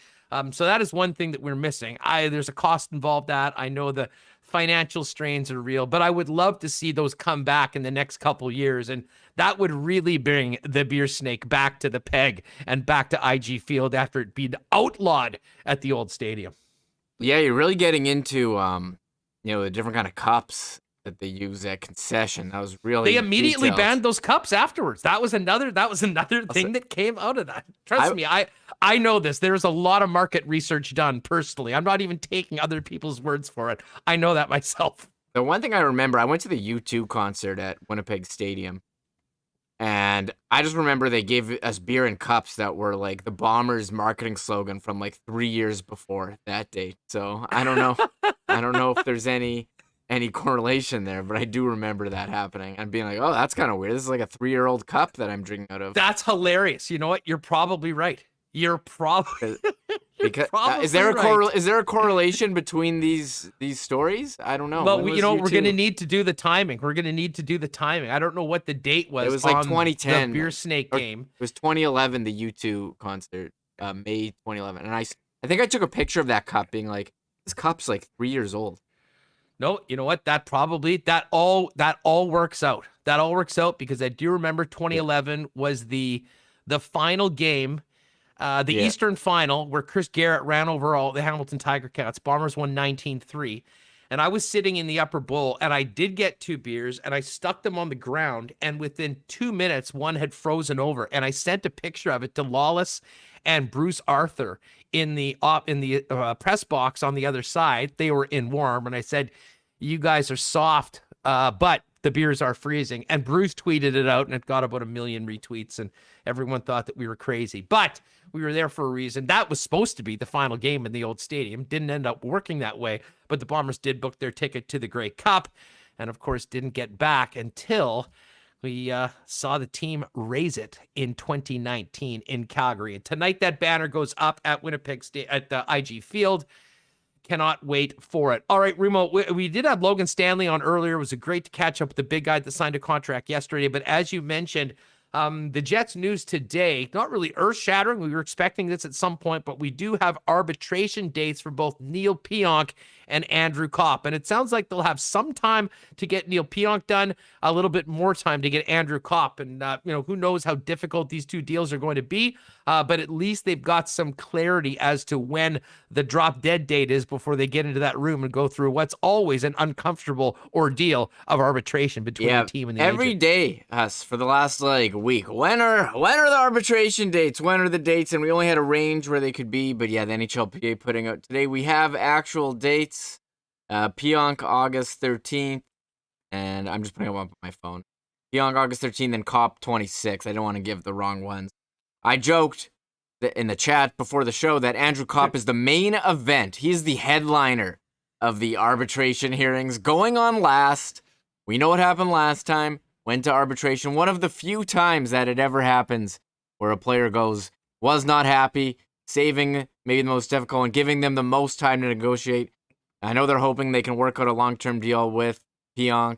So that is one thing that we're missing. There's a cost involved that. I know the financial strains are real, but I would love to see those come back in the next couple years. And that would really bring the beer snake back to the peg and back to IG Field after it being outlawed at the old stadium. Yeah, you're really getting into, the different kind of cups that they use at concession. That was really They immediately banned those cups afterwards. That was another thing that came out of that. Trust me, I know this. There's a lot of market research done personally. I'm not even taking other people's words for it. I know that myself. The one thing I remember, I went to the U2 concert at Winnipeg Stadium, and I just remember they gave us beer in cups that were like the Bombers marketing slogan from like 3 years before that date. So I don't know. I don't know if there's any correlation there, but I do remember that happening and being like, oh, that's kind of weird. This is like a 3-year-old cup that I'm drinking out of. That's hilarious. You know what? You're probably right. You're probably because probably is there a right. is there a correlation between these stories? I don't know. Well, we're going to need to do the timing. We're going to need to do the timing. I don't know what the date was. It was like 2010. The beer snake game. It was 2011, the U2 concert, May 2011. And I think I took a picture of that cup being like, this cup's like 3 years old. No, you know what? That all works out. That all works out because I do remember 2011 was the final game, Eastern final where Chris Garrett ran over all the Hamilton Tiger Cats. Bombers won 19-3. and I was sitting in the upper bowl, and I did get 2 beers, and I stuck them on the ground, and within 2 minutes, one had frozen over, and I sent a picture of it to Lawless and Bruce Arthur in the press box on the other side. They were in warm, and I said, "You guys are soft, but the beers are freezing." And Bruce tweeted it out, and it got about 1 million retweets, and everyone thought that we were crazy. But we were there for a reason. That was supposed to be the final game in the old stadium. Didn't end up working that way, but the Bombers did book their ticket to the Grey Cup, and of course didn't get back until we saw the team raise it in 2019 in Calgary. And tonight that banner goes up at Winnipeg at the IG Field. Cannot wait for it. All right, Remo, we did have Logan Stanley on earlier. It was great to catch up with the big guy that signed a contract yesterday. But as you mentioned, the Jets news today, not really earth-shattering. We were expecting this at some point, but we do have arbitration dates for both Neil Pionk and Andrew Kopp. And it sounds like they'll have some time to get Neil Pionk done, a little bit more time to get Andrew Kopp. And, who knows how difficult these two deals are going to be. But at least they've got some clarity as to when the drop-dead date is before they get into that room and go through what's always an uncomfortable ordeal of arbitration between the team and the every agent. day, for the last week. When are the arbitration dates? When are the dates? And we only had a range where they could be, but yeah, the NHLPA putting out today. We have actual dates. Pionk August 13th, and I'm just putting them up on my phone. Pionk August 13th and Kopp 26th. I don't want to give the wrong ones. I joked in the chat before the show that Andrew Kopp is the main event. He's the headliner of the arbitration hearings going on last. We know what happened last time. Went to arbitration. One of the few times that it ever happens where a player was not happy, saving maybe the most difficult and giving them the most time to negotiate. I know they're hoping they can work out a long-term deal with Pionk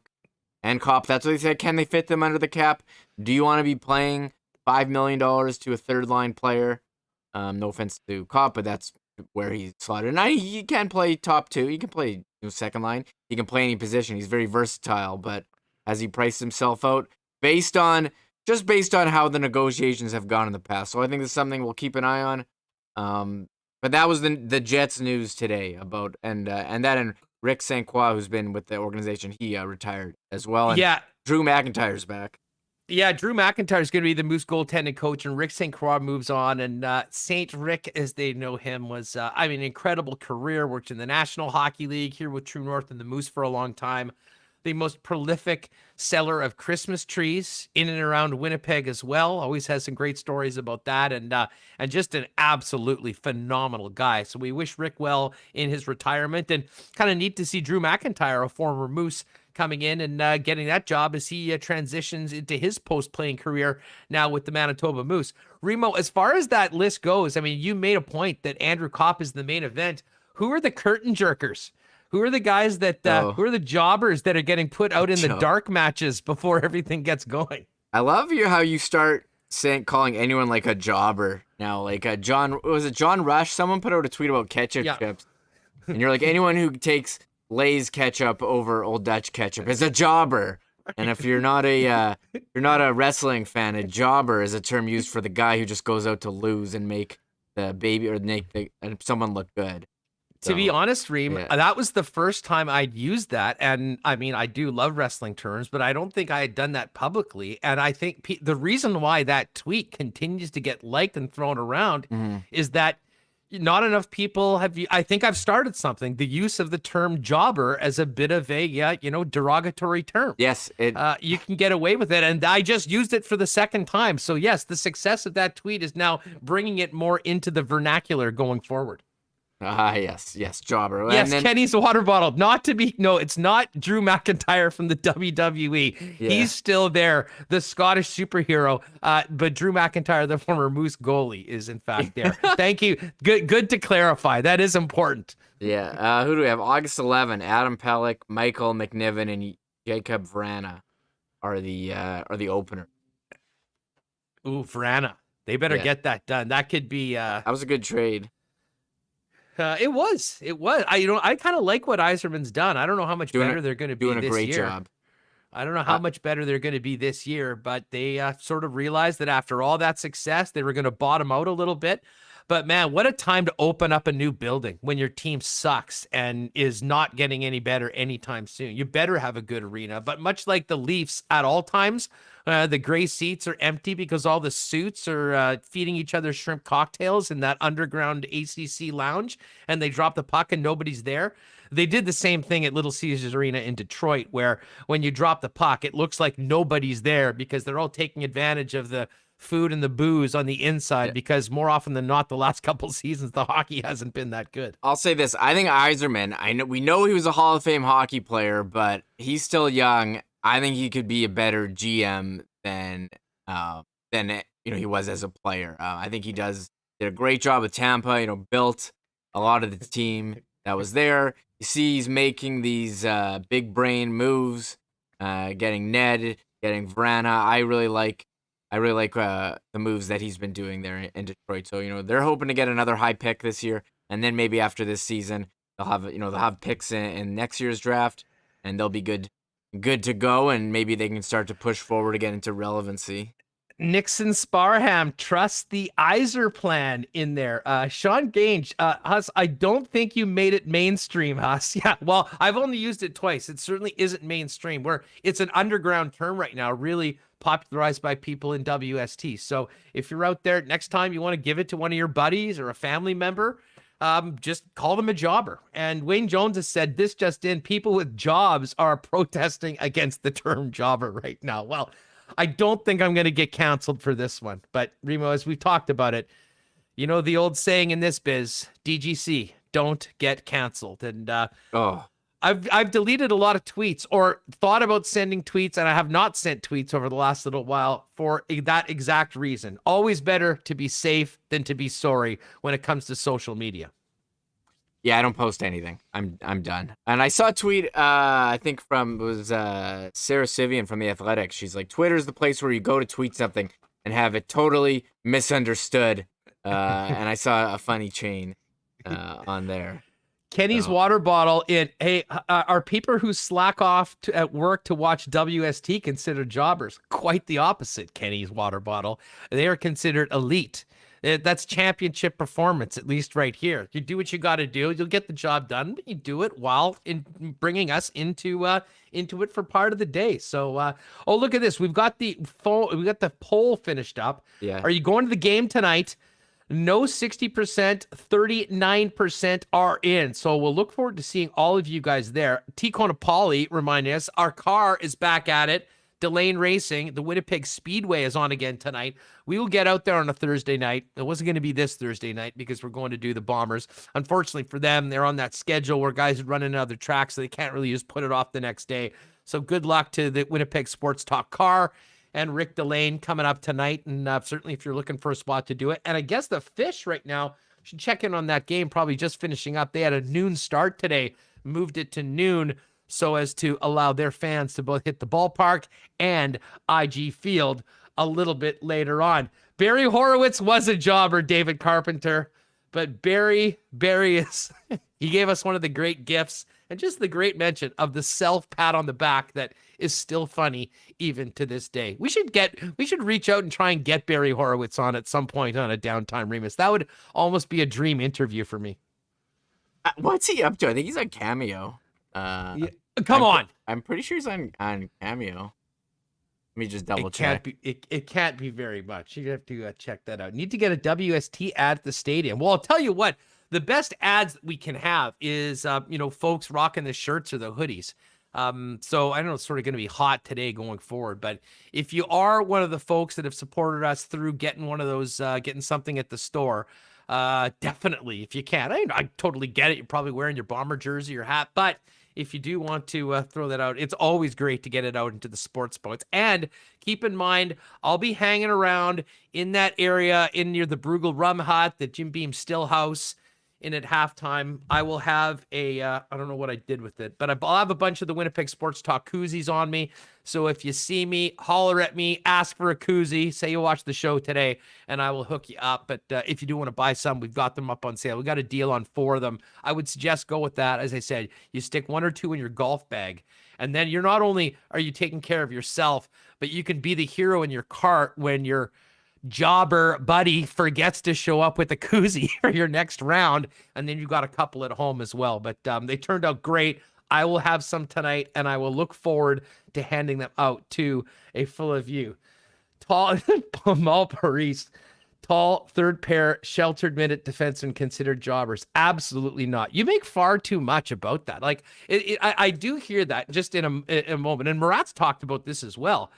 and Kopp. That's what they said. Can they fit them under the cap? Do you want to be playing $5 million to a third-line player? No offense to Kopp, but that's where he's slotted. And he can play top two. He can play second line. He can play any position. He's very versatile, but has he priced himself out based on how the negotiations have gone in the past? So I think this is something we'll keep an eye on. But that was the Jets news today about and Rick St. Croix, who's been with the organization, he retired as well. And yeah, Drew McIntyre's back. Yeah, Drew McIntyre is going to be the Moose goaltending coach, and Rick St. Croix moves on. And St. Rick, as they know him, was incredible career. Worked in the National Hockey League, here with True North and the Moose for a long time. The most prolific seller of Christmas trees in and around Winnipeg as well. Always has some great stories about that, and just an absolutely phenomenal guy. So we wish Rick well in his retirement, and kind of neat to see Drew McIntyre, a former Moose, coming in and getting that job as he transitions into his post-playing career now with the Manitoba Moose. Remo, as far as that list goes, I mean, you made a point that Andrew Kopp is the main event. Who are the curtain jerkers? Who are the guys that, who are the jobbers that are getting put out in the dark matches before everything gets going? I love how you start calling anyone like a jobber now. Like John Rush? Someone put out a tweet about ketchup chips. And you're like, anyone who takes Lay's ketchup over Old Dutch ketchup is a jobber. And if you're not a wrestling fan, a jobber is a term used for the guy who just goes out to lose and make the baby or make someone look good. To be honest, Reem, that was the first time I'd used that. And I mean, I do love wrestling terms, but I don't think I had done that publicly. And I think the reason why that tweet continues to get liked and thrown around is that not enough people have. I think I've started something, the use of the term jobber as a bit of a, derogatory term. Yes. You can get away with it. And I just used it for the second time. So yes, the success of that tweet is now bringing it more into the vernacular going forward. Yes, jobber. Yes, Kenny's water bottle. It's not Drew McIntyre from the WWE. Yeah. He's still there, the Scottish superhero. But Drew McIntyre, the former Moose goalie, is in fact there. Thank you. Good to clarify. That is important. Yeah. Who do we have? August 11. Adam Pelech, Michael McNiven, and Jacob Vrana are the opener. Ooh, Vrana. They better get that done. That could be. That was a good trade. It was. I kind of like what Yzerman's done. I don't know how much better they're going to be this year. Doing a great job. I don't know how much better they're going to be this year, but they sort of realized that after all that success, they were going to bottom out a little bit. But man, what a time to open up a new building when your team sucks and is not getting any better anytime soon. You better have a good arena. But much like the Leafs at all times, the gray seats are empty because all the suits are feeding each other shrimp cocktails in that underground ACC lounge, and they drop the puck and nobody's there. They did the same thing at Little Caesars Arena in Detroit, where when you drop the puck, it looks like nobody's there because they're all taking advantage of the food and the booze on the inside, because more often than not, the last couple seasons, the hockey hasn't been that good. I'll say this. I think Yzerman, we know he was a Hall of Fame hockey player, but he's still young. I think he could be a better GM than he was as a player. I think he did a great job with Tampa, built a lot of the team that was there. You see he's making these big brain moves, getting Ned, getting Vrana. I really like the moves that he's been doing there in Detroit. So, they're hoping to get another high pick this year, and then maybe after this season, they'll have picks in next year's draft, and they'll be good to go, and maybe they can start to push forward again into relevancy. Nixon Sparham trusts the Yzer plan in there. Sean Gange, Huss, I don't think you made it mainstream, Huss. Yeah, well, I've only used it twice. It certainly isn't mainstream, where it's an underground term right now, really popularized by people in WST. So if you're out there, next time you want to give it to one of your buddies or a family member, just call them a jobber. And Wayne Jones has said this just in: people with jobs are protesting against the term jobber right now. Well, I don't think I'm going to get canceled for this one, but Remo, as we've talked about it, the old saying in this biz, DGC, don't get canceled. And I've deleted a lot of tweets, or thought about sending tweets, and I have not sent tweets over the last little while for that exact reason. Always better to be safe than to be sorry when it comes to social media. Yeah, I don't post anything. I'm done. And I saw a tweet, I think Sarah Sivian from The Athletic. She's like, Twitter's the place where you go to tweet something and have it totally misunderstood. And I saw a funny chain on there. Kenny's water bottle in. Hey, are people who slack off at work to watch WST considered jobbers? Quite the opposite, Kenny's water bottle. They are considered elite. That's championship performance, at least right here. You do what you got to do. You'll get the job done, but you do it while bringing us into it for part of the day. So, look at this. We've got the poll finished up. Yeah. Are you going to the game tonight? No, 60%, 39% are in. So we'll look forward to seeing all of you guys there. T. Conapoli reminding us our car is back at it. Delane Racing, the Winnipeg Speedway is on again tonight. We will get out there on a Thursday night. It wasn't going to be this Thursday night because we're going to do the Bombers. Unfortunately for them, they're on that schedule where guys are running other tracks, so they can't really just put it off the next day. So good luck to the Winnipeg Sports Talk car and Rick Delane coming up tonight. And certainly if you're looking for a spot to do it. And I guess the Fish right now should check in on that game, probably just finishing up. They had a noon start today, moved it to noon, so as to allow their fans to both hit the ballpark and IG Field a little bit later on. Barry Horowitz was a jobber, David Carpenter, but Barry is, he gave us one of the great gifts and just the great mention of the self-pat on the back that is still funny even to this day. We should reach out and try and get Barry Horowitz on at some point on a Downtime Remis. That would almost be a dream interview for me. What's he up to? I think he's on Cameo. Yeah. Come on. I'm pretty sure he's on Cameo. Let me just double check. It can't be very much. You have to check that out. Need to get a WST ad at the stadium. Well, I'll tell you what, the best ads that we can have is, folks rocking the shirts or the hoodies. So I know it's sort of going to be hot today going forward, but if you are one of the folks that have supported us through getting one of those, getting something at the store, definitely, if you can. I totally get it. You're probably wearing your Bomber jersey, your hat, but if you do want to throw that out, it's always great to get it out into the sports boats. And keep in mind, I'll be hanging around in that area in near the Bruegel Rum Hut, the Jim Beam Still House. In at halftime, I will have I don't know what I did with it, but I'll have a bunch of the Winnipeg Sports Talk koozies on me. So if you see me, holler at me, ask for a koozie, say you watched the show today, and I will hook you up. But if you do want to buy some, we've got them up on sale. We got a deal on 4 of them. I would suggest go with that. As I said, you stick 1 or 2 in your golf bag, and then you're not only are you taking care of yourself, but you can be the hero in your cart when you're jobber buddy forgets to show up with a koozie for your next round, and then you got a couple at home as well. But they turned out great. I will have some tonight, and I will look forward to handing them out to a full of you. Tall Paris, tall third pair, sheltered minute defenseman considered jobbers. Absolutely not. You make far too much about that. Like I do hear that just in a moment. And Murat's talked about this as well.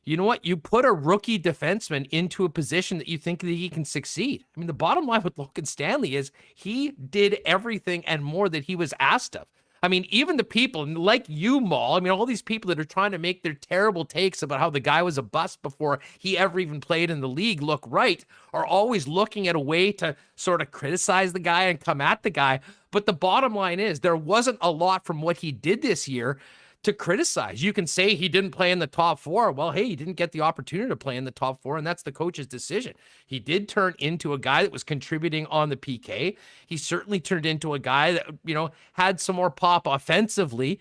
You know what? You put a rookie defenseman into a position that you think that he can succeed. I mean, the bottom line with Logan Stanley is he did everything and more that he was asked of. I mean, even the people like you, Maul, I mean, all these people that are trying to make their terrible takes about how the guy was a bust before he ever even played in the league look right, are always looking at a way to sort of criticize the guy and come at the guy. But the bottom line is there wasn't a lot from what he did this year to criticize. You can say he didn't play in the top four. Well, hey, he didn't get the opportunity to play in the top four, and that's the coach's decision. He did turn into a guy that was contributing on the PK. He certainly turned into a guy that, you know, had some more pop offensively.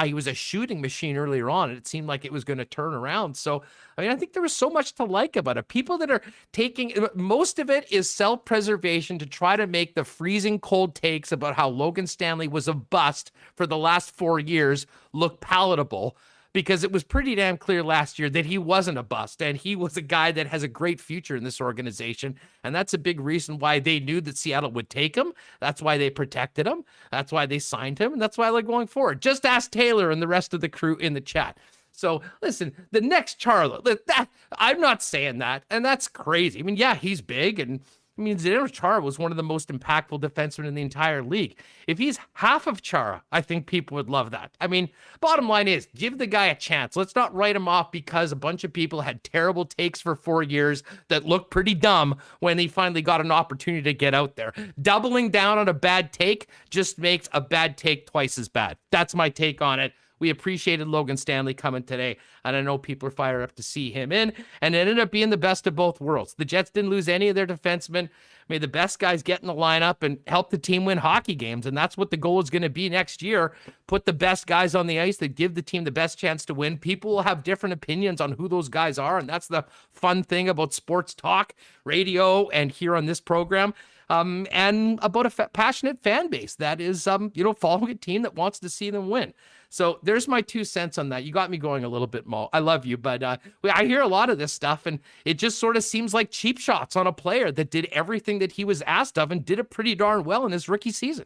He was a shooting machine earlier on, and it seemed like it was going to turn around. So, I mean, I think there was so much to like about it. People that are taking, most of it is self-preservation to try to make the freezing cold takes about how Logan Stanley was a bust for the last 4 years look palatable, because it was pretty damn clear last year that he wasn't a bust, and he was a guy that has a great future in this organization. And that's a big reason why they knew that Seattle would take him. That's why they protected him. That's why they signed him. And that's why they're going forward. Just ask Taylor and the rest of the crew in the chat. So listen, the next Charlo, that I'm not saying that, and that's crazy. I mean, yeah, he's big, and I mean, Zdeno Chara was one of the most impactful defensemen in the entire league. If he's half of Chara, I think people would love that. I mean, bottom line is, give the guy a chance. Let's not write him off because a bunch of people had terrible takes for 4 years that looked pretty dumb when he finally got an opportunity to get out there. Doubling down on a bad take just makes a bad take twice as bad. That's my take on it. We appreciated Logan Stanley coming today, and I know people are fired up to see him in, and it ended up being the best of both worlds. The Jets didn't lose any of their defensemen, made the best guys get in the lineup and help the team win hockey games, and that's what the goal is going to be next year. Put the best guys on the ice that give the team the best chance to win. People will have different opinions on who those guys are, and that's the fun thing about sports talk, radio, and here on this program. And about a passionate fan base that is, following a team that wants to see them win. So there's my 2 cents on that. You got me going a little bit, Mo. I love you, but I hear a lot of this stuff, and it just sort of seems like cheap shots on a player that did everything that he was asked of and did it pretty darn well in his rookie season.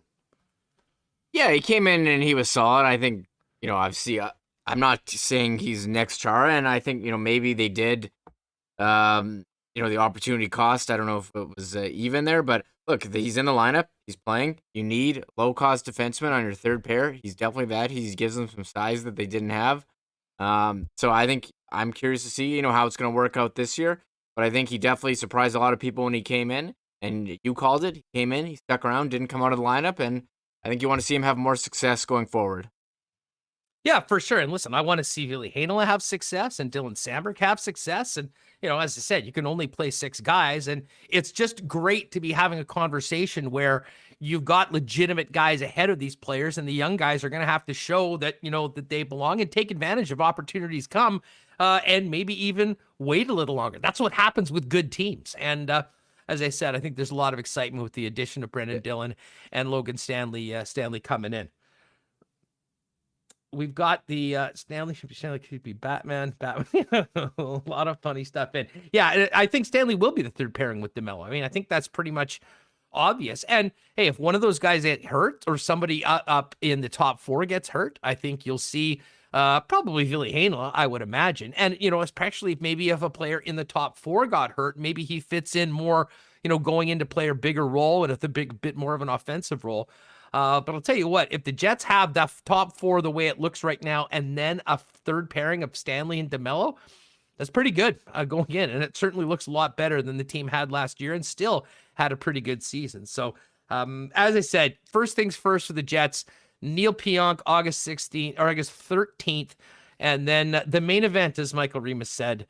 Yeah, he came in and he was solid. I think, obviously, I'm not saying he's next Chara, and I think, maybe they did, the opportunity cost. I don't know if it was even there, but look, he's in the lineup. He's playing. You need low-cost defenseman on your third pair. He's definitely that. He gives them some size that they didn't have. So I think I'm curious to see, how it's going to work out this year. But I think he definitely surprised a lot of people when he came in. And you called it. He came in. He stuck around, didn't come out of the lineup. And I think you want to see him have more success going forward. Yeah, for sure. And listen, I want to see Ville Heinola have success and Dylan Samberg have success. And, as I said, you can only play 6 guys. And it's just great to be having a conversation where you've got legitimate guys ahead of these players, and the young guys are going to have to show that, that they belong and take advantage of opportunities come, and maybe even wait a little longer. That's what happens with good teams. And, as I said, I think there's a lot of excitement with the addition of Brendan Dillon and Logan Stanley coming in. We've got the Stanley could be Batman. A lot of funny stuff in. Yeah, I think Stanley will be the third pairing with DeMello. I mean, I think that's pretty much obvious. And hey, if one of those guys get hurt or somebody up in the top 4 gets hurt, I think you'll see probably Ville Heinola, I would imagine. And, especially maybe if a player in the top 4 got hurt, maybe he fits in more, going into play a bigger role and with a bit more of an offensive role. But I'll tell you what, if the Jets have the top 4 the way it looks right now, and then a third pairing of Stanley and DeMello, that's pretty good going in. And it certainly looks a lot better than the team had last year and still had a pretty good season. So, as I said, first things first for the Jets, Neil Pionk, August 13th. And then the main event, as Michael Remis said,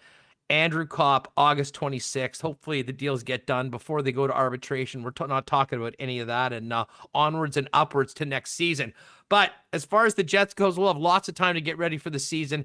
Andrew Kopp, August 26th. Hopefully the deals get done before they go to arbitration. We're not talking about any of that, and onwards and upwards to next season. But as far as the Jets goes, we'll have lots of time to get ready for the season.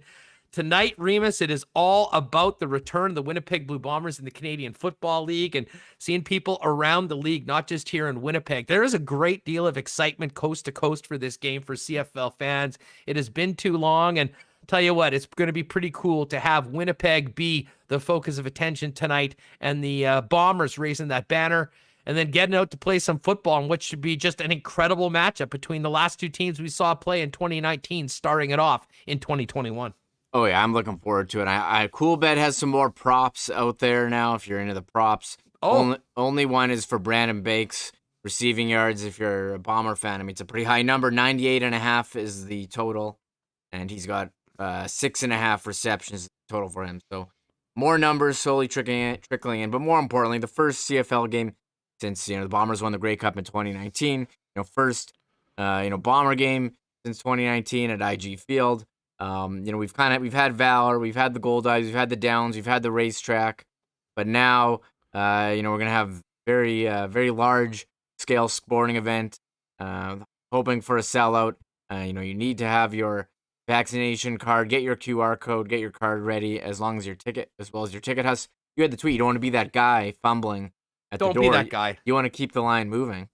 tonight, Remis, it is all about the return of the Winnipeg Blue Bombers in the Canadian Football League and seeing people around the league, not just here in Winnipeg. There is a great deal of excitement coast to coast for this game for CFL fans. It has been too long, and tell you what, it's going to be pretty cool to have Winnipeg be the focus of attention tonight and the Bombers raising that banner and then getting out to play some football in what should be just an incredible matchup between the last two teams we saw play in 2019, starting it off in 2021. Oh, yeah, I'm looking forward to it. Coolbet has some more props out there now if you're into the props. Only one is for Brandon Bakes, receiving yards if you're a Bomber fan. I mean, it's a pretty high number. 98.5 is the total, and he's got 6.5 receptions total for him. So more numbers slowly trickling in. But more importantly, the first CFL game since the Bombers won the Grey Cup in 2019. First Bomber game since 2019 at IG Field. We've had Valor, we've had the Gold Eyes, we've had the Downs, we've had the racetrack, but now we're gonna have very large scale sporting event. Hoping for a sellout. You need to have your vaccination card, get your QR code, get your card ready, as well as your ticket has. You had the tweet. You don't want to be that guy fumbling at the door. Don't be that guy. You want to keep the line moving.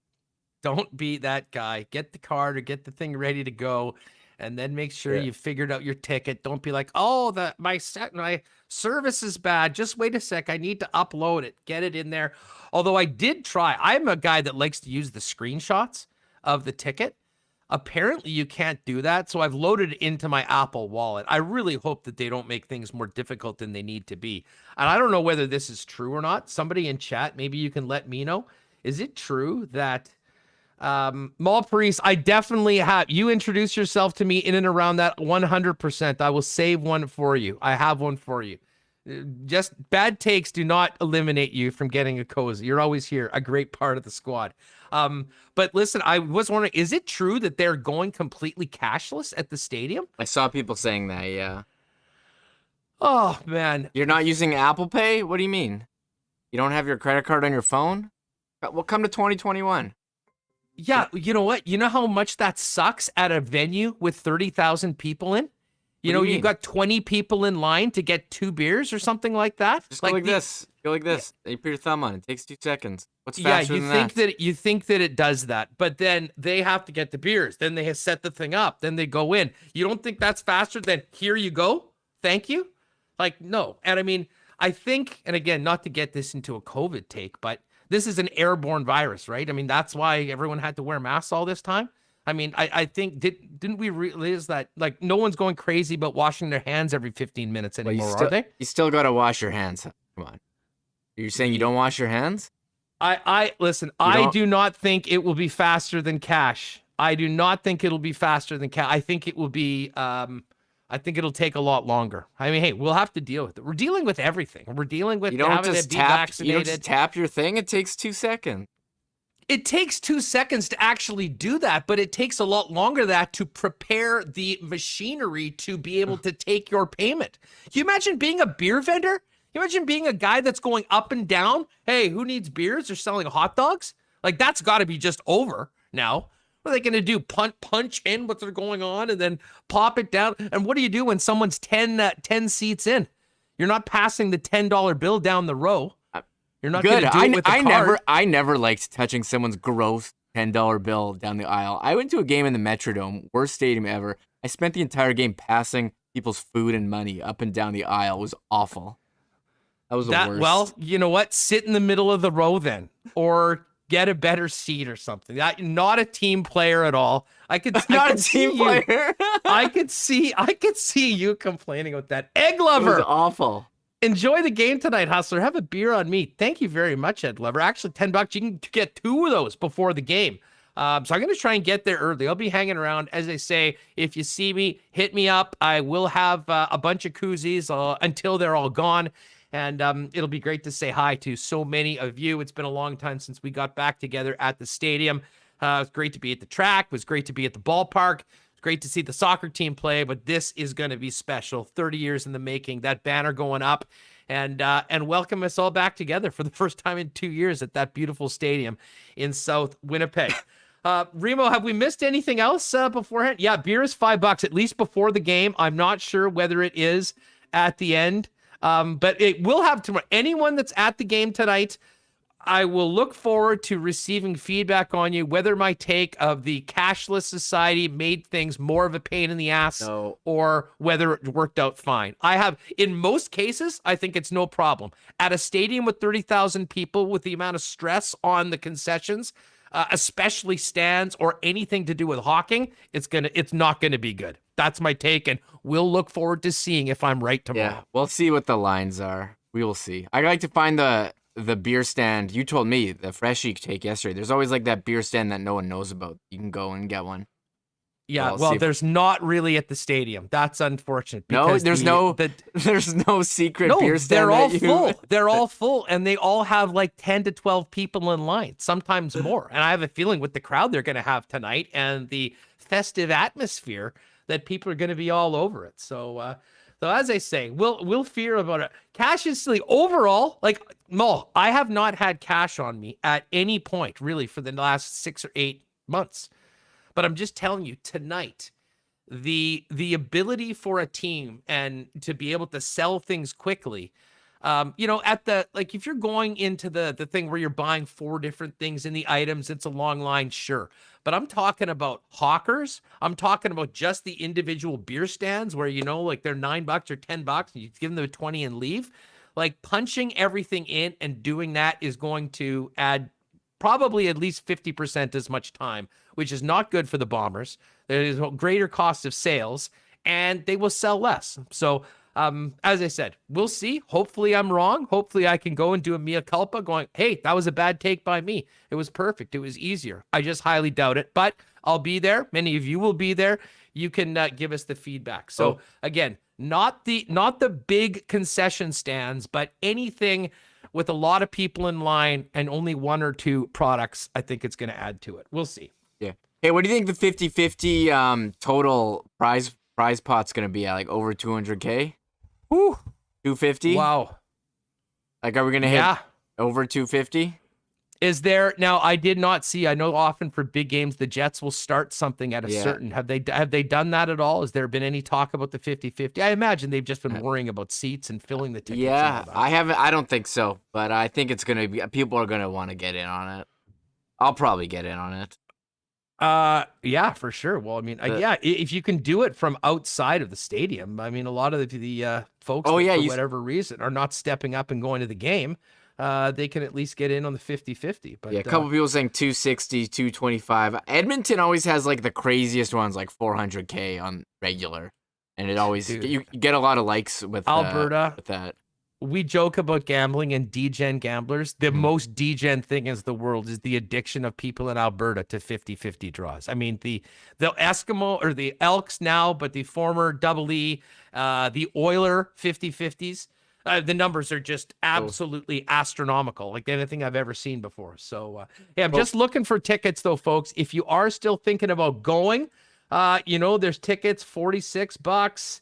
Don't be that guy. Get the card or get the thing ready to go, and then make sure you figured out your ticket. Don't be like, oh, my service is bad. Just wait a sec. I need to upload it. Get it in there. Although I did try. I'm a guy that likes to use the screenshots of the ticket. Apparently you can't do that, so I've loaded it into my Apple Wallet. I really hope that they don't make things more difficult than they need to be. And I don't know whether this is true or not. Somebody in chat, maybe you can let me know. Is it true that Malparise, I definitely have, you introduce yourself to me in and around that 100%. I will save one for you. I have one for you. Just bad takes do not eliminate you from getting a cozy. You're always here, a great part of the squad. But listen, I was wondering, is it true that they're going completely cashless at the stadium? I saw people saying that, yeah. Oh, man. You're not using Apple Pay? What do you mean? You don't have your credit card on your phone? Well, come to 2021. Yeah, you know what? You know how much that sucks at a venue with 30,000 people in? You've got 20 people in line to get 2 beers or something like that. Just go like this. Go like this. You put your thumb on it. It takes 2 seconds. What's faster than that? You think that it does that, but then they have to get the beers. Then they have set the thing up. Then they go in. You don't think that's faster than here you go? Thank you? Like, no. And I mean, I think, and again, not to get this into a COVID take, but this is an airborne virus, right? I mean, that's why everyone had to wear masks all this time. I mean, I think, didn't we realize that, like, no one's going crazy about washing their hands every 15 minutes anymore, are they? You still got to wash your hands. Come on. You're saying you don't wash your hands? Listen, I do not think it will be faster than cash. I do not think it'll be faster than cash. I think it will be, I think it'll take a lot longer. I mean, hey, we'll have to deal with it. We're dealing with everything. We're dealing with having to be vaccinated. You don't just tap your thing. It takes 2 seconds. It takes 2 seconds to actually do that, but it takes a lot longer than that to prepare the machinery to be able to take your payment. Can you imagine being a beer vendor? Can you imagine being a guy that's going up and down? Hey, who needs beers? They're selling hot dogs? Like, that's got to be just over now. What are they going to do? Punch in what's going on and then pop it down? And what do you do when someone's 10 seats in? You're not passing the $10 bill down the row. You're not going to do it with a card. I never liked touching someone's gross $10 bill down the aisle. I went to a game in the Metrodome, worst stadium ever. I spent the entire game passing people's food and money up and down the aisle. It was awful. That was the worst. Well, you know what? Sit in the middle of the row then, or get a better seat or something. Not a team player at all. I could see you complaining about that. Egg lover. It was awful. Enjoy the game tonight, Hustler. Have a beer on me. Thank you very much, Ed Lover. Actually, $10. You can get 2 of those before the game. So I'm going to try and get there early. I'll be hanging around. As I say, if you see me, hit me up. I will have a bunch of koozies until they're all gone. And it'll be great to say hi to so many of you. It's been a long time since we got back together at the stadium. It was great to be at the track. It was great to be at the ballpark. Great to see the soccer team play, but this is going to be special. 30 years in the making, that banner going up, and welcome us all back together for the first time in 2 years at that beautiful stadium in South Winnipeg. Remo, have we missed anything else beforehand? Yeah, beer is $5 at least before the game. I'm not sure whether it is at the end, but it will have tomorrow. Anyone that's at the game tonight, I will look forward to receiving feedback on you, whether my take of the cashless society made things more of a pain in the ass or whether it worked out fine. In most cases, I think it's no problem. At a stadium with 30,000 people, with the amount of stress on the concessions, especially stands or anything to do with hawking, it's not gonna be good. That's my take, and we'll look forward to seeing if I'm right tomorrow. Yeah, we'll see what the lines are. We will see. I like to find the beer stand. You told me the Freshie take yesterday. There's always like that beer stand that no one knows about. You can go and get one. Yeah, well, there's not really at the stadium. That's unfortunate. No, there's no secret beer stand. They're all full. They're all full, and they all have like 10 to 12 people in line, sometimes more. And I have a feeling with the crowd they're going to have tonight and the festive atmosphere that people are going to be all over it. So as I say, we'll fear about it. Cash is silly. Overall, like, Mo, I have not had cash on me at any point, really, for the last 6 or 8 months. But I'm just telling you, tonight, the ability for a team and to be able to sell things quickly, if you're going into the thing where you're buying 4 different things in the items, it's a long line, sure. But I'm talking about hawkers. I'm talking about just the individual beer stands where, like they're $9 or $10 and you give them the 20 and leave. Like, punching everything in and doing that is going to add probably at least 50% as much time, which is not good for the Bombers. There is a greater cost of sales, and they will sell less. So, as I said, we'll see. Hopefully I'm wrong. Hopefully I can go and do a mea culpa going, hey, that was a bad take by me. It was perfect. It was easier. I just highly doubt it, but I'll be there. Many of you will be there. You can give us the feedback. So again, not the big concession stands, but anything with a lot of people in line and only 1 or 2 products, I think it's going to add to it. We'll see. Yeah. Hey, what do you think the 50-50 total prize pot's going to be at? Like over 200K? Whew. 250? Wow. Like, are we going to hit over 250? Is there now? I did not see. I know often for big games, the Jets will start something at a certain. Have they done that at all? Has there been any talk about the 50-50? I imagine they've just been worrying about seats and filling the tickets. Yeah, I haven't. I don't think so, but I think it's gonna be. People are gonna want to get in on it. I'll probably get in on it. Yeah, for sure. Well, I mean, if you can do it from outside of the stadium, I mean, a lot of the folks, for whatever reason, are not stepping up and going to the game. They can at least get in on the 50-50. But yeah, a couple people saying 260, 225. Edmonton always has like the craziest ones, like 400K on regular, and it always you get a lot of likes with Alberta with that. We joke about gambling and degen gamblers. The most degen thing in the world is the addiction of people in Alberta to 50-50 draws. I mean, the Eskimo or the Elks now, but the former Double E, the Oiler 50-50s. The numbers are just absolutely astronomical, like anything I've ever seen before. So, I'm just looking for tickets, though, folks. If you are still thinking about going, there's tickets, $46,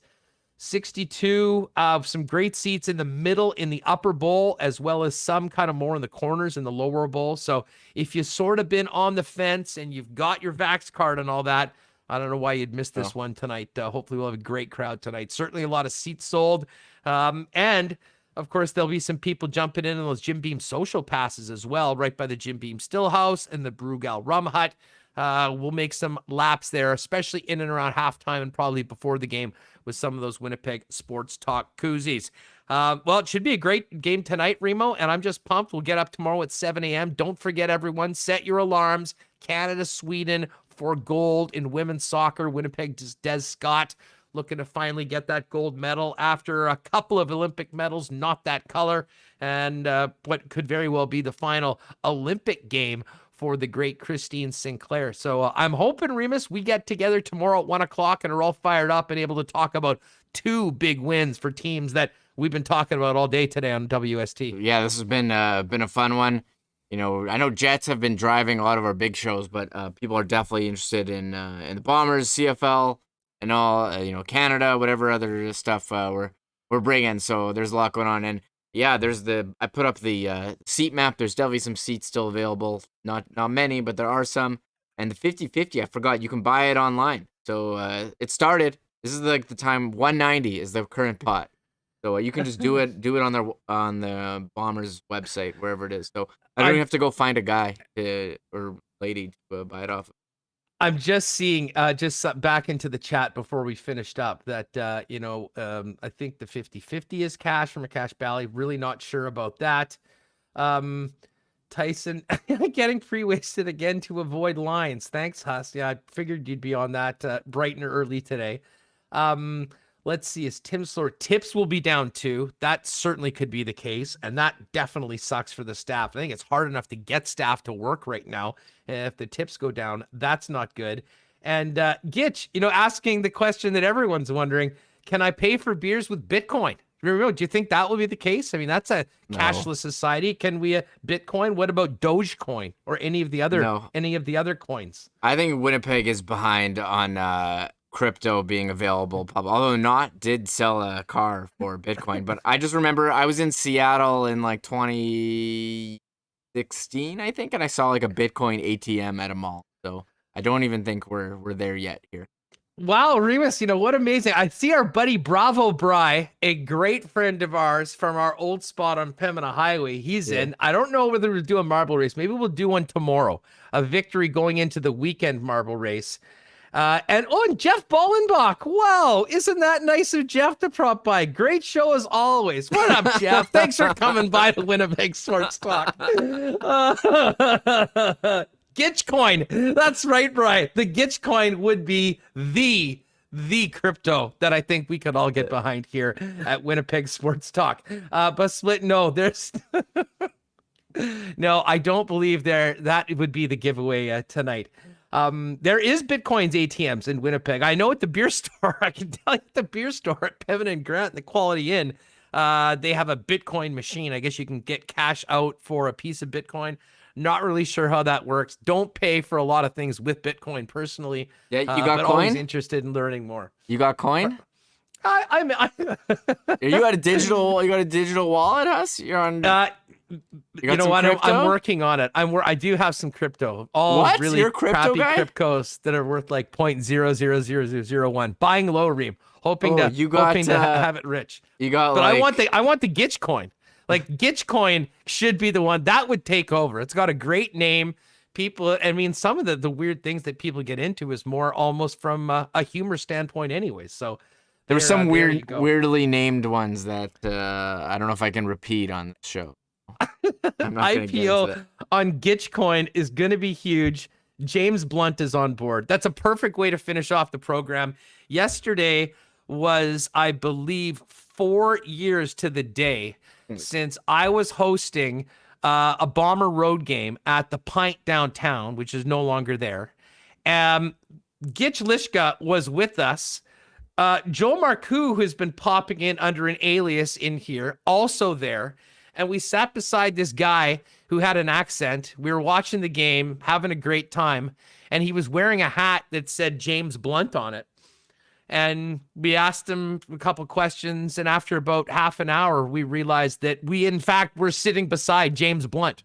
$62. Some great seats in the middle, in the upper bowl, as well as some kind of more in the corners in the lower bowl. So, if you've sort of been on the fence and you've got your Vax card and all that, I don't know why you'd miss this one tonight. Hopefully we'll have a great crowd tonight. Certainly a lot of seats sold. And, of course, there'll be some people jumping in on those Jim Beam social passes as well, right by the Jim Beam Stillhouse and the Brugal Rum Hut. We'll make some laps there, especially in and around halftime and probably before the game with some of those Winnipeg Sports Talk koozies. Well, it should be a great game tonight, Remo, and I'm just pumped. We'll get up tomorrow at 7 a.m. Don't forget, everyone, set your alarms. Canada, Sweden for gold in women's soccer. Winnipeg Des Scott looking to finally get that gold medal after a couple of Olympic medals, not that color, and what could very well be the final Olympic game for the great Christine Sinclair. So I'm hoping, Remis, we get together tomorrow at 1 o'clock and are all fired up and able to talk about 2 big wins for teams that we've been talking about all day today on WST. Yeah, this has been a fun one. I know Jets have been driving a lot of our big shows, but people are definitely interested in the Bombers, CFL, and all, Canada, whatever other stuff we're bringing. So there's a lot going on. And yeah, I put up the seat map. There's definitely some seats still available. Not many, but there are some. And the 50-50, I forgot, you can buy it online. So it started. This is like the time 190 is the current pot. So you can just do it on the Bombers website, wherever it is. So I don't even have to go find a guy or lady to buy it off. I'm just seeing back into the chat before we finished up that I think the 50-50 is cash from a Cash Valley. Really not sure about that. Tyson getting pre-wasted again to avoid lines. Thanks, Huss. Yeah, I figured you'd be on that bright and early today. Let's see. Is Tim Slor tips will be down too? That certainly could be the case, and that definitely sucks for the staff. I think it's hard enough to get staff to work right now. If the tips go down, that's not good. And Gitch, asking the question that everyone's wondering: can I pay for beers with Bitcoin? Do you think that will be the case? I mean, that's a cashless society. Can we Bitcoin? What about Dogecoin or any of the other coins? I think Winnipeg is behind on crypto being available. Although Not did sell a car for Bitcoin, but I just remember I was in Seattle in like 2016, I think, and I saw like a Bitcoin ATM at a mall. So I don't even think we're there yet here. Wow, Remis, what amazing. I see our buddy Bravo Bry, a great friend of ours from our old spot on Pembina Highway. He's in. I don't know whether we'll do a marble race. Maybe we'll do one tomorrow. A victory going into the weekend marble race. And Jeff Bollenbach. Wow, isn't that nice of Jeff to prop by? Great show as always. What up, Jeff? Thanks for coming by to Winnipeg Sports Talk. Gitchcoin. That's right, Brian. The Gitchcoin would be the crypto that I think we could all get behind here at Winnipeg Sports Talk. But split, no, there's no, I don't believe that would be the giveaway tonight. There is Bitcoin's ATMs in Winnipeg. I know at the beer store, I can tell you at the beer store at Pevin and Grant, the Quality Inn, they have a Bitcoin machine. I guess you can get cash out for a piece of Bitcoin. Not really sure how that works. Don't pay for a lot of things with Bitcoin personally. Yeah, you got but coin? Always interested in learning more. You got coin? I'm Are you got a digital wallet, Huss? You're on. You know what? I'm working on it. I do have some crypto. All what? really You're a crypto crappy guy? cryptos that are worth like 0.000001. Buying low, Reem. Hoping to have it rich. You got. But I want the Gitch coin. Like Gitchcoin should be the one that would take over. It's got a great name. People, I mean, some of the weird things that people get into is more almost from a humor standpoint anyway. So there were some weirdly named ones that I don't know if I can repeat on the show. IPO on Gitchcoin is going to be huge. James Blunt is on board. That's a perfect way to finish off the program. Yesterday was, I believe, 4 years to the day since I was hosting a Bomber road game at the Pint downtown, which is no longer there. Gitch Lishka was with us. Joe Marcoux, who's been popping in under an alias in here, also there. And we sat beside this guy who had an accent. We were watching the game, having a great time. And he was wearing a hat that said James Blunt on it. And we asked him a couple questions. And after about half an hour, we realized that we, in fact, were sitting beside James Blunt.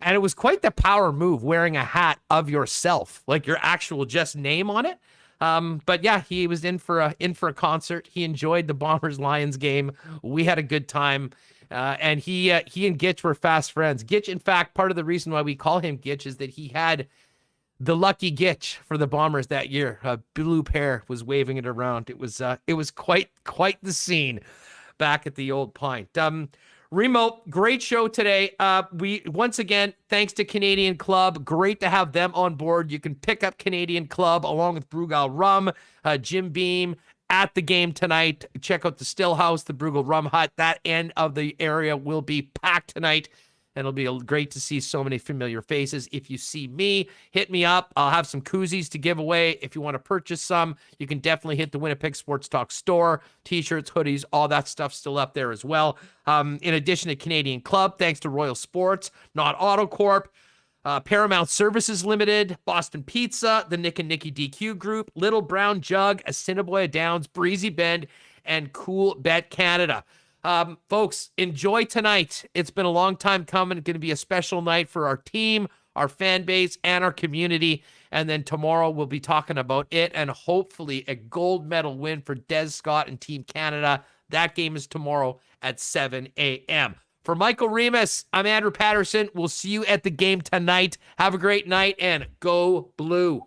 And it was quite the power move, wearing a hat of yourself, like your actual just name on it. But yeah, he was in for a concert. He enjoyed the Bombers-Lions game. We had a good time. And he and Gitch were fast friends. Gitch, in fact, part of the reason why we call him Gitch is that he had the lucky Gitch for the Bombers that year. Blue pair was waving it around. It was quite the scene back at the old Pint. Remo, great show today. We once again, thanks to Canadian Club. Great to have them on board. You can pick up Canadian Club along with Brugal Rum, Jim Beam at the game tonight. Check out the Still House, the Brugal Rum Hut. That end of the area will be packed tonight. And it'll be great to see so many familiar faces. If you see me, hit me up. I'll have some koozies to give away. If you want to purchase some, you can definitely hit the Winnipeg Sports Talk store. T-shirts, hoodies, all that stuff still up there as well. In addition to Canadian Club, thanks to Royal Sports, Not Auto Corp, Paramount Services Limited, Boston Pizza, the Nick and Nicky DQ Group, Little Brown Jug, Assiniboia Downs, Breezy Bend, and Coolbet Canada. Folks, enjoy tonight. It's been a long time coming. It's going to be a special night for our team, our fan base and our community. And then tomorrow we'll be talking about it and hopefully a gold medal win for Des Scott and Team Canada. That game is tomorrow at 7 a.m. For Michael Remis, I'm Andrew Paterson. We'll see you at the game tonight. Have a great night and go blue.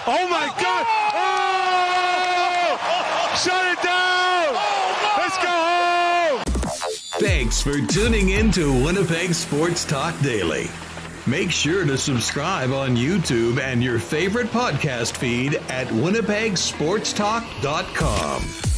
Oh my God! Oh! Shut it down! Let's go home! Thanks for tuning in to Winnipeg Sports Talk Daily. Make sure to subscribe on YouTube and your favorite podcast feed at winnipegsportstalk.com.